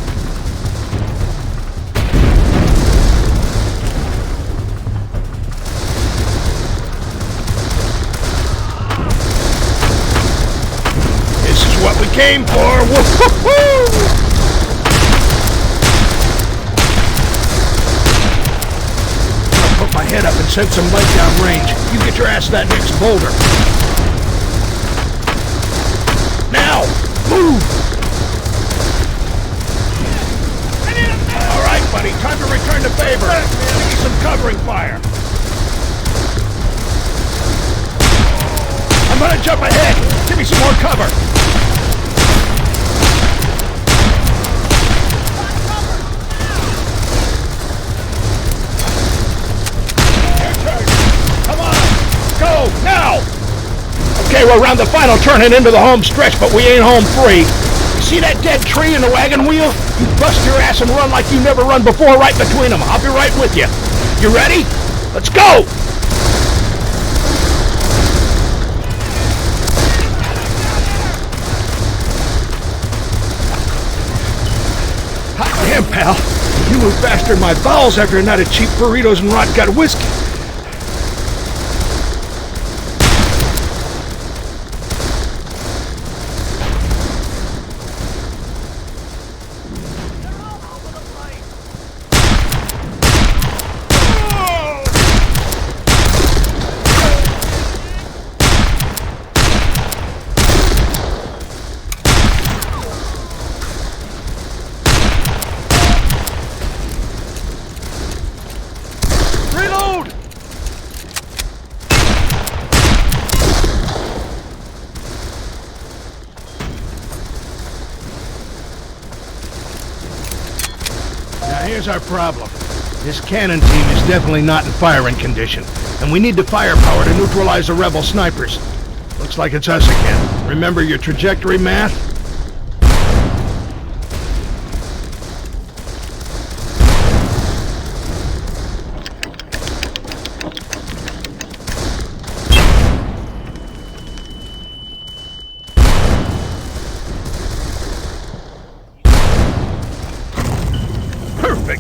What we came for! Woo-hoo-hoo! I'll put my head up and send some light down range. You get your ass to that next boulder. Now, move! All right, buddy, time to return the favor. Give me some covering fire. I'm gonna jump ahead. Give me some more cover. Go, now! Okay, we're around the final turn and into the home stretch, but we ain't home free. You see that dead tree in the wagon wheel? You bust your ass and run like you never run before right between them. I'll be right with you. You ready? Let's go! Hot damn, pal. You move faster than my bowels after a night of cheap burritos and rot gut whiskey. Here's our problem. This cannon team is definitely not in firing condition, and we need the firepower to neutralize the rebel snipers. Looks like it's us again. Remember your trajectory math?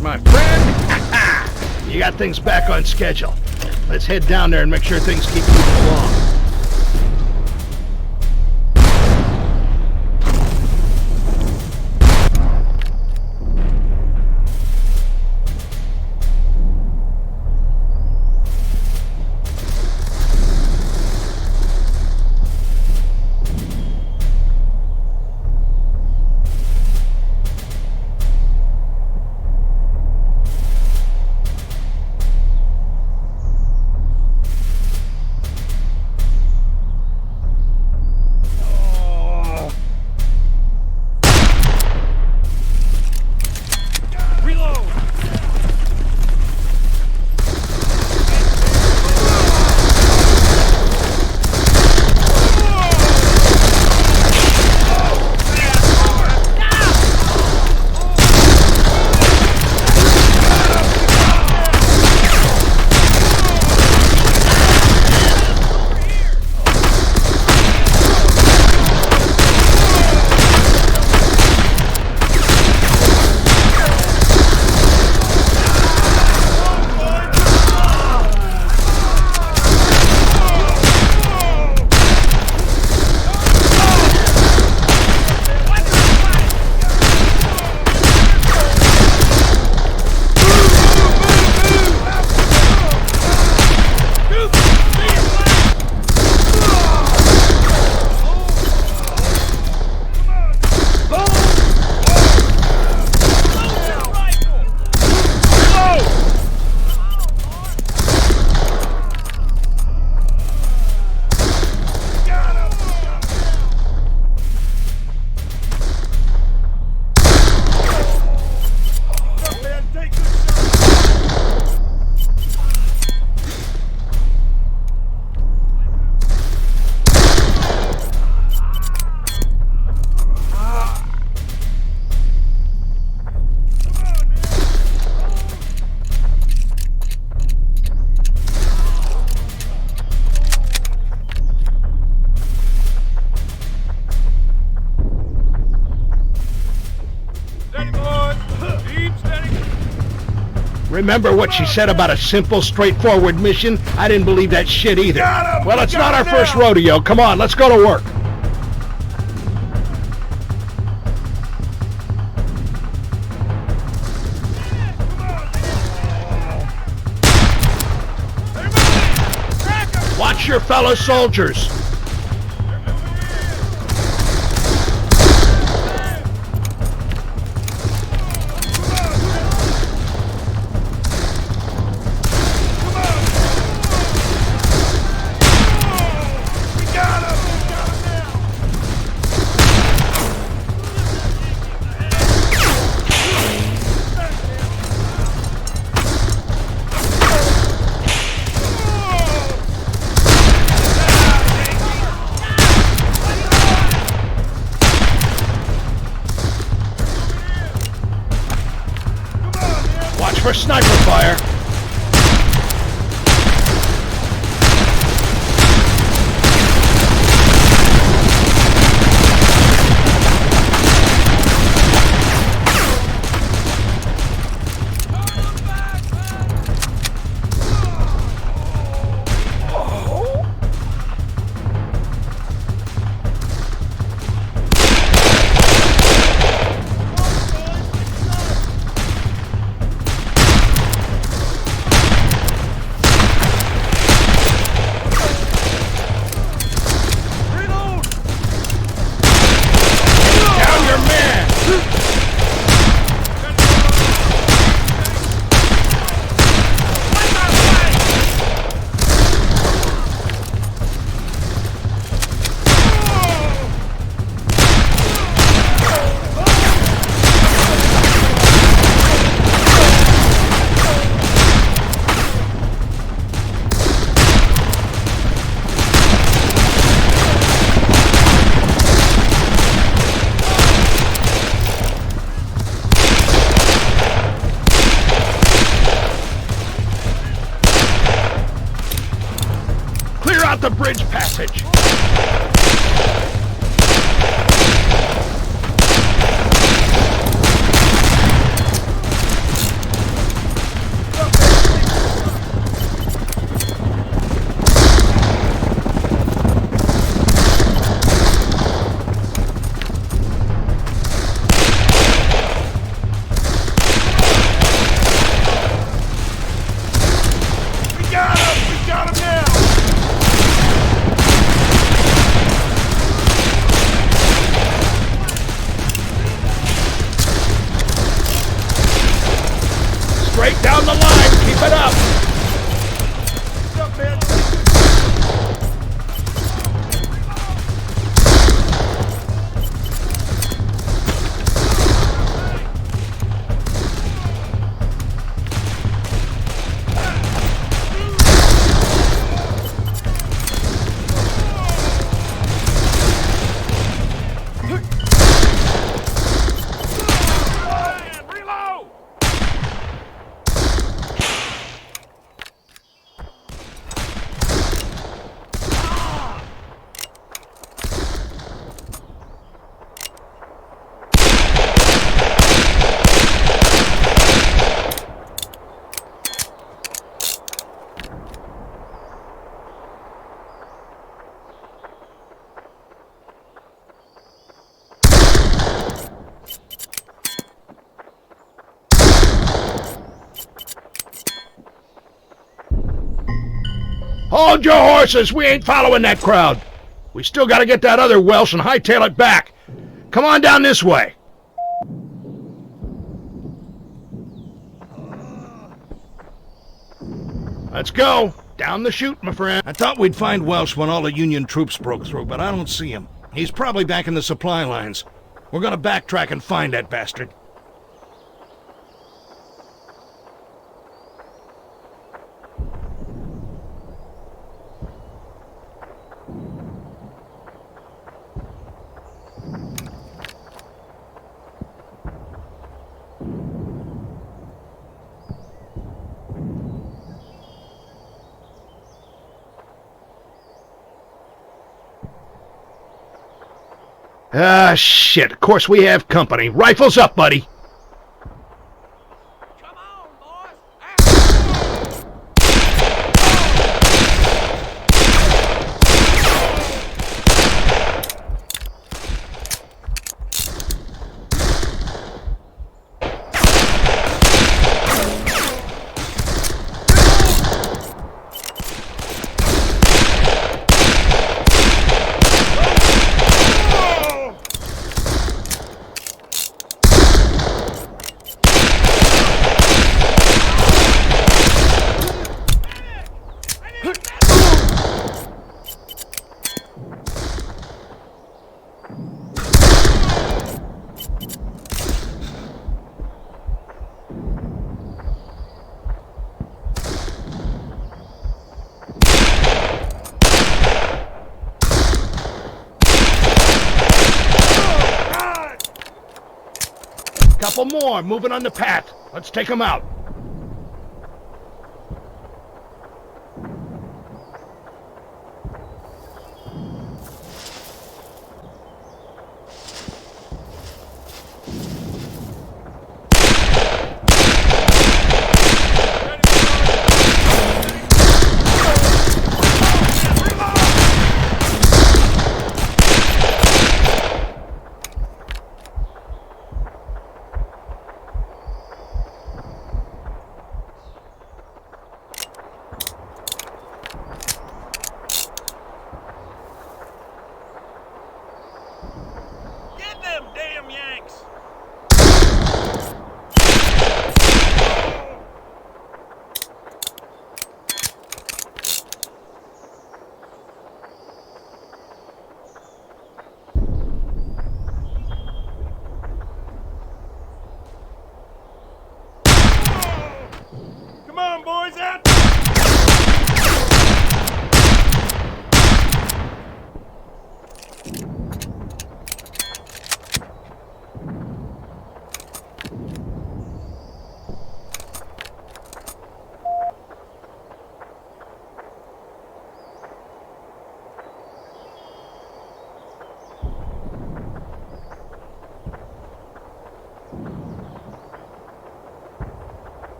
My friend, you got things back on schedule. Let's head down there and make sure things keep moving along. Remember what she said about a simple, straightforward mission? I didn't believe that shit either. Well, it's not our first rodeo. Come on, let's go to work. Watch your fellow soldiers. For sniper fire. out the bridge passage! Straight down the line, keep it up! Hold your horses! We ain't following that crowd! We still gotta get that other Welsh and hightail it back! Come on down this way! Let's go! Down the chute, my friend! I thought we'd find Welsh when all the Union troops broke through, but I don't see him. He's probably back in the supply lines. We're gonna backtrack and find that bastard. Ah, shit. Of course we have company. Rifles up, buddy. Couple more, moving on the path. Let's take them out.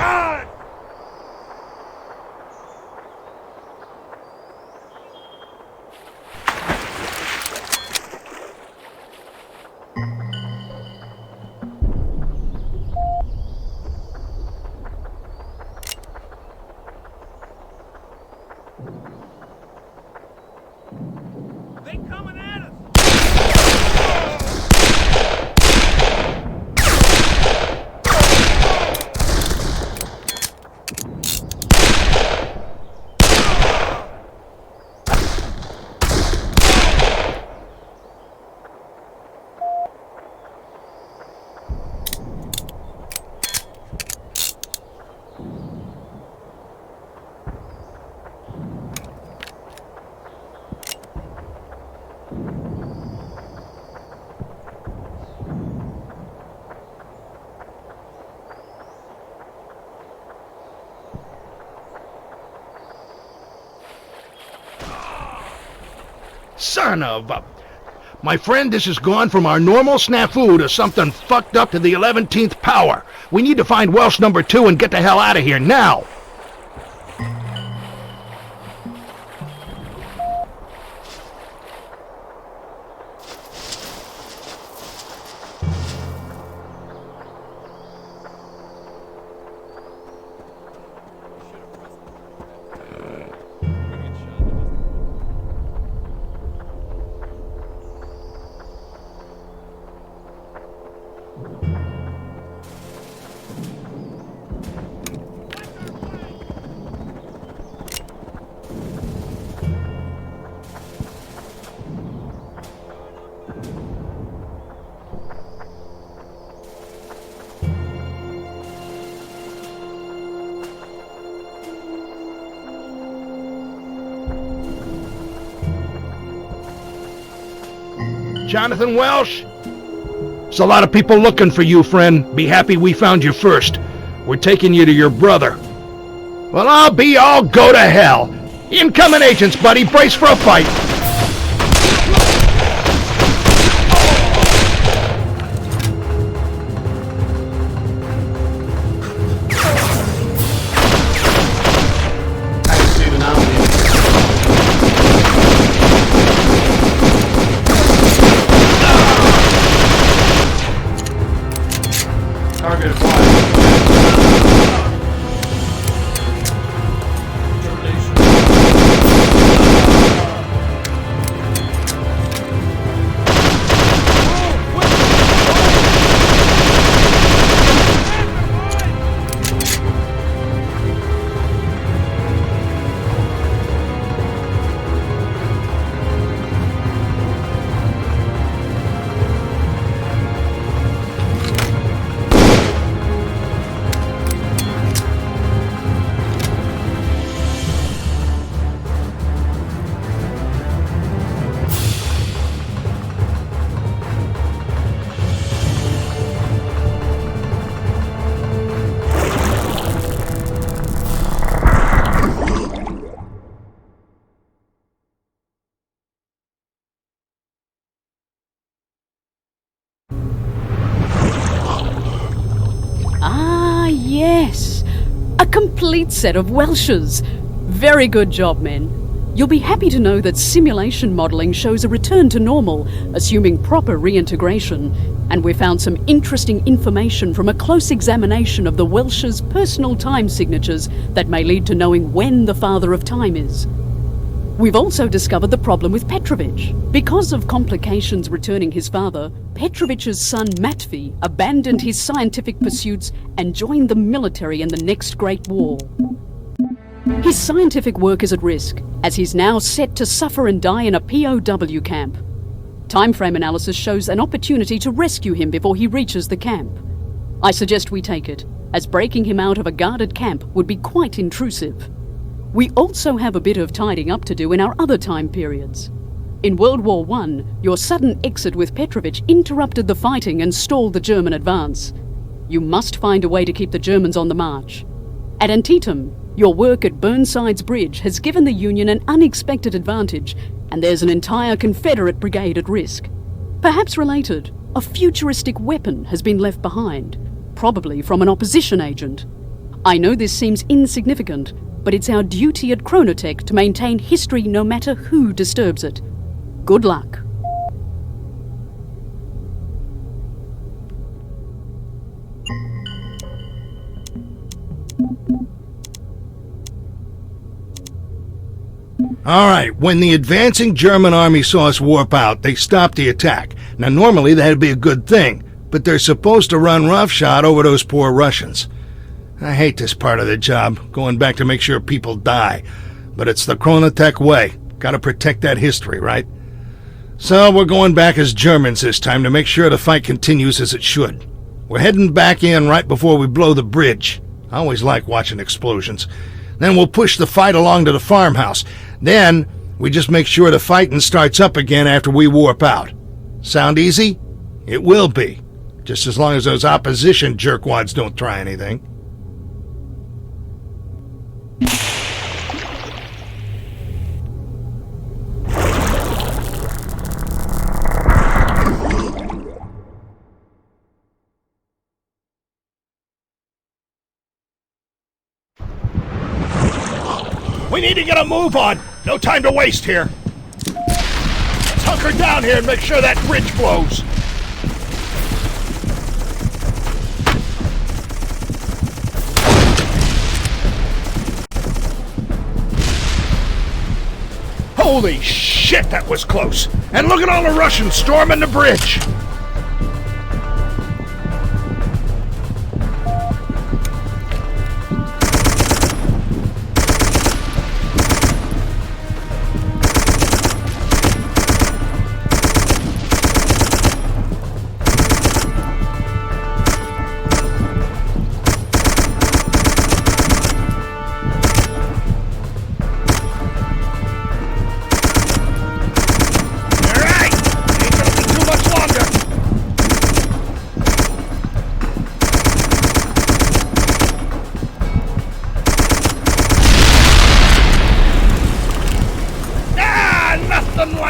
God! They coming at us! Son of a... My friend, this has gone from our normal snafu to something fucked up to the 11th power. We need to find Welsh number 2 and get the hell out of here now. Jonathan Welsh? There's a lot of people looking for you, friend. Be happy we found you first. We're taking you to your brother. Well, I'll go to hell. Incoming agents, buddy. Brace for a fight. Yes, a complete set of Welshes. Very good job, men. You'll be happy to know that simulation modelling shows a return to normal, assuming proper reintegration, and we found some interesting information from a close examination of the Welsh's personal time signatures that may lead to knowing when the Father of Time is. We've also discovered the problem with Petrovic. Because of complications returning his father, Petrovic's son Matvi abandoned his scientific pursuits and joined the military in the next Great War. His scientific work is at risk, as he's now set to suffer and die in a POW camp. Timeframe analysis shows an opportunity to rescue him before he reaches the camp. I suggest we take it, as breaking him out of a guarded camp would be quite intrusive. We also have a bit of tidying up to do in our other time periods. In World War I, your sudden exit with Petrovic interrupted the fighting and stalled the German advance. You must find a way to keep the Germans on the march. At Antietam, your work at Burnside's bridge has given the Union an unexpected advantage, and there's an entire Confederate brigade at risk. Perhaps related, a futuristic weapon has been left behind, probably from an opposition agent. I know this seems insignificant, but it's our duty at Chronotech to maintain history no matter who disturbs it. Good luck. Alright, when the advancing German army saw us warp out, they stopped the attack. Now normally that'd be a good thing, but they're supposed to run roughshod over those poor Russians. I hate this part of the job, going back to make sure people die. But it's the Chronotech way. Gotta protect that history, right? So we're going back as Germans this time to make sure the fight continues as it should. We're heading back in right before we blow the bridge. I always like watching explosions. Then we'll push the fight along to the farmhouse. Then we just make sure the fighting starts up again after we warp out. Sound easy? It will be. Just as long as those opposition jerkwads don't try anything. We need to get a move on. No time to waste here. Let's hunker down here and make sure that bridge blows. Holy shit, that was close. And look at all the Russians storming the bridge.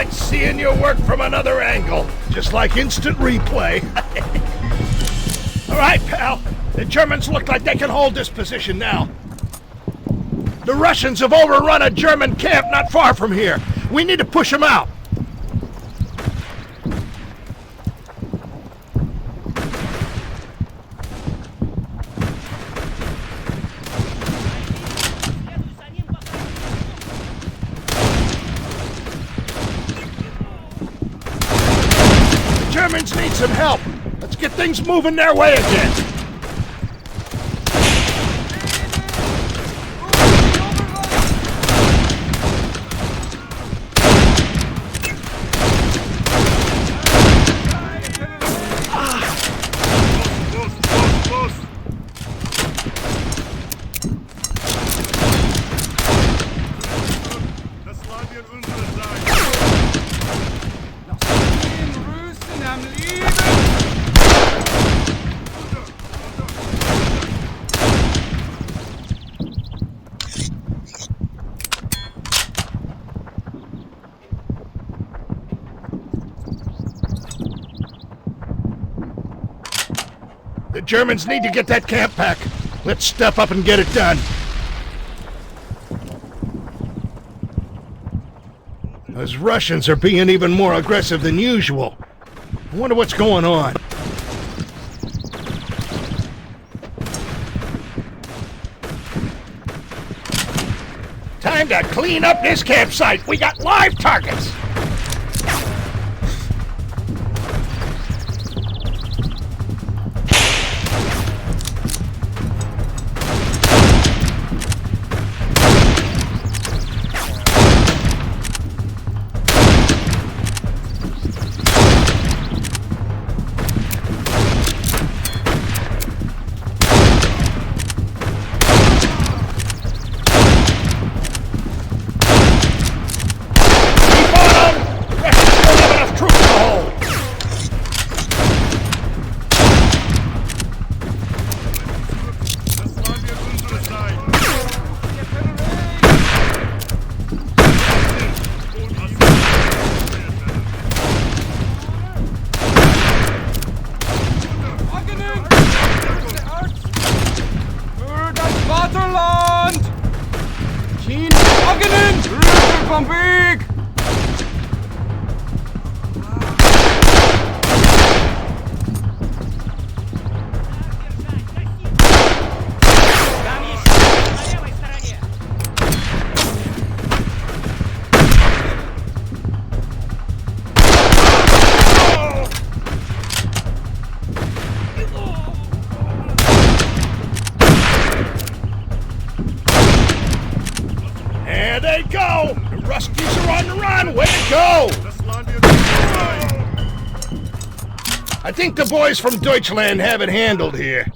Seeing your work from another angle, just like instant replay. All right, pal. The Germans look like they can hold this position now. The Russians have overrun a German camp not far from here. We need to push them out. Germans need some help. Let's get things moving their way again. The Germans need to get that camp back. Let's step up and get it done. Those Russians are being even more aggressive than usual. I wonder what's going on. Time to clean up this campsite. We got live targets. Vaterland! Kin Agenen! Trestle Pompeii! There they go! The Ruskies are on the run! Way to go! I think the boys from Deutschland have it handled here.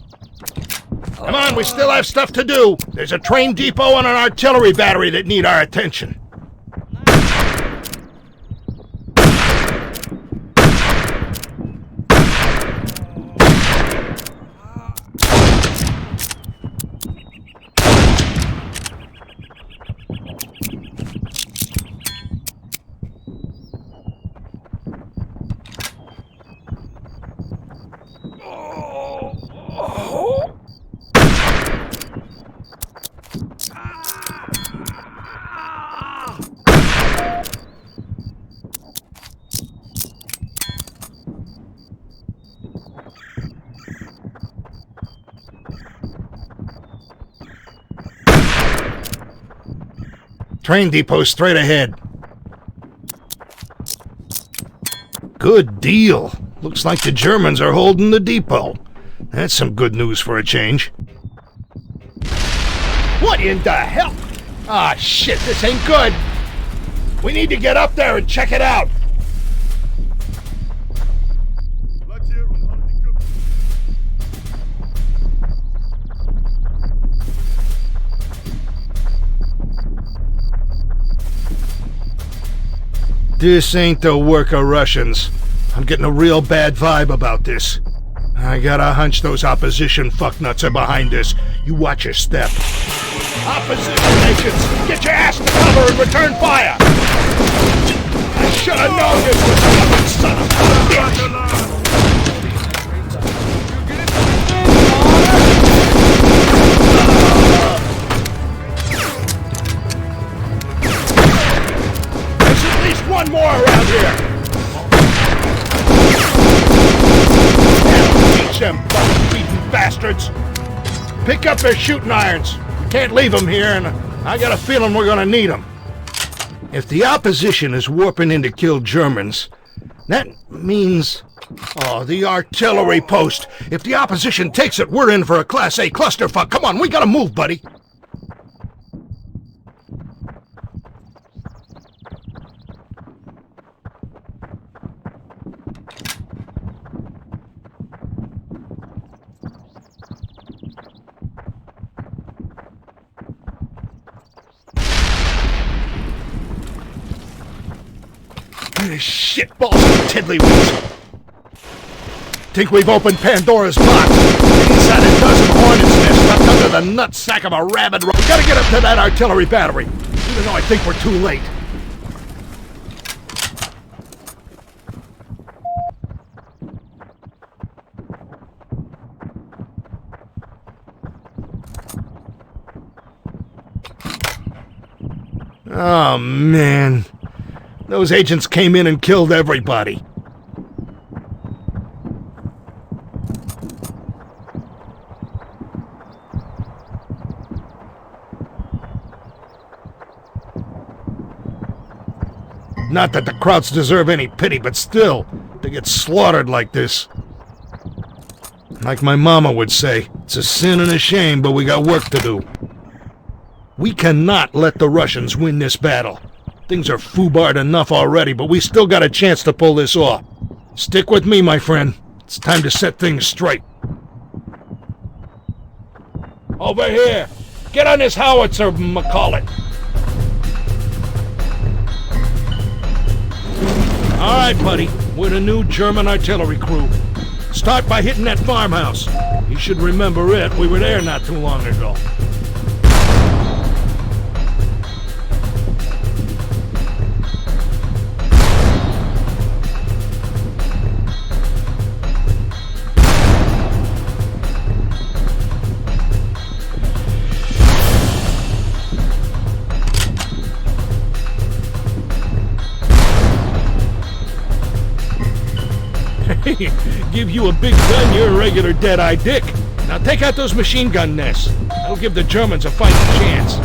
Come on, we still have stuff to do. There's a train depot and an artillery battery that need our attention. Train depot straight ahead. Good deal. Looks like the Germans are holding the depot. That's some good news for a change. What in the hell? Ah, shit, this ain't good. We need to get up there and check it out. This ain't the work of Russians. I'm getting a real bad vibe about this. I got a hunch those opposition fucknuts are behind this. You watch your step. Opposition nations, get your ass to cover and return fire! I should have known this was coming, son of a bitch! One more around here! Teach them bum-feeding bastards! Pick up their shooting irons. We can't leave them here, and I got a feeling we're gonna need them. If the opposition is warping in to kill Germans, that means... Oh, the artillery post! If the opposition takes it, we're in for a Class A clusterfuck. Come on, we gotta move, buddy! Shitballs and tiddlywinks. Think we've opened Pandora's box. Inside a dozen hornets' nests tucked under the nutsack of a rabid We gotta get up to that artillery battery, even though I think we're too late. Oh, man. Those agents came in and killed everybody. Not that the Krauts deserve any pity, but still, to get slaughtered like this. Like my mama would say, it's a sin and a shame, but we got work to do. We cannot let the Russians win this battle. Things are foobarred enough already, but we still got a chance to pull this off. Stick with me, my friend. It's time to set things straight. Over here! Get on this howitzer, McCall it! Alright, buddy. We're the new German artillery crew. Start by hitting that farmhouse. You should remember it. We were there not too long ago. Give you a big gun, you're a regular dead-eye dick. Now take out those machine gun nests. That'll give the Germans a fighting chance.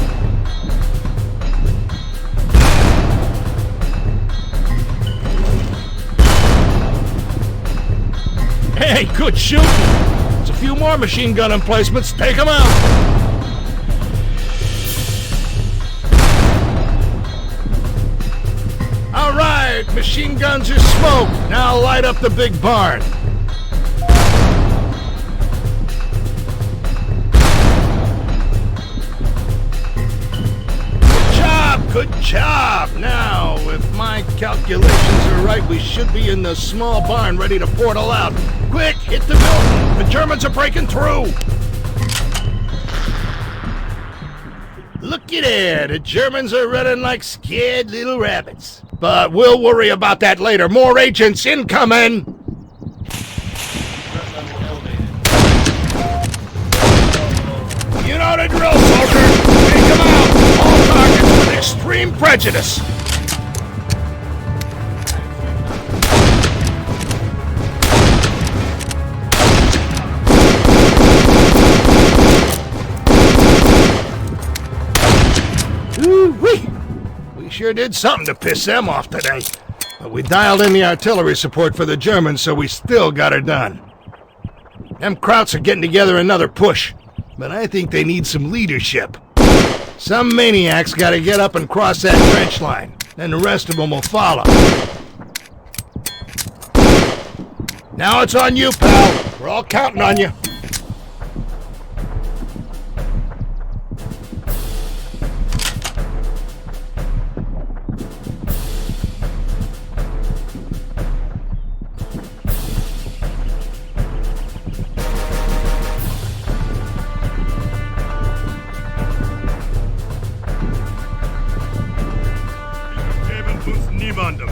Hey, good shooting! There's a few more machine gun emplacements. Take them out! All right, machine guns are smoked. Now light up the big barn. Good job! Now, if my calculations are right, we should be in the small barn ready to portal out. Quick, hit the building! The Germans are breaking through! Looky there, the Germans are running like scared little rabbits. But we'll worry about that later. More agents incoming! You know the drill, soldier! Take them out! All targets with extreme prejudice! Ooh-wee! We sure did something to piss them off today. But we dialed in the artillery support for the Germans, so we still got her done. Them Krauts are getting together another push, but I think they need some leadership. Some maniac's gotta get up and cross that trench line, then the rest of them will follow. Now it's on you, pal. We're all counting on you. Niemandem.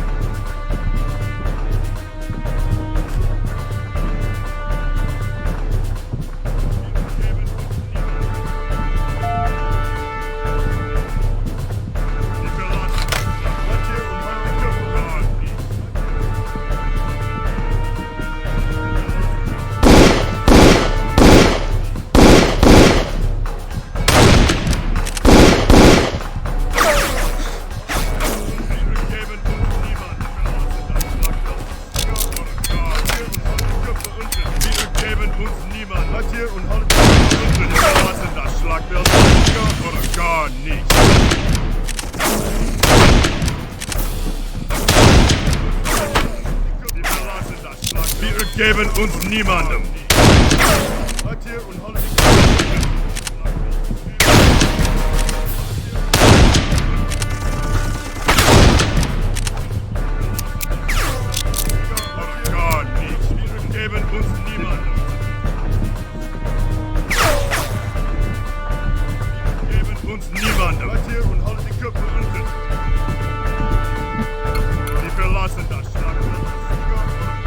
Geben uns niemandem. Gar nichts. Wir geben uns niemandem. Wir geben uns niemandem. Bleibt hier und haltet die Köpfe unten. Sie verlassen das Schlachtfeld.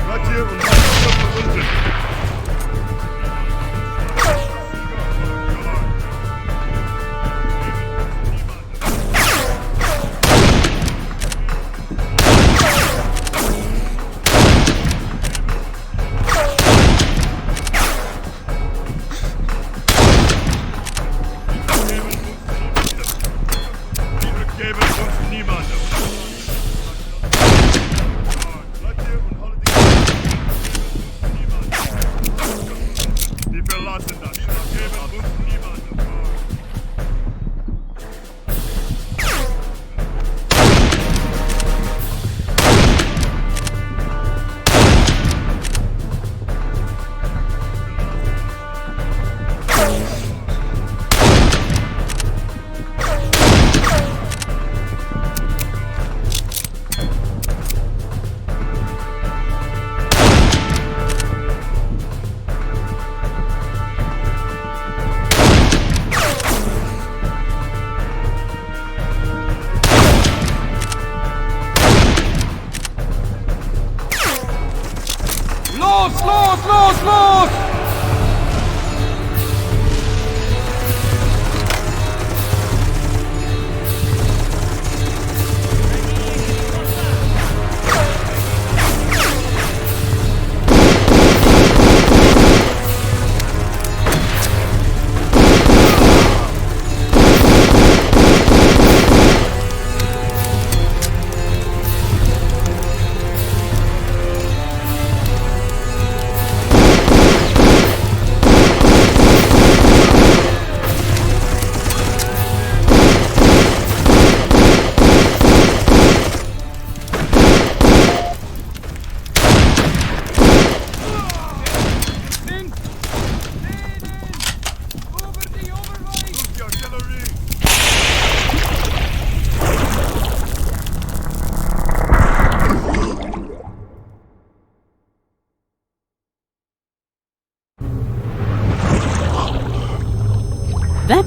Bleibt hier und haltet die Köpfe unten.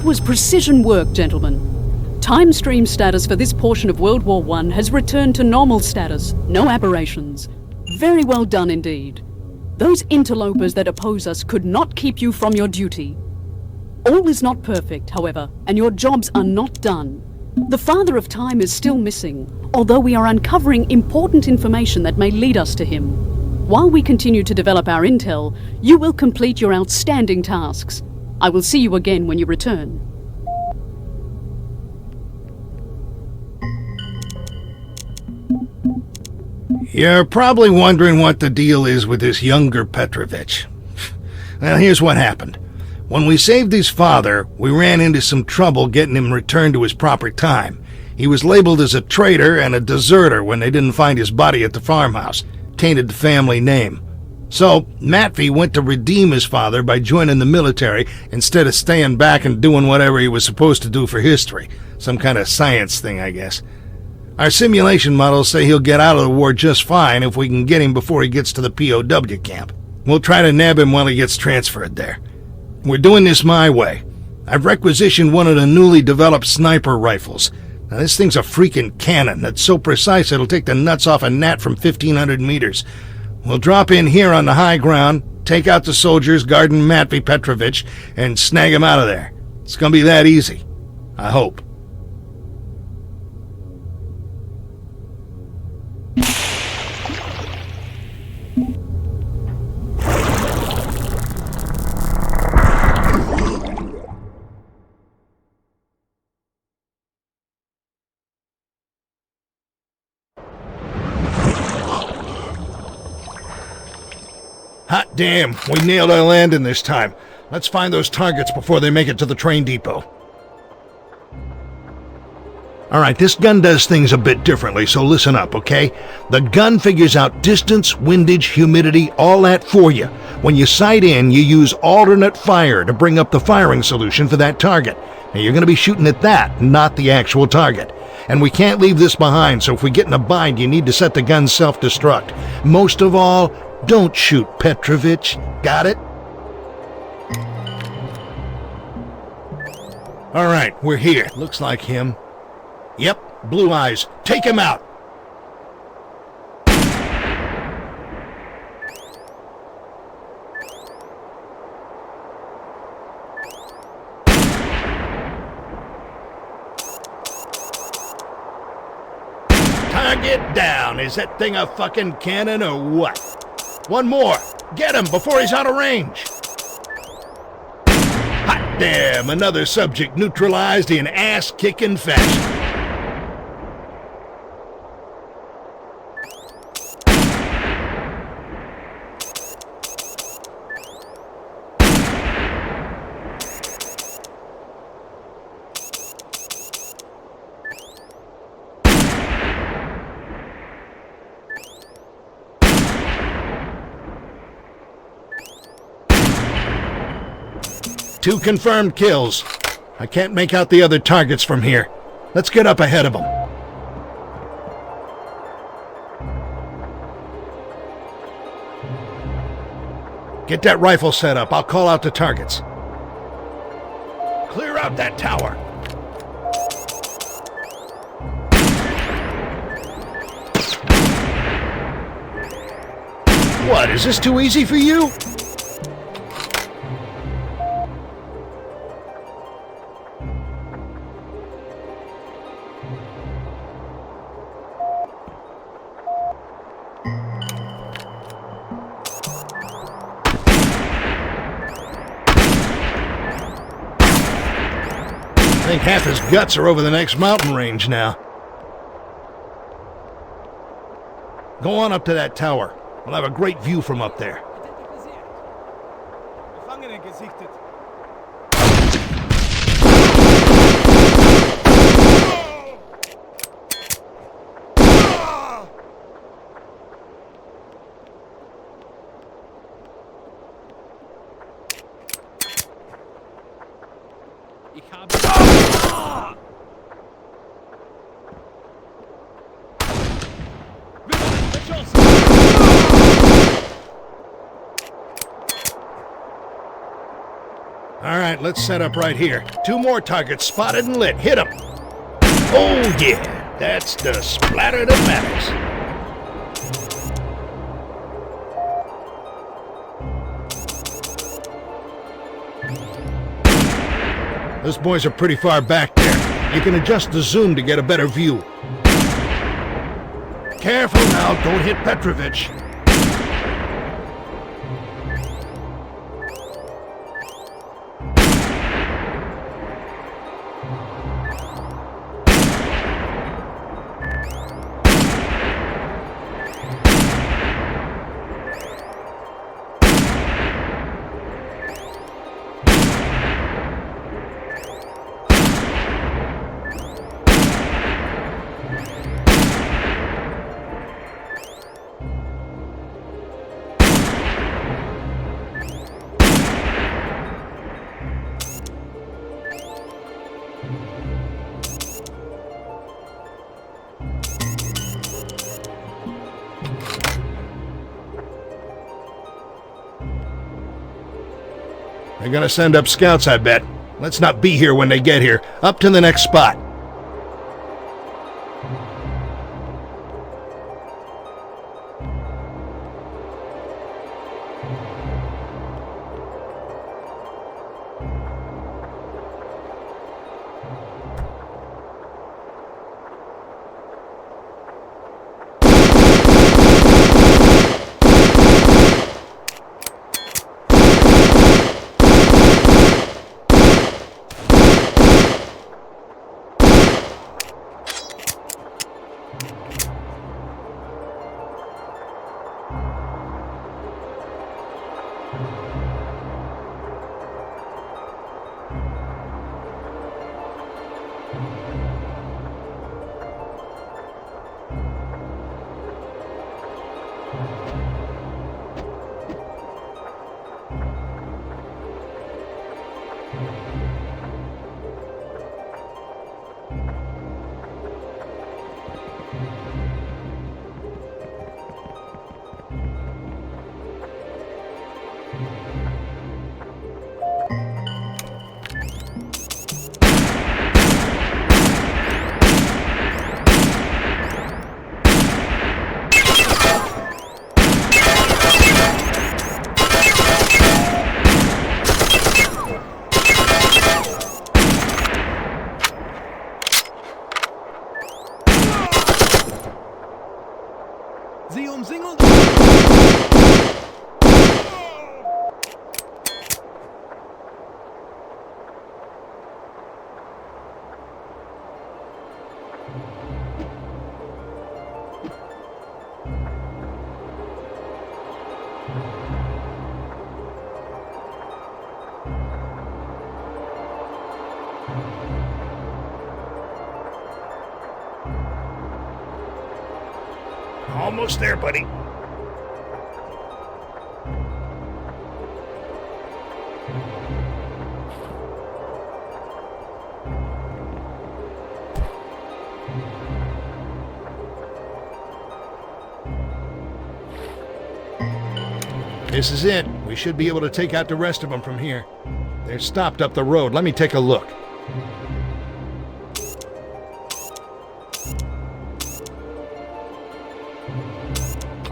was precision work, gentlemen. Time stream status for this portion of World War I has returned to normal status. No aberrations. Very well done indeed. Those interlopers that oppose us could not keep you from your duty. All is not perfect, however, and your jobs are not done. The Father of Time is still missing, although we are uncovering important information that may lead us to him. While we continue to develop our intel, you will complete your outstanding tasks. I will see you again when you return. You're probably wondering what the deal is with this younger Petrovic. Well, here's what happened. When we saved his father, we ran into some trouble getting him returned to his proper time. He was labeled as a traitor and a deserter when they didn't find his body at the farmhouse. Tainted the family name. So, Matvi went to redeem his father by joining the military instead of staying back and doing whatever he was supposed to do for history. Some kind of science thing, I guess. Our simulation models say he'll get out of the war just fine if we can get him before he gets to the POW camp. We'll try to nab him while he gets transferred there. We're doing this my way. I've requisitioned one of the newly developed sniper rifles. Now, this thing's a freaking cannon that's so precise it'll take the nuts off a gnat from 1,500 meters. We'll drop in here on the high ground, take out the soldiers guarding Matvi Petrovic, and snag him out of there. It's gonna be that easy. I hope. Hot damn, we nailed our landing this time. Let's find those targets before they make it to the train depot. Alright, this gun does things a bit differently, so listen up, okay? The gun figures out distance, windage, humidity, all that for you. When you sight in, you use alternate fire to bring up the firing solution for that target. Now, you're going to be shooting at that, not the actual target. And we can't leave this behind, so if we get in a bind, you need to set the gun self-destruct. Most of all, don't shoot Petrovic. Got it? Alright, we're here. Looks like him. Yep, blue eyes. Take him out! Target down. Is that thing a fucking cannon or what? One more. Get him before he's out of range. Hot damn, another subject neutralized in ass-kicking fashion. Two confirmed kills. I can't make out the other targets from here. Let's get up ahead of them. Get that rifle set up. I'll call out the targets. Clear out that tower. What, is this too easy for you? I think half his guts are over the next mountain range now. Go on up to that tower. We'll have a great view from up there. All right, let's set up right here. 2 more targets spotted and lit. Hit them. Oh, yeah. That's the splatter that matters. Those boys are pretty far back there. You can adjust the zoom to get a better view. Careful now, don't hit Petrovic. They're gonna send up scouts, I bet. Let's not be here when they get here. Up to the next spot. Almost there, buddy. This is it. We should be able to take out the rest of them from here. They're stopped up the road. Let me take a look.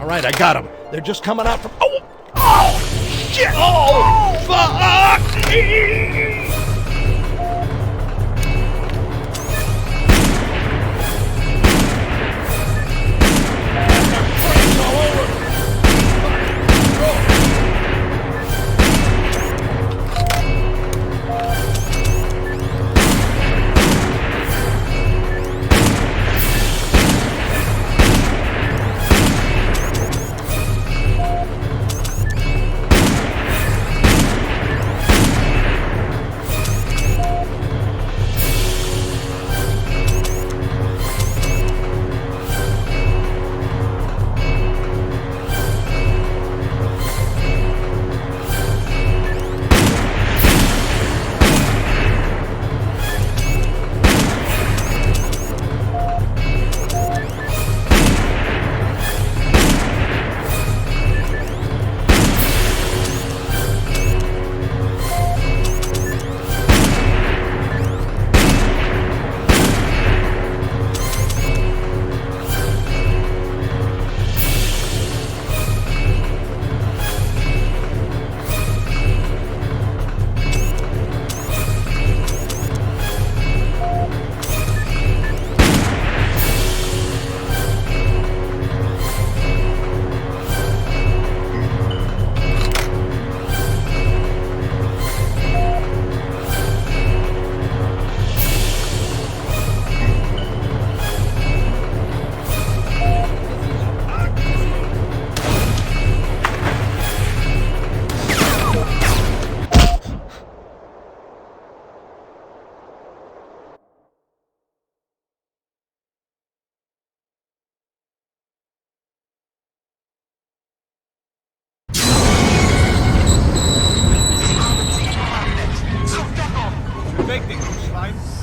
All right, I got them. They're just coming out from... Oh, shit! Oh, fuck!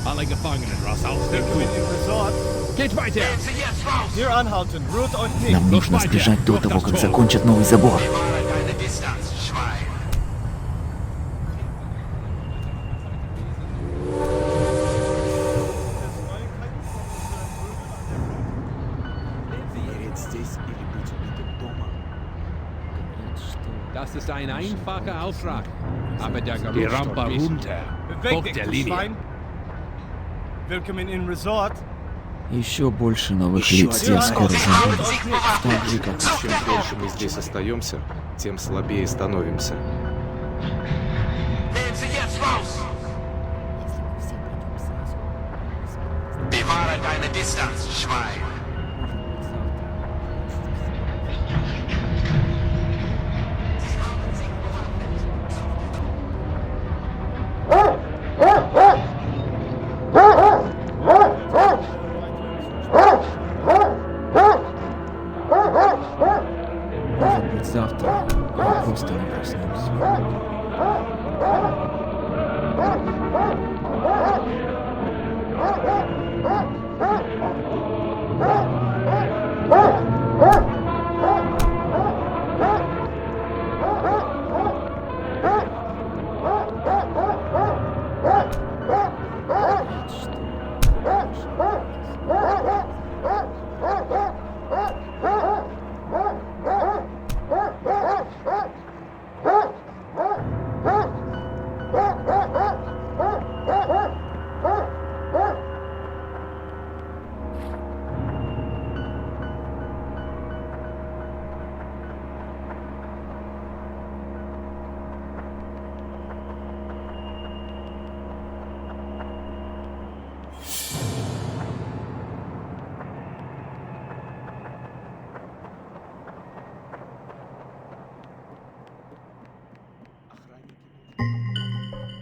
Alle Gefangenen raus aus dem Tuch. Geht weiter! Hier anhalten, rührt euch nicht. Нам нужно сбежать до того, как закончат новый забор. Das ist ein einfacher Auftrag. Aber der Die Geruch Rampe stört mich. runter. Beweg Folgt dich, der du Linie. Schwein. Willkommen in Resort. Еще больше новых лиц я скоро забуду. Так же, как Чем дольше мы здесь остаемся, тем слабее становимся. Bewahre deine Distanz, Schwein. Может быть, завтра я просто не проснусь.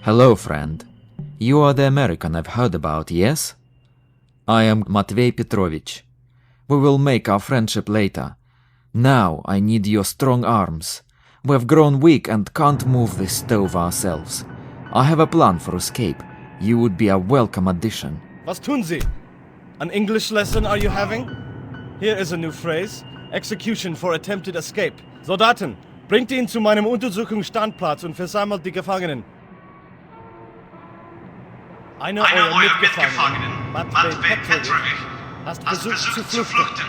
Hello, friend. You are the American I've heard about, yes? I am Matvi Petrovic. We will make our friendship later. Now I need your strong arms. We have grown weak and can't move this stove ourselves. I have a plan for escape. You would be a welcome addition. Was tun Sie? An English lesson are you having? Here is a new phrase. Execution for attempted escape. Soldaten, bringt ihn zu meinem Untersuchungsstandplatz und versammelt die Gefangenen. Einer eurer Mitgefangenen, Matvi Petrovic, hast versucht zu flüchten.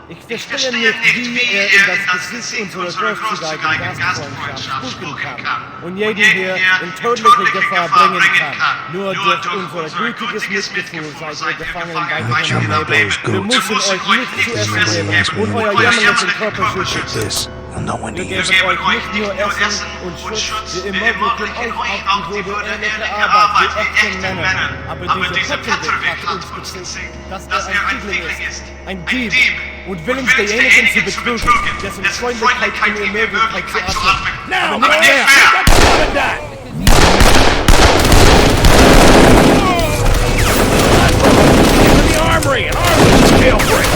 Ich verstehe nicht, wie er in das Gesicht unserer großzügigen Gastfreundschaft spucken kann und jeden hier in tödliche Gefahr bringen kann. Nur durch unser gütiges Mitgefühl seid ihr Gefangenen weiterhin leben. Wir müssen euch nicht zuerst geben und euer jämmerlichen Körper schützen. Wir geben euch nicht nur Essen und Schutz, wir ermöglichen euch auch die würdeähnliche Arbeit wie echten Männern. Aber dieser Petrovic hat uns gezeigt, dass er ein Fiedling ist, ein Dieb und willens derjenigen zu betrügen, dessen Freundlichkeit in ihr Möglichkeit zu atmen. Aber nicht mehr! Into the armory and arm this jailbreak!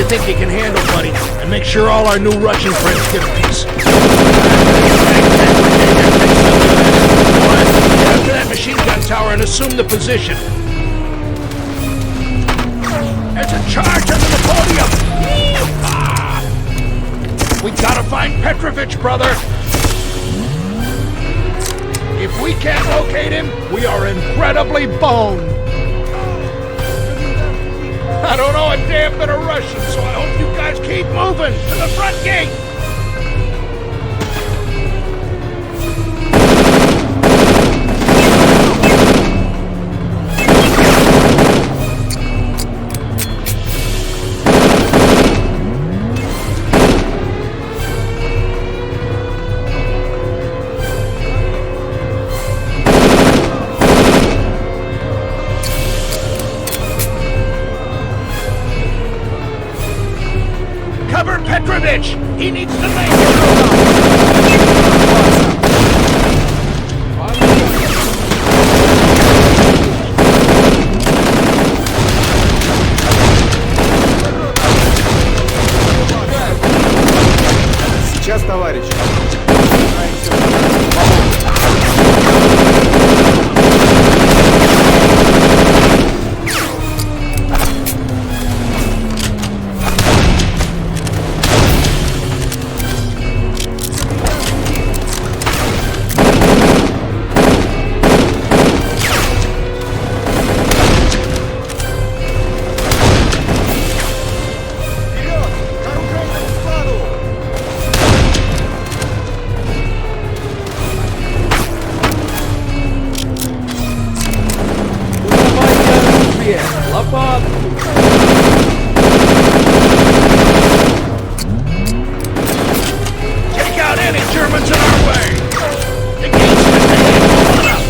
think you can handle, buddy? And make sure all our new Russian friends get a piece. Get up to that machine gun tower and assume the position. There's a charge under the podium! Ah! We gotta find Petrovic, brother! If we can't locate him, we are incredibly boned! I don't know a damn bit of Russian, so I hope you guys keep moving to the front gate! Cover Petrovic! He needs to make it! Сейчас, товарищ. Take out any Germans in our way! The gate's just ahead, open up!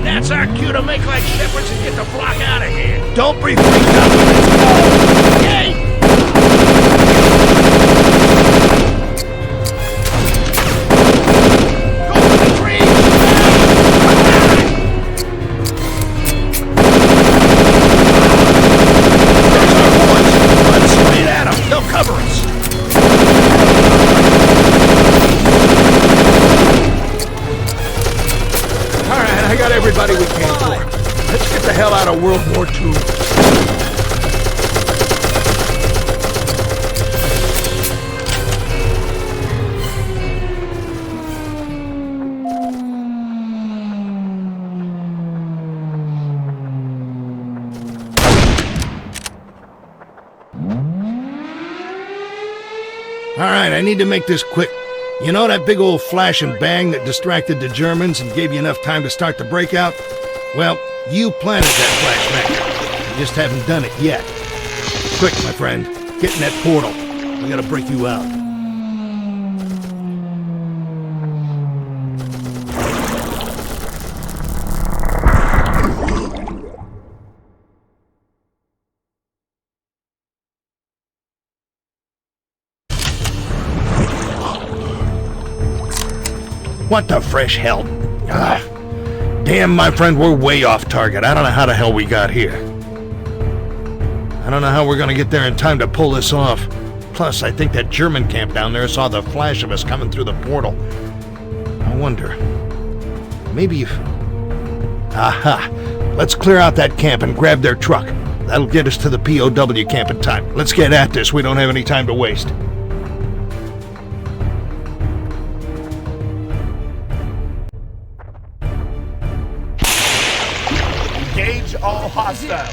That's our cue to make like shepherds and get the flock out of here. Don't be freaked out with this ball, okay? Go for the trees! There's our boys. Let's straight at them. They'll cover us. Alright, I got everybody we came for. Let's get the hell out of World War II. Alright, I need to make this quick. You know that big old flash and bang that distracted the Germans and gave you enough time to start the breakout? Well, you planted that flashbang. You just haven't done it yet. Quick, my friend. Get in that portal. We gotta break you out. What the fresh hell? Ah, damn, my friend, we're way off target. I don't know how the hell we got here. I don't know how we're gonna get there in time to pull this off. Plus, I think that German camp down there saw the flash of us coming through the portal. I wonder... maybe if... Aha! Let's clear out that camp and grab their truck. That'll get us to the POW camp in time. Let's get at this. We don't have any time to waste. Engage all hostiles.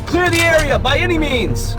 Clear the area by any means!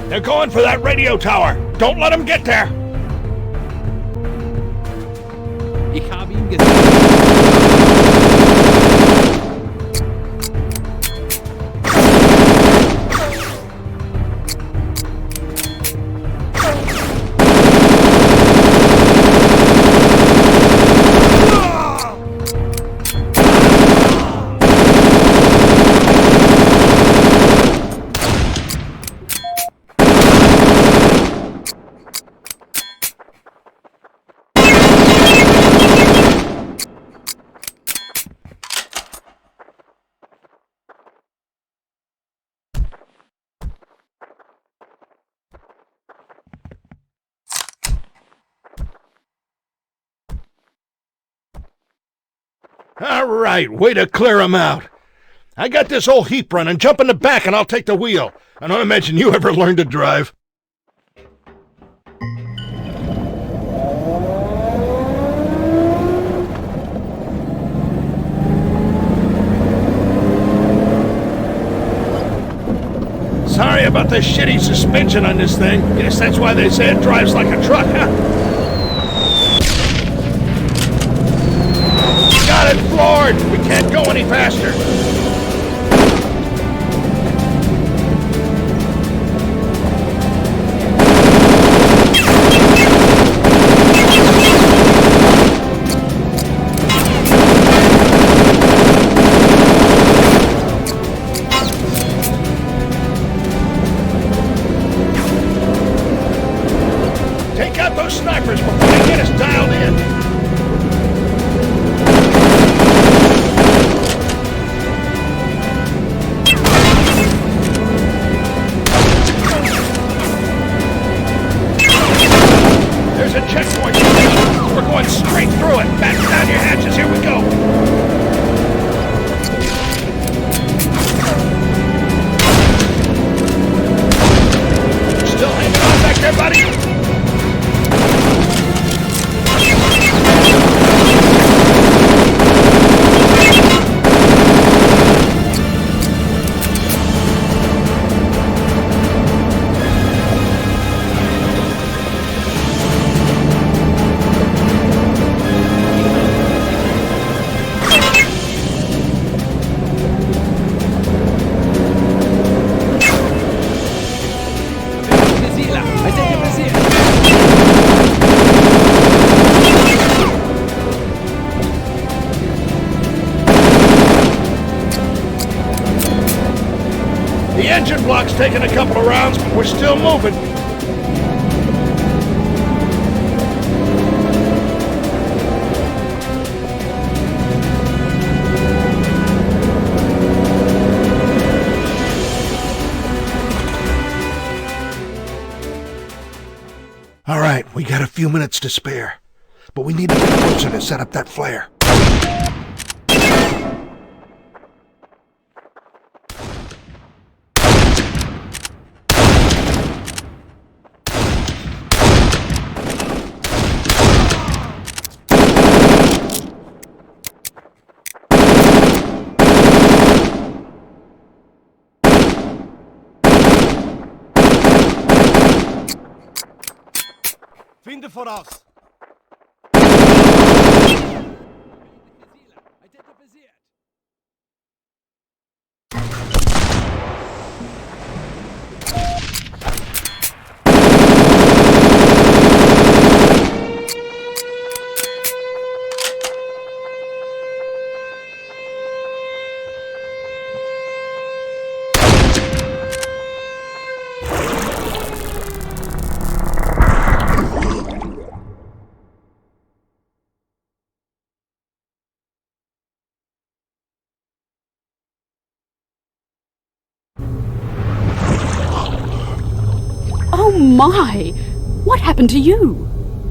They're going for that radio tower. Don't let them get there. Ich habe ihn gesehen. All right, way to clear them out. I got this whole heap running. Jump in the back and I'll take the wheel. I don't imagine you ever learned to drive. Sorry about the shitty suspension on this thing. Guess that's why they say it drives like a truck, huh? Got it floored! We can't go any faster! Take out those snipers before they get us dialed in! engine block's taking a couple of rounds, but we're still moving. All right, we got a few minutes to spare, but we need to get closer to set up that flare. Finde voraus! Oh my! What happened to you?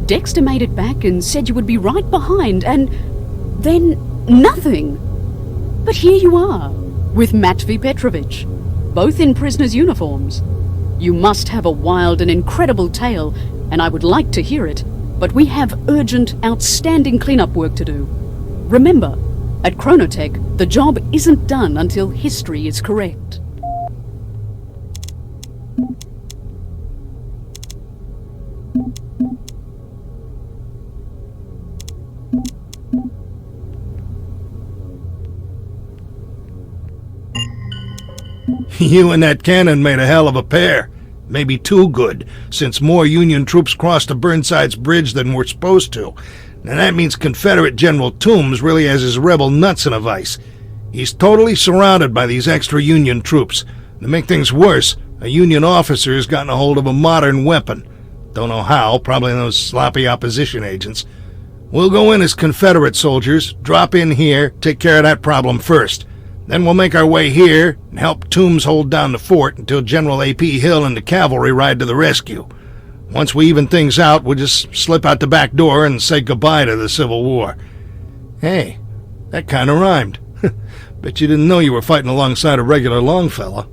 Dexter made it back and said you would be right behind, and then nothing. But here you are, with Matvi Petrovic, both in prisoners' uniforms. You must have a wild and incredible tale, and I would like to hear it, but we have urgent, outstanding cleanup work to do. Remember, at Chronotech, the job isn't done until history is correct. You and that cannon made a hell of a pair. Maybe too good, since more Union troops crossed the Burnside's bridge than were supposed to. And that means Confederate General Toombs really has his rebel nuts in a vice. He's totally surrounded by these extra Union troops. To make things worse, a Union officer has gotten a hold of a modern weapon. Don't know how, probably those sloppy opposition agents. We'll go in as Confederate soldiers, drop in here, take care of that problem first. Then we'll make our way here and help Toombs hold down the fort until General A.P. Hill and the cavalry ride to the rescue. Once we even things out, we'll just slip out the back door and say goodbye to the Civil War. Hey, that kind of rhymed. Bet you didn't know you were fighting alongside a regular Longfellow.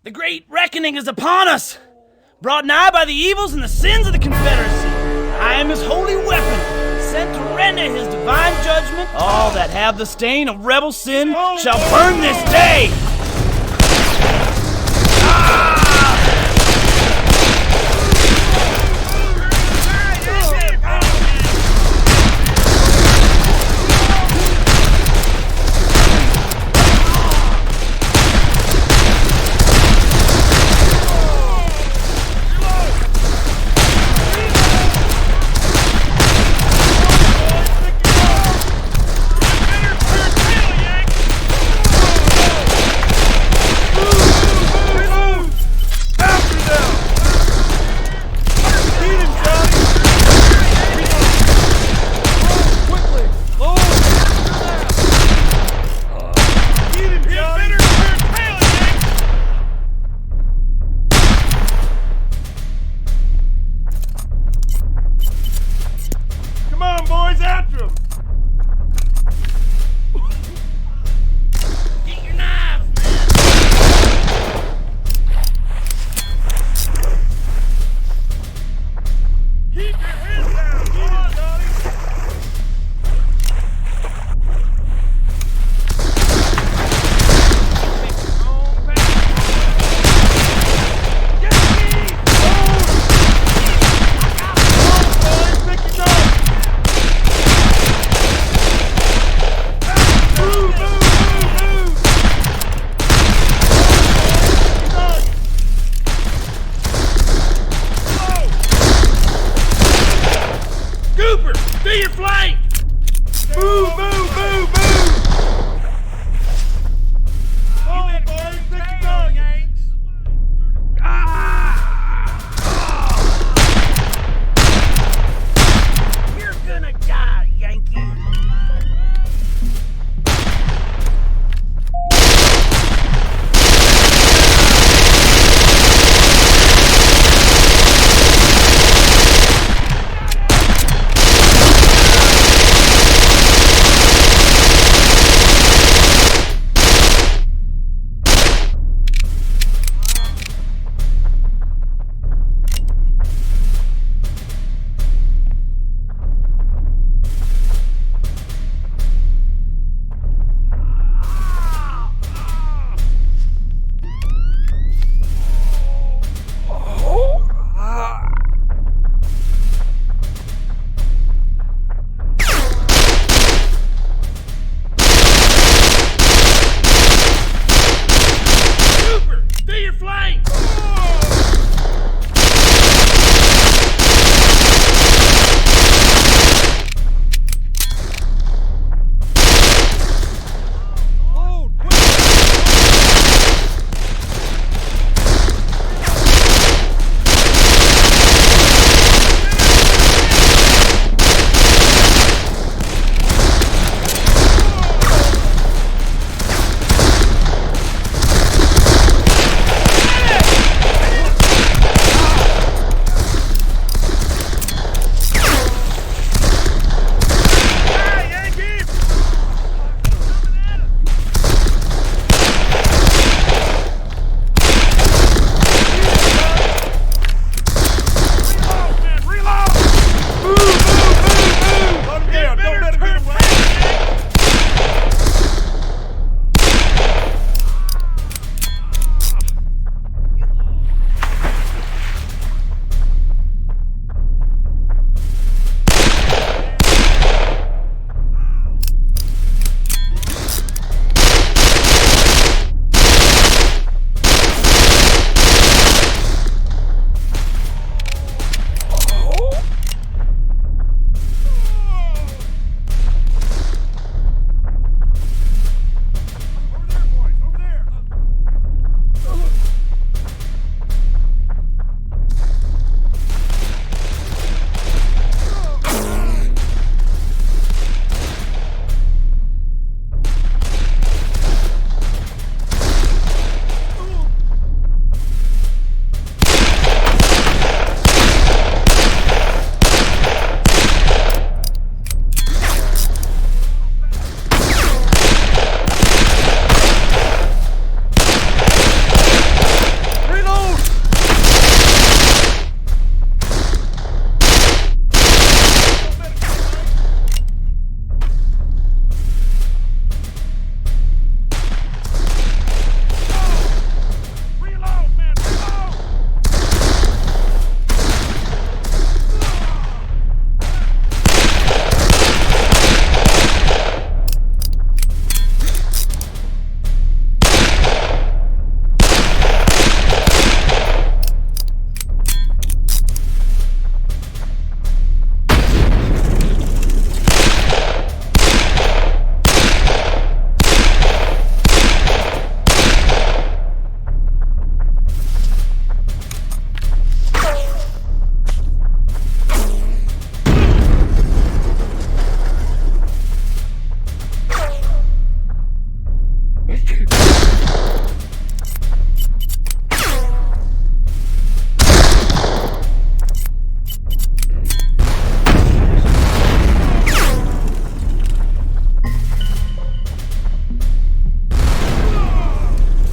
The great reckoning is upon us, brought nigh by the evils and the sins of the Confederacy. I am his holy weapon, sent to render his divine judgment. All that have the stain of rebel sin shall burn this day. Stay your flank! Move, move, move, move! Oh, boys, let's go, Yanks! You're gonna die, Yankee! Stay your flank!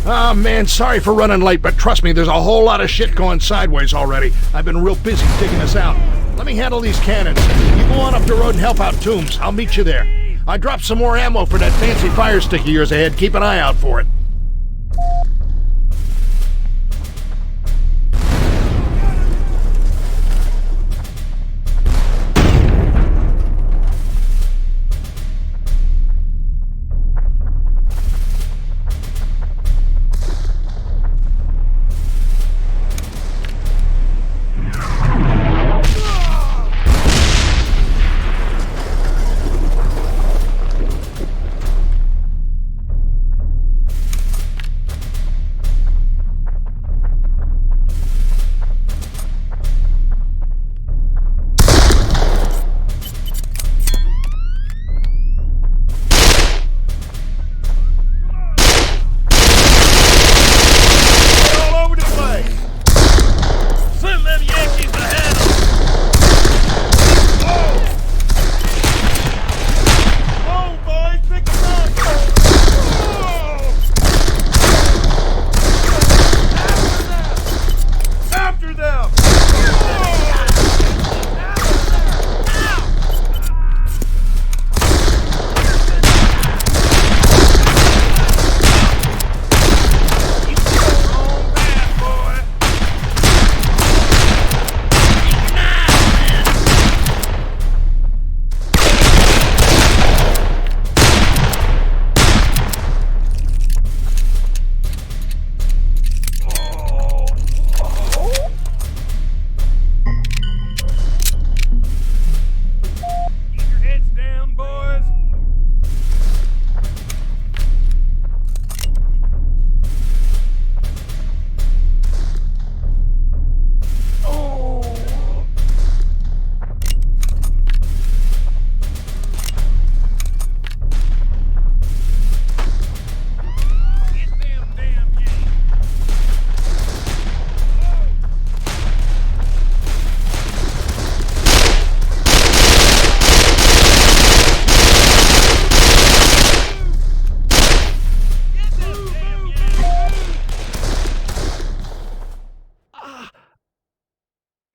Ah, man, sorry for running late, but trust me, there's a whole lot of shit going sideways already. I've been real busy digging us out. Let me handle these cannons. You go on up the road and help out Tombs. I'll meet you there. I dropped some more ammo for that fancy fire stick of yours ahead. Keep an eye out for it.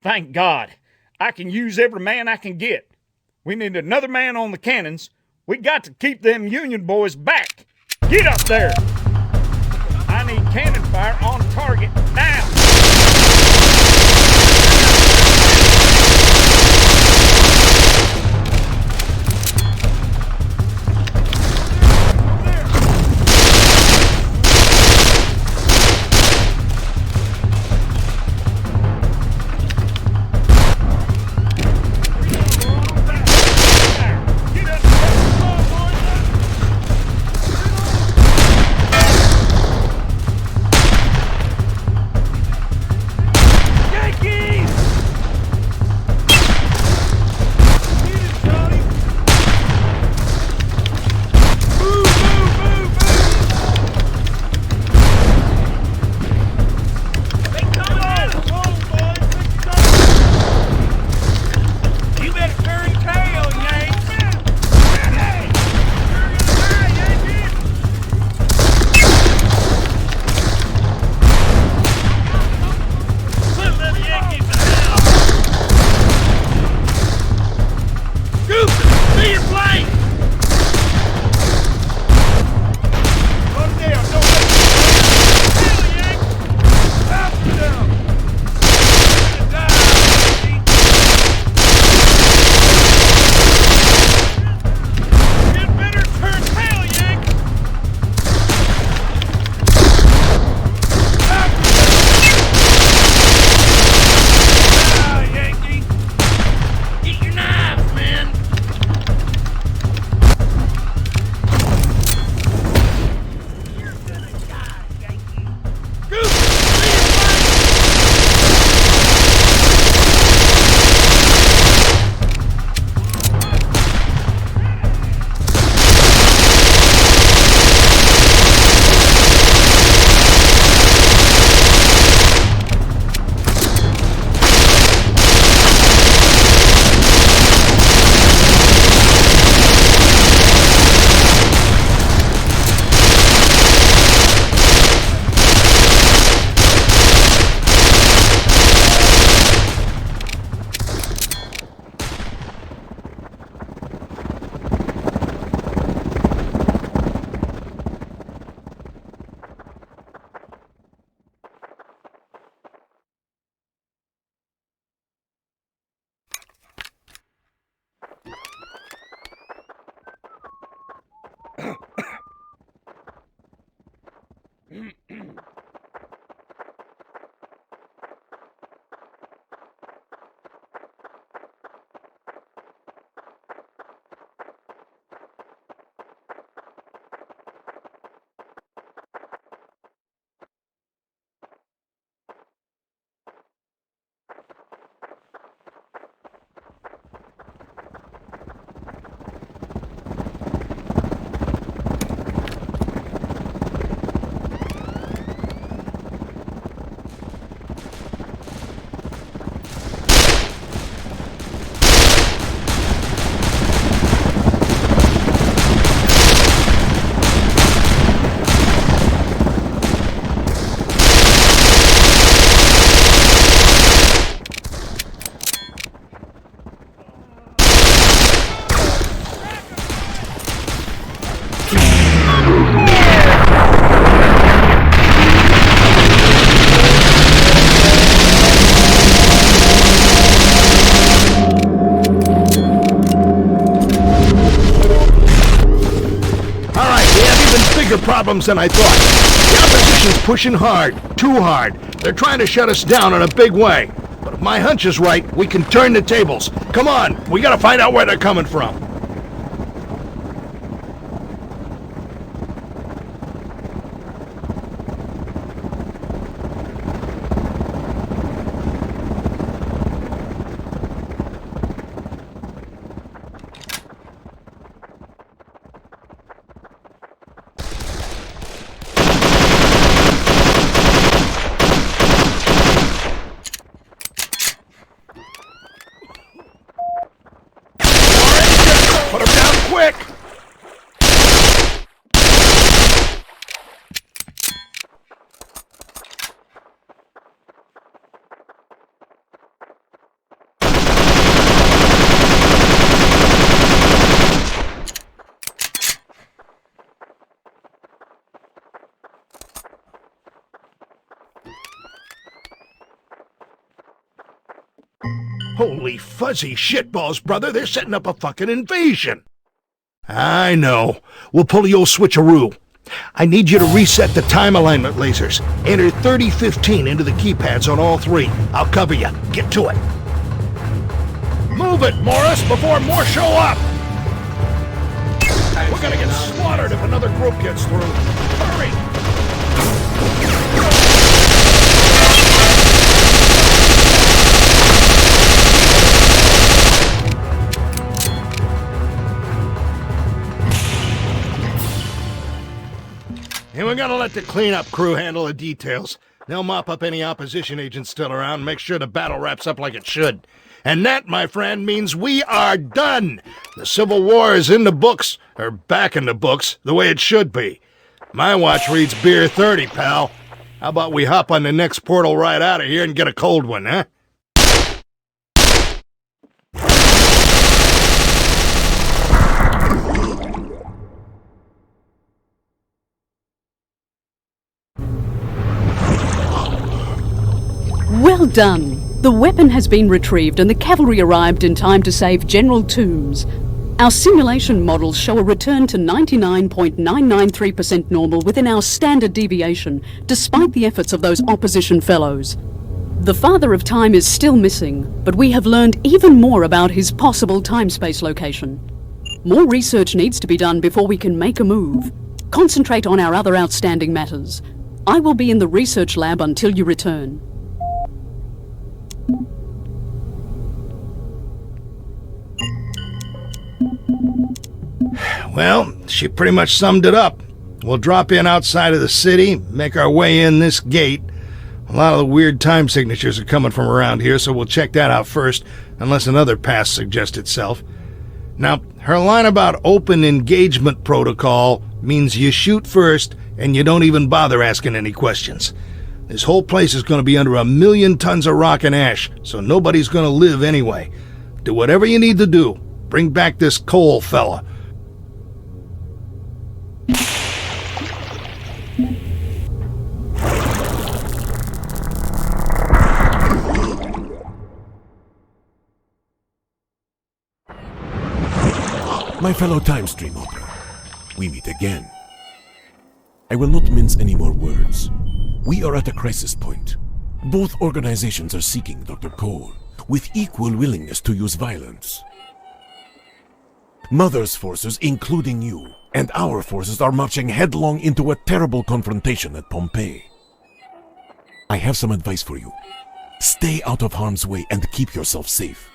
Thank God. I can use every man I can get. We need another man on the cannons. We got to keep them Union boys back. Get up there! I need cannon fire on target now! bigger problems than I thought. The opposition's pushing hard, too hard. They're trying to shut us down in a big way. But if my hunch is right, we can turn the tables. Come on, we gotta find out where they're coming from. Put him down quick! Holy fuzzy shitballs, brother, they're setting up a fucking invasion. I know. We'll pull the old switcheroo. I need you to reset the time alignment lasers. Enter 3015 into the keypads on all three. I'll cover you. Get to it. Move it, Morris, before more show up! We're gonna get slaughtered if another group gets through. Hurry! And we're gonna let the cleanup crew handle the details. They'll mop up any opposition agents still around and make sure the battle wraps up like it should. And that, my friend, means we are done. The Civil War is in the books, or back in the books, the way it should be. My watch reads beer 30, pal. How about we hop on the next portal right out of here and get a cold one, huh? Well done! The weapon has been retrieved and the cavalry arrived in time to save General Toombs. Our simulation models show a return to 99.993% normal within our standard deviation, despite the efforts of those opposition fellows. The Father of Time is still missing, but we have learned even more about his possible time-space location. More research needs to be done before we can make a move. Concentrate on our other outstanding matters. I will be in the research lab until you return. Well, she pretty much summed it up. We'll drop in outside of the city, make our way in this gate. A lot of the weird time signatures are coming from around here, so we'll check that out first, unless another path suggests itself. Now, her line about open engagement protocol means you shoot first and you don't even bother asking any questions. This whole place is going to be under 1 million tons of rock and ash, so nobody's going to live anyway. Do whatever you need to do. Bring back this Cole fella. My fellow time stream hopper, we meet again. I will not mince any more words. We are at a crisis point. Both organizations are seeking Dr. Cole, with equal willingness to use violence. Mother's forces, including you, and our forces are marching headlong into a terrible confrontation at Pompeii. I have some advice for you. Stay out of harm's way and keep yourself safe.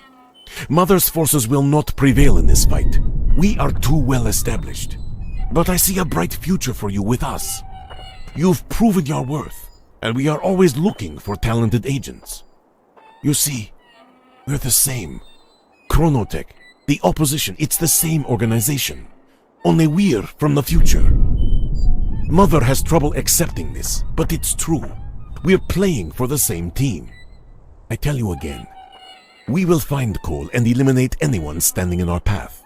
Mother's forces will not prevail in this fight. We are too well established. But I see a bright future for you with us. You've proven your worth, and we are always looking for talented agents. You see, we're the same. Chronotech, the opposition, it's the same organization. Only we're from the future. Mother has trouble accepting this, but it's true. We're playing for the same team. I tell you again, we will find Cole and eliminate anyone standing in our path.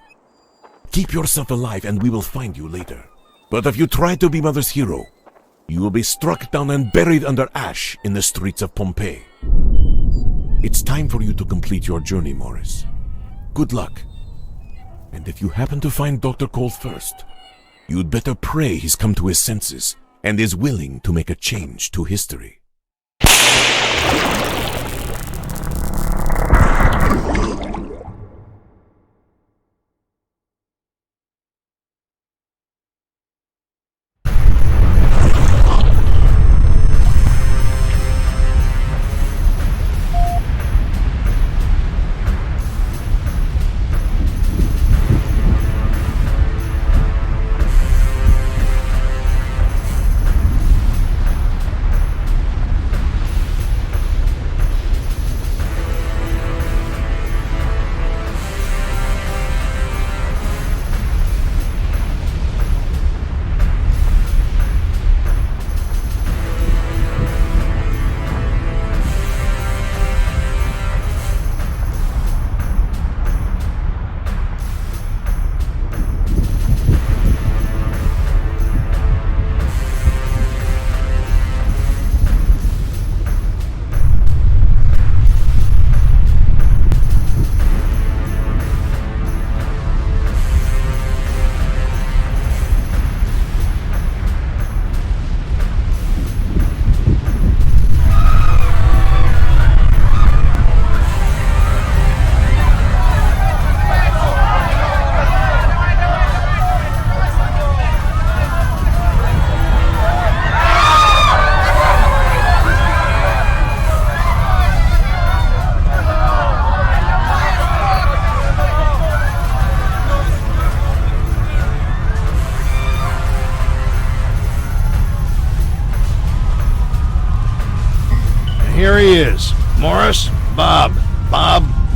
Keep yourself alive and we will find you later. But if you try to be Mother's hero, you will be struck down and buried under ash in the streets of Pompeii. It's time for you to complete your journey, Morris. Good luck. And if you happen to find Dr. Cole first, you'd better pray he's come to his senses and is willing to make a change to history.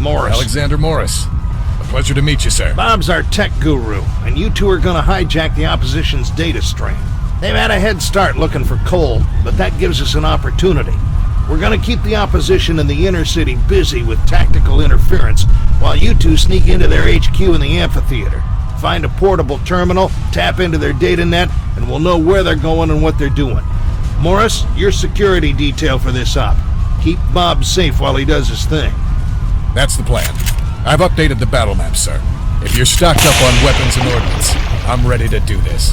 Morris. Alexander Morris. A pleasure to meet you, sir. Bob's our tech guru, and you two are gonna hijack the opposition's data stream. They've had a head start looking for coal, but that gives us an opportunity. We're gonna keep the opposition in the inner city busy with tactical interference, while you two sneak into their HQ in the amphitheater. Find a portable terminal, tap into their data net, and we'll know where they're going and what they're doing. Morris, you're security detail for this op. Keep Bob safe while he does his thing. That's the plan. I've updated the battle map, sir. If you're stocked up on weapons and ordnance, I'm ready to do this.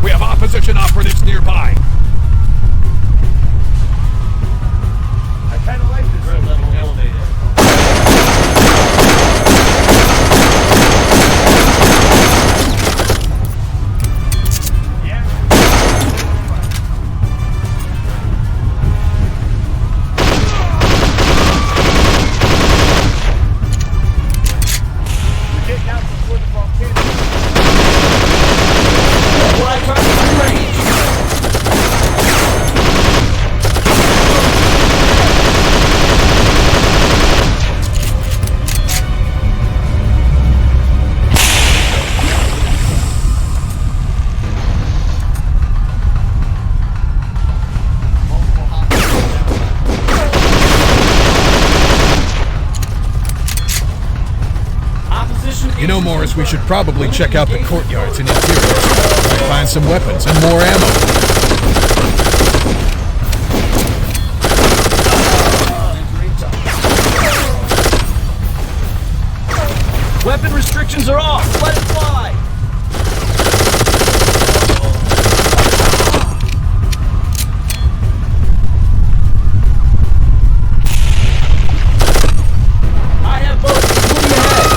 We have opposition operatives nearby. I kind of like this level elevator. You know, Morris, we should probably check out the courtyards and interiors. Might find some weapons and more ammo. Weapon restrictions are off. Let it fly. I have both. Moving ahead.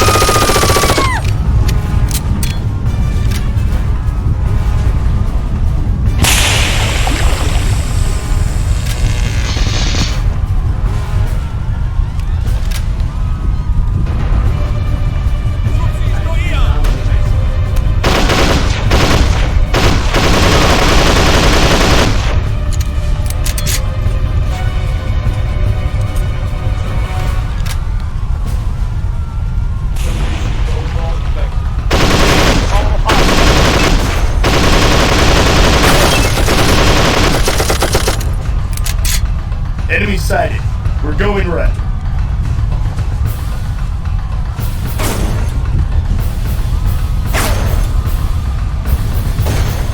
Enemy sighted. We're going red.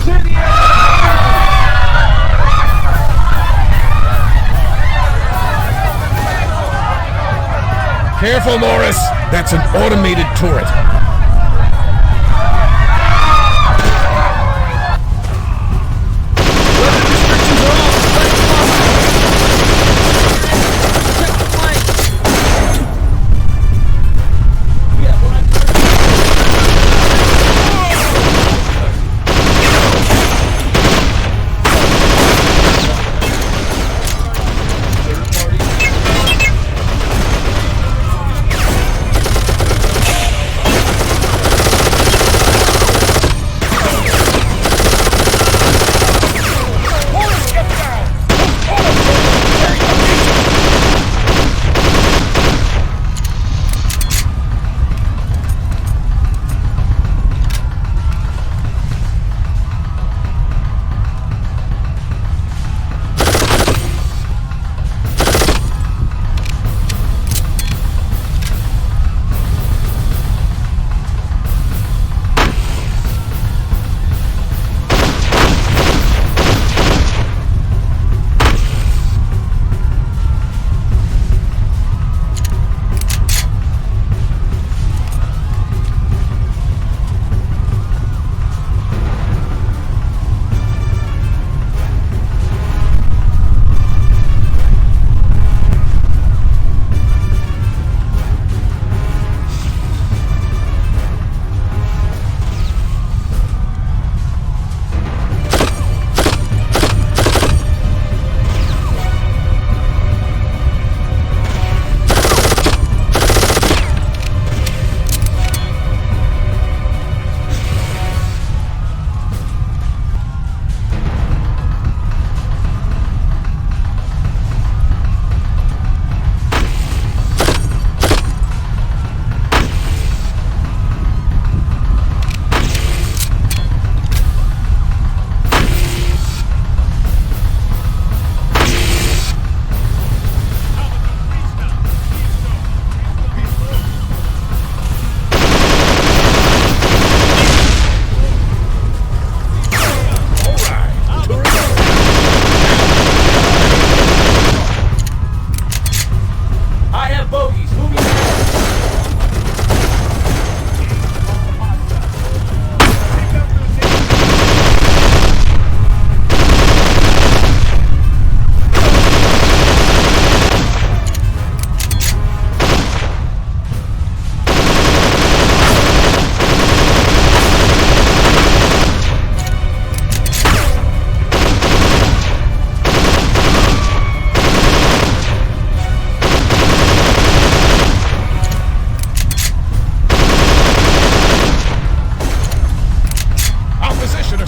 Clear the air! Careful, Morris! That's an automated turret.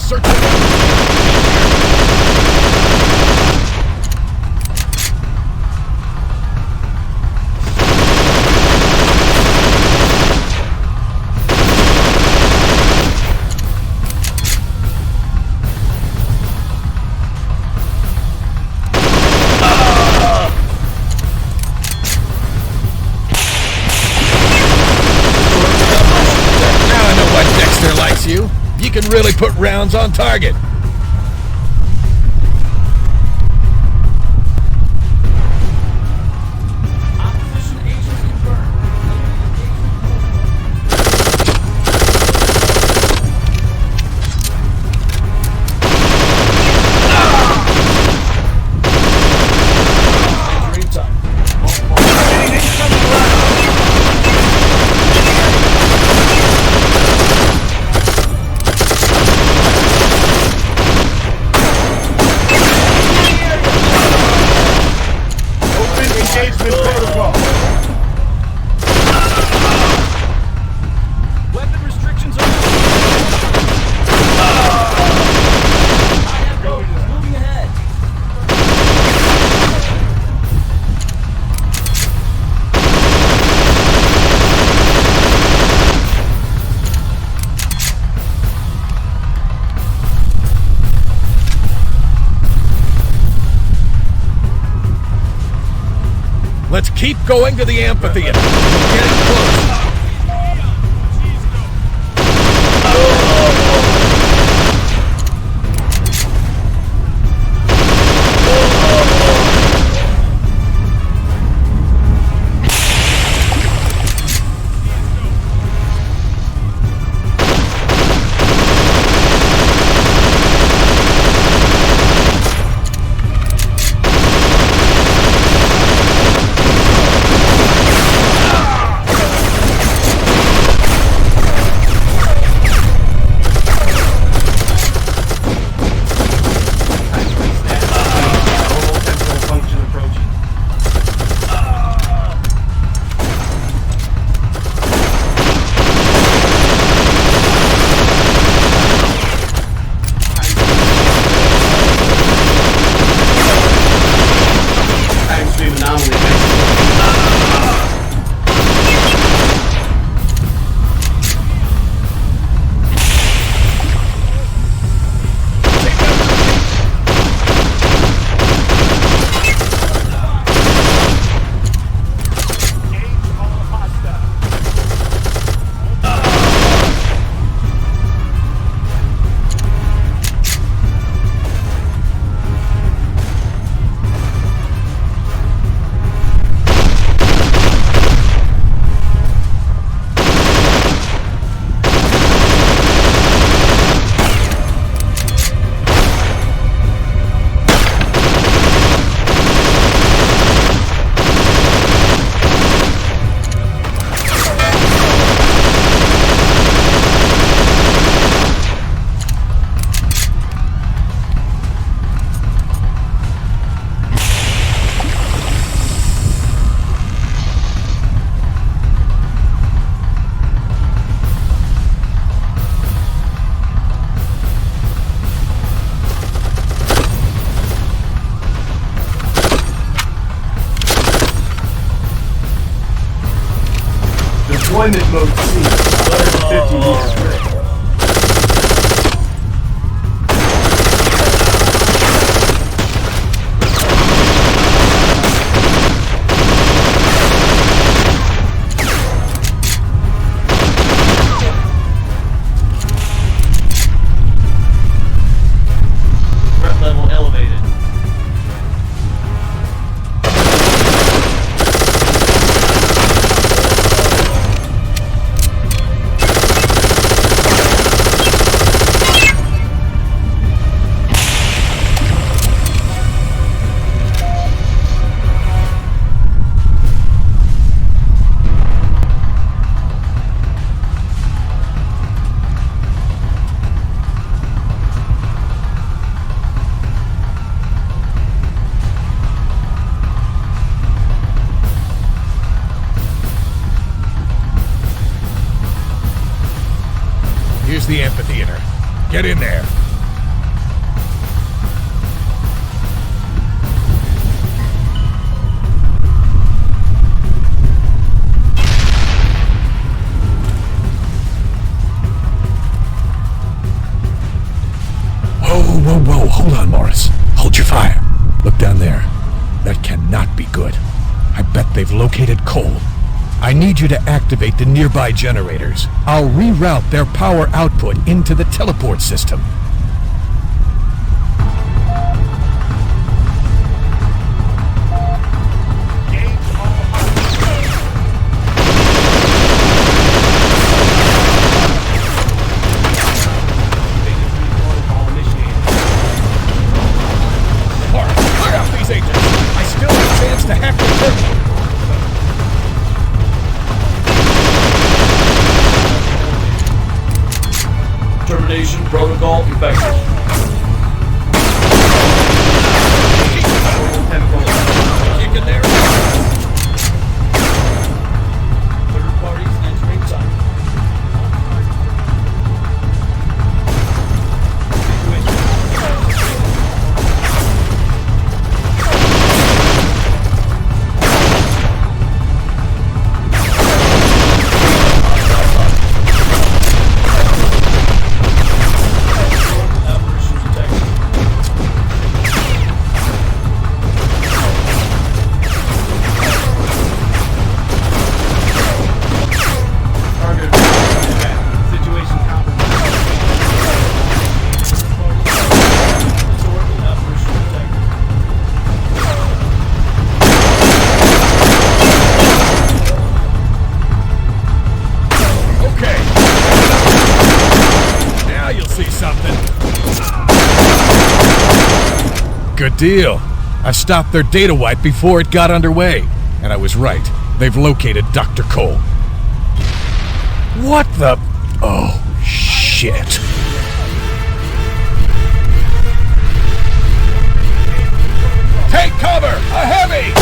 Search it. You can really put rounds on target. Let's keep going to the amphitheater. We're getting close. Deployment mode C, 150 meters ready. Threat level elevated. Here's the amphitheater. Get in there. whoa, hold on, Morris. Hold your fire. Look down there. That cannot be good. I bet they've located coal. I need you to activate the nearby generators. I'll reroute their power output into the teleport system. Termination protocol effective. Kick in there. Third parties entering site. Good deal. I stopped their data wipe before it got underway. And I was right. They've located Dr. Cole. What the... Oh, shit. Take cover! A heavy!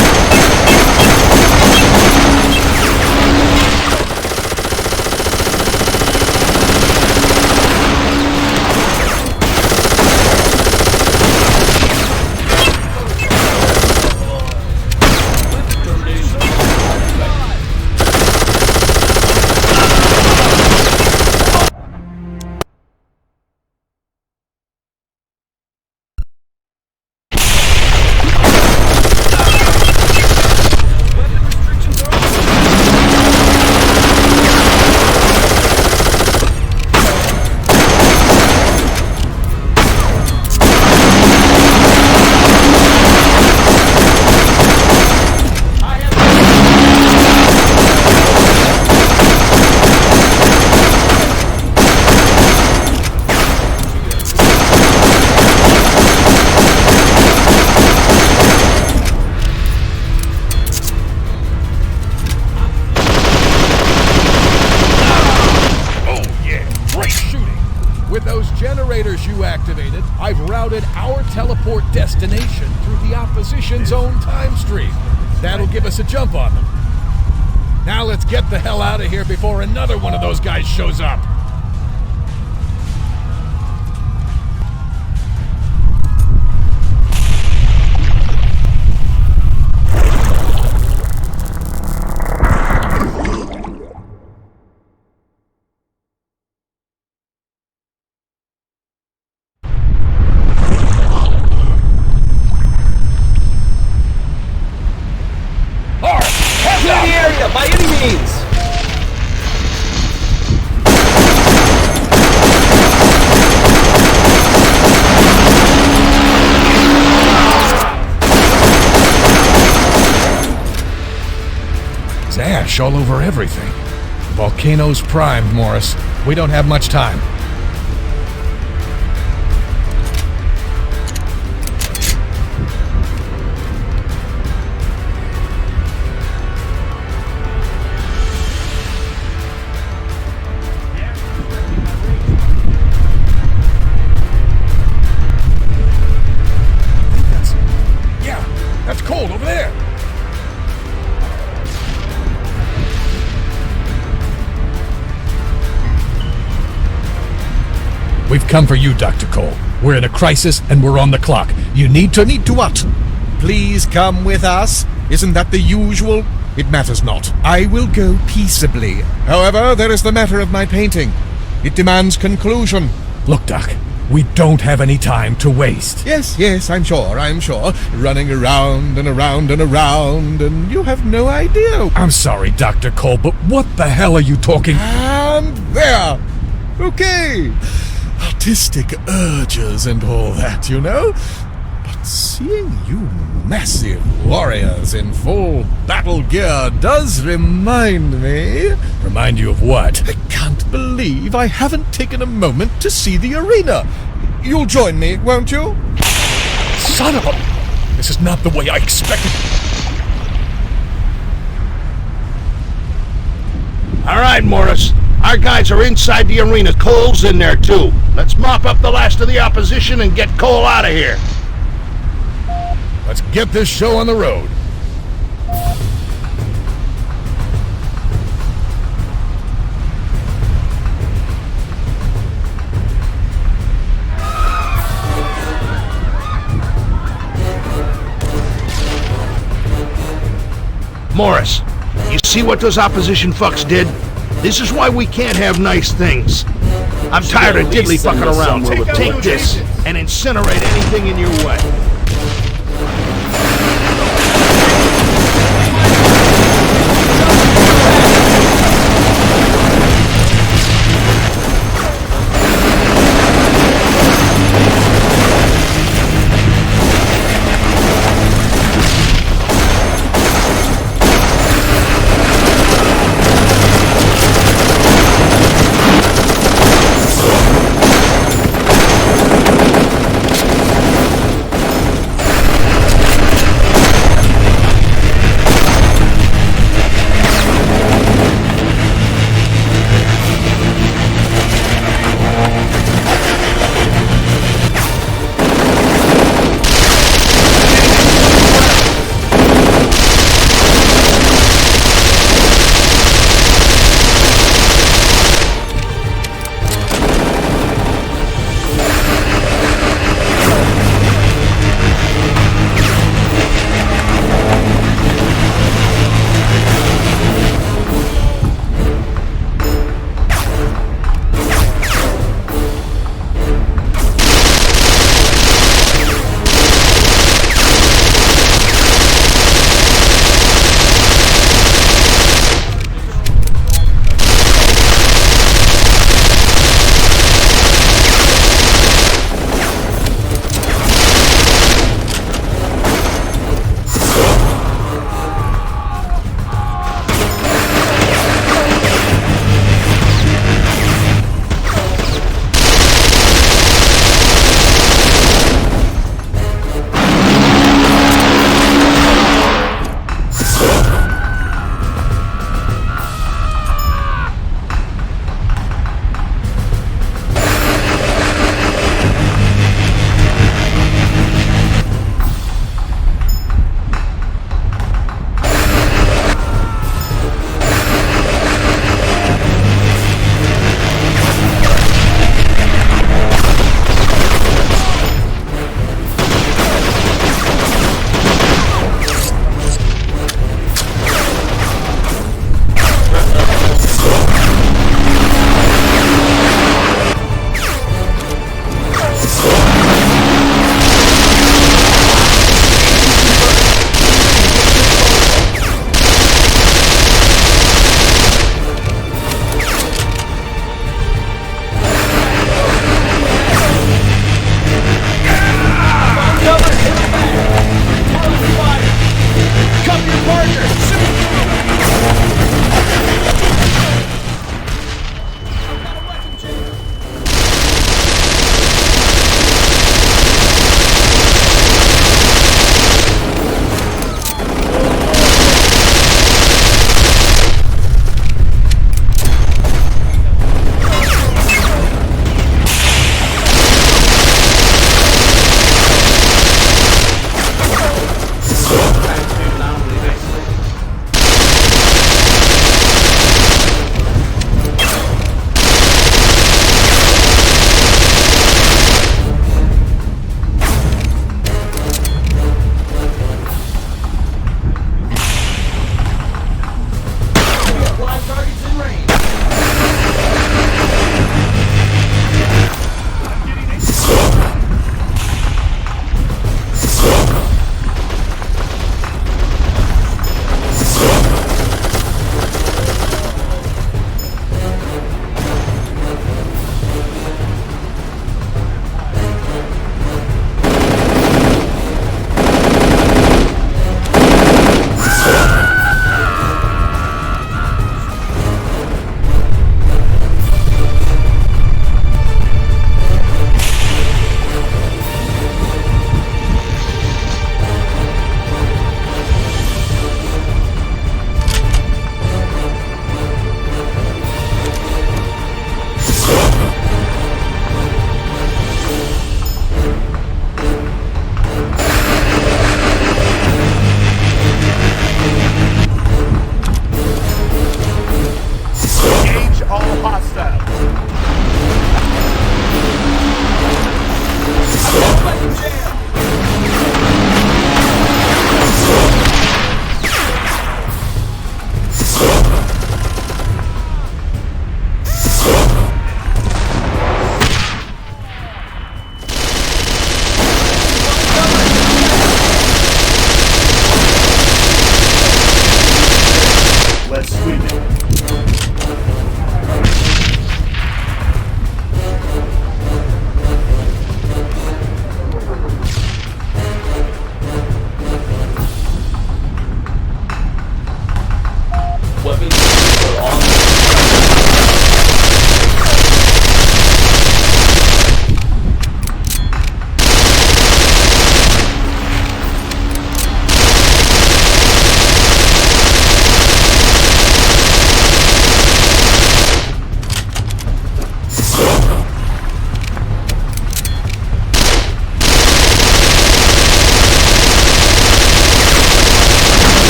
You activated, I've routed our teleport destination through the opposition's own time stream. That'll give us a jump on them. Now let's get the hell out of here before another one of those guys shows up. Ash all over everything. The volcano's primed, Morris. We don't have much time. That's cold over there. We've come for you, Dr. Cole. We're in a crisis and we're on the clock. You need to what? Please come with us. Isn't that the usual? It matters not. I will go peaceably. However, there is the matter of my painting. It demands conclusion. Look, Doc, We don't have any time to waste. Yes, I'm sure. Running around and around and around, and you have no idea. I'm sorry, Dr. Cole, but what the hell are you talking? There! Okay. Artistic urges and all that, you know? But seeing you massive warriors in full battle gear does remind me... Remind you of what? I can't believe I haven't taken a moment to see the arena. You'll join me, won't you? Son of a... This is not the way I expected. All right, Morris. Our guys are inside the arena. Cole's in there, too. Let's mop up the last of the opposition and get Cole out of here. Let's get this show on the road. Morris, you see what those opposition fucks did? This is why we can't have nice things. I'm tired of diddly fucking around. Take this and incinerate anything in your way.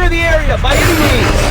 Clear the area by any means!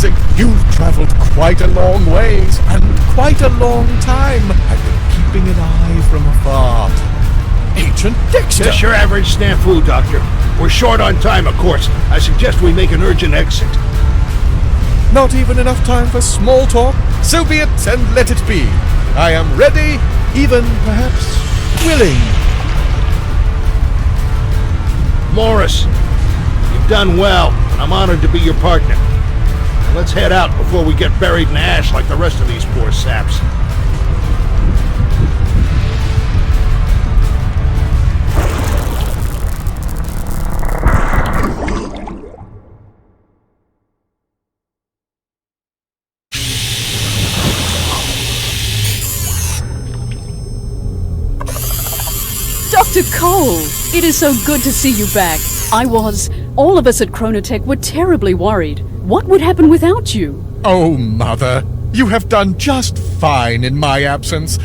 amazing. You've traveled quite a long ways and quite a long time. I've been keeping an eye from afar. Agent Dexter! Just your average snafu, Doctor. We're short on time, of course. I suggest we make an urgent exit. Not even enough time for small talk? So be it, and let it be. I am ready, even perhaps willing. Morris, you've done well, and I'm honored to be your partner. Now let's head out before we get buried in ash like the rest of these poor saps. Dr. Cole, it is so good to see you back. All of us at Chronotech were terribly worried. What would happen without you? Oh, Mother, you have done just fine in my absence.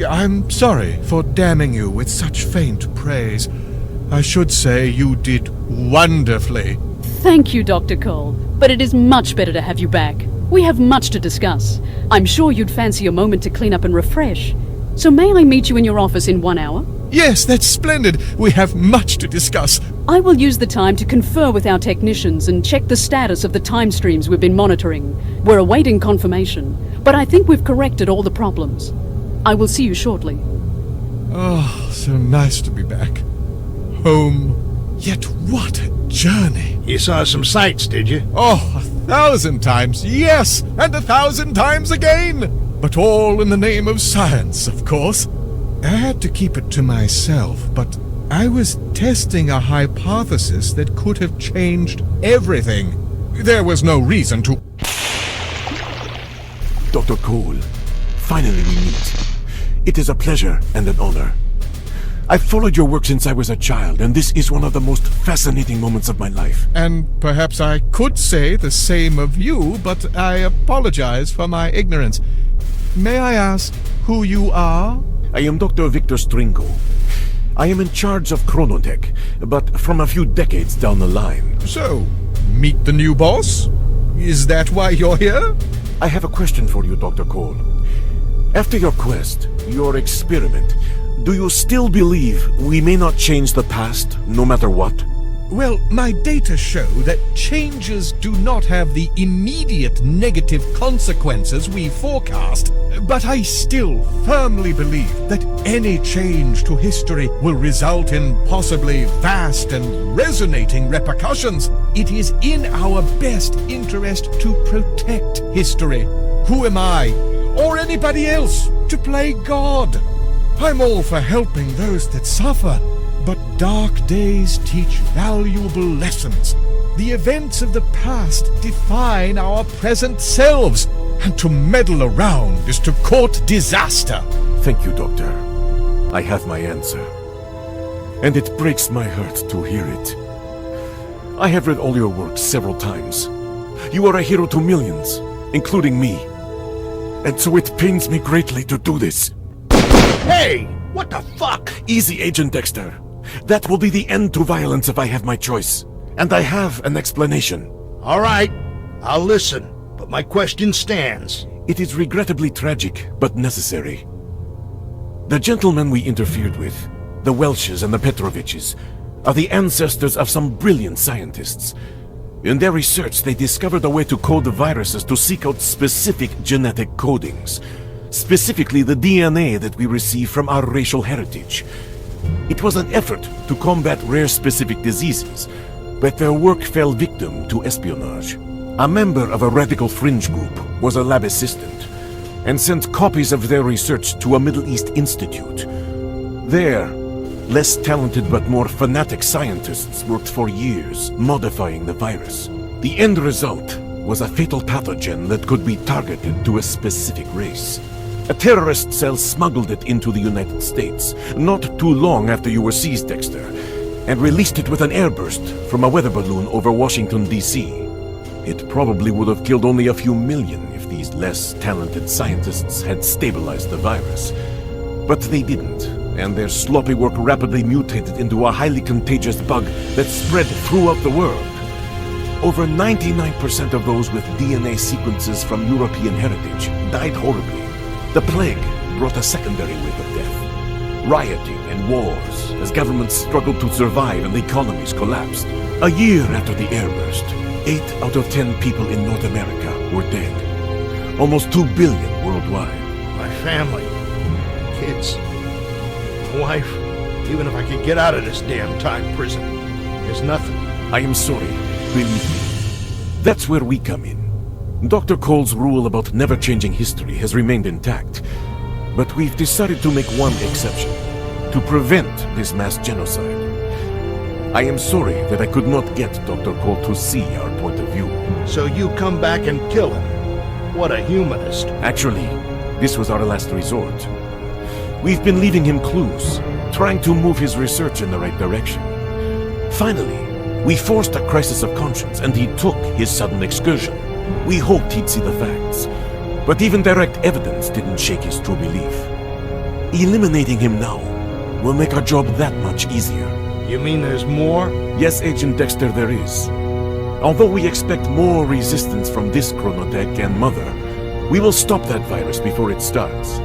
I'm sorry for damning you with such faint praise. I should say you did wonderfully. Thank you, Dr. Cole, but it is much better to have you back. We have much to discuss. I'm sure you'd fancy a moment to clean up and refresh. So may I meet you in your office in 1 hour? Yes, that's splendid. We have much to discuss. I will use the time to confer with our technicians and check the status of the time streams we've been monitoring. We're awaiting confirmation, but I think we've corrected all the problems. I will see you shortly. Oh, so nice to be back. Home. Yet what a journey. You saw some sights, did you? Oh, 1,000 times, yes, and 1,000 times again. But all in the name of science, of course. I had to keep it to myself, but I was testing a hypothesis that could have changed everything. There was no reason to... Dr. Cole, finally we meet. It is a pleasure and an honor. I've followed your work since I was a child, and this is one of the most fascinating moments of my life. And perhaps I could say the same of you, but I apologize for my ignorance. May I ask who you are? I am Dr. Victor Stringo. I am in charge of Chronotech, but from a few decades down the line. So, meet the new boss? Is that why you're here? I have a question for you, Dr. Cole. After your quest, your experiment, do you still believe we may not change the past, no matter what? Well, my data show that changes do not have the immediate negative consequences we forecast, but I still firmly believe that any change to history will result in possibly vast and resonating repercussions. It is in our best interest to protect history. Who am I, or anybody else, to play God? I'm all for helping those that suffer. But dark days teach valuable lessons. The events of the past define our present selves, and to meddle around is to court disaster. Thank you, Doctor. I have my answer. And it breaks my heart to hear it. I have read all your work several times. You are a hero to millions, including me. And so it pains me greatly to do this. Hey! What the fuck? Easy, Agent Dexter. That will be the end to violence if I have my choice. And I have an explanation. All right, I'll listen, but my question stands. It is regrettably tragic, but necessary. The gentlemen we interfered with, the Welshes and the Petroviches, are the ancestors of some brilliant scientists. In their research, they discovered a way to code the viruses to seek out specific genetic codings. Specifically the DNA that we receive from our racial heritage. It was an effort to combat rare specific diseases, but their work fell victim to espionage. A member of a radical fringe group was a lab assistant, and sent copies of their research to a Middle East institute. There, less talented but more fanatic scientists worked for years, modifying the virus. The end result was a fatal pathogen that could be targeted to a specific race. A terrorist cell smuggled it into the United States, not too long after you were seized, Dexter, and released it with an airburst from a weather balloon over Washington, D.C. It probably would have killed only a few million if these less talented scientists had stabilized the virus. But they didn't, and their sloppy work rapidly mutated into a highly contagious bug that spread throughout the world. Over 99% of those with DNA sequences from European heritage died horribly. The plague brought a secondary wave of death. Rioting and wars as governments struggled to survive and economies collapsed. A year after the airburst, 8 out of 10 people in North America were dead. Almost 2 billion worldwide. My family, kids, wife, even if I could get out of this damn time prison, there's nothing. I am sorry, believe me. That's where we come in. Dr. Cole's rule about never changing history has remained intact, but we've decided to make one exception, to prevent this mass genocide. I am sorry that I could not get Dr. Cole to see our point of view. So you come back and kill him. What a humanist. Actually, this was our last resort. We've been leaving him clues, trying to move his research in the right direction. Finally, we forced a crisis of conscience and he took his sudden excursion. We hoped he'd see the facts, but even direct evidence didn't shake his true belief. Eliminating him now will make our job that much easier. You mean there's more? Yes, Agent Dexter, there is. Although we expect more resistance from this Chronotech and Mother, we will stop that virus before it starts.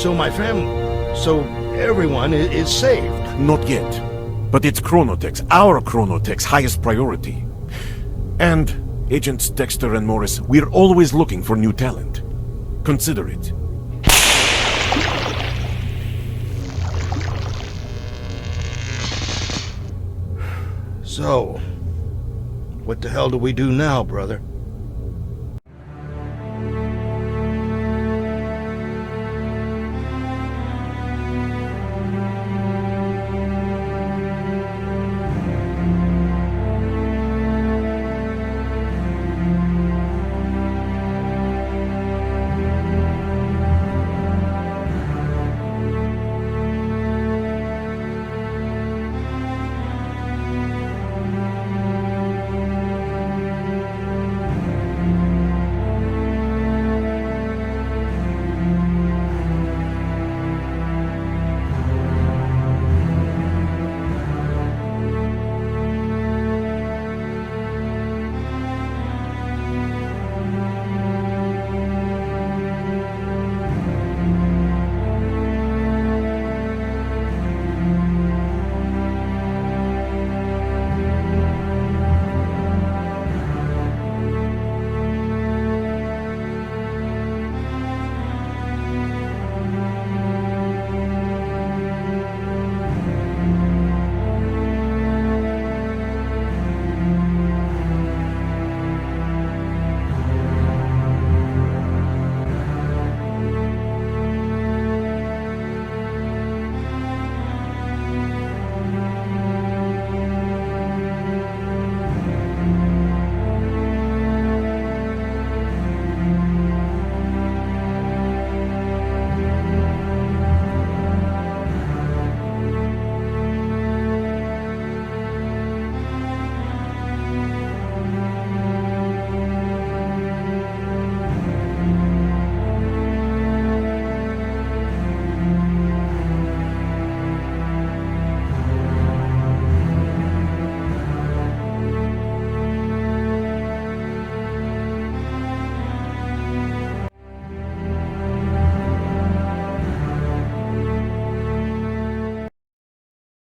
So my family, so everyone is saved? Not yet. But it's Chronotech's, our Chronotech's highest priority. And, Agents Dexter and Morris, we're always looking for new talent. Consider it. So, what the hell do we do now, brother?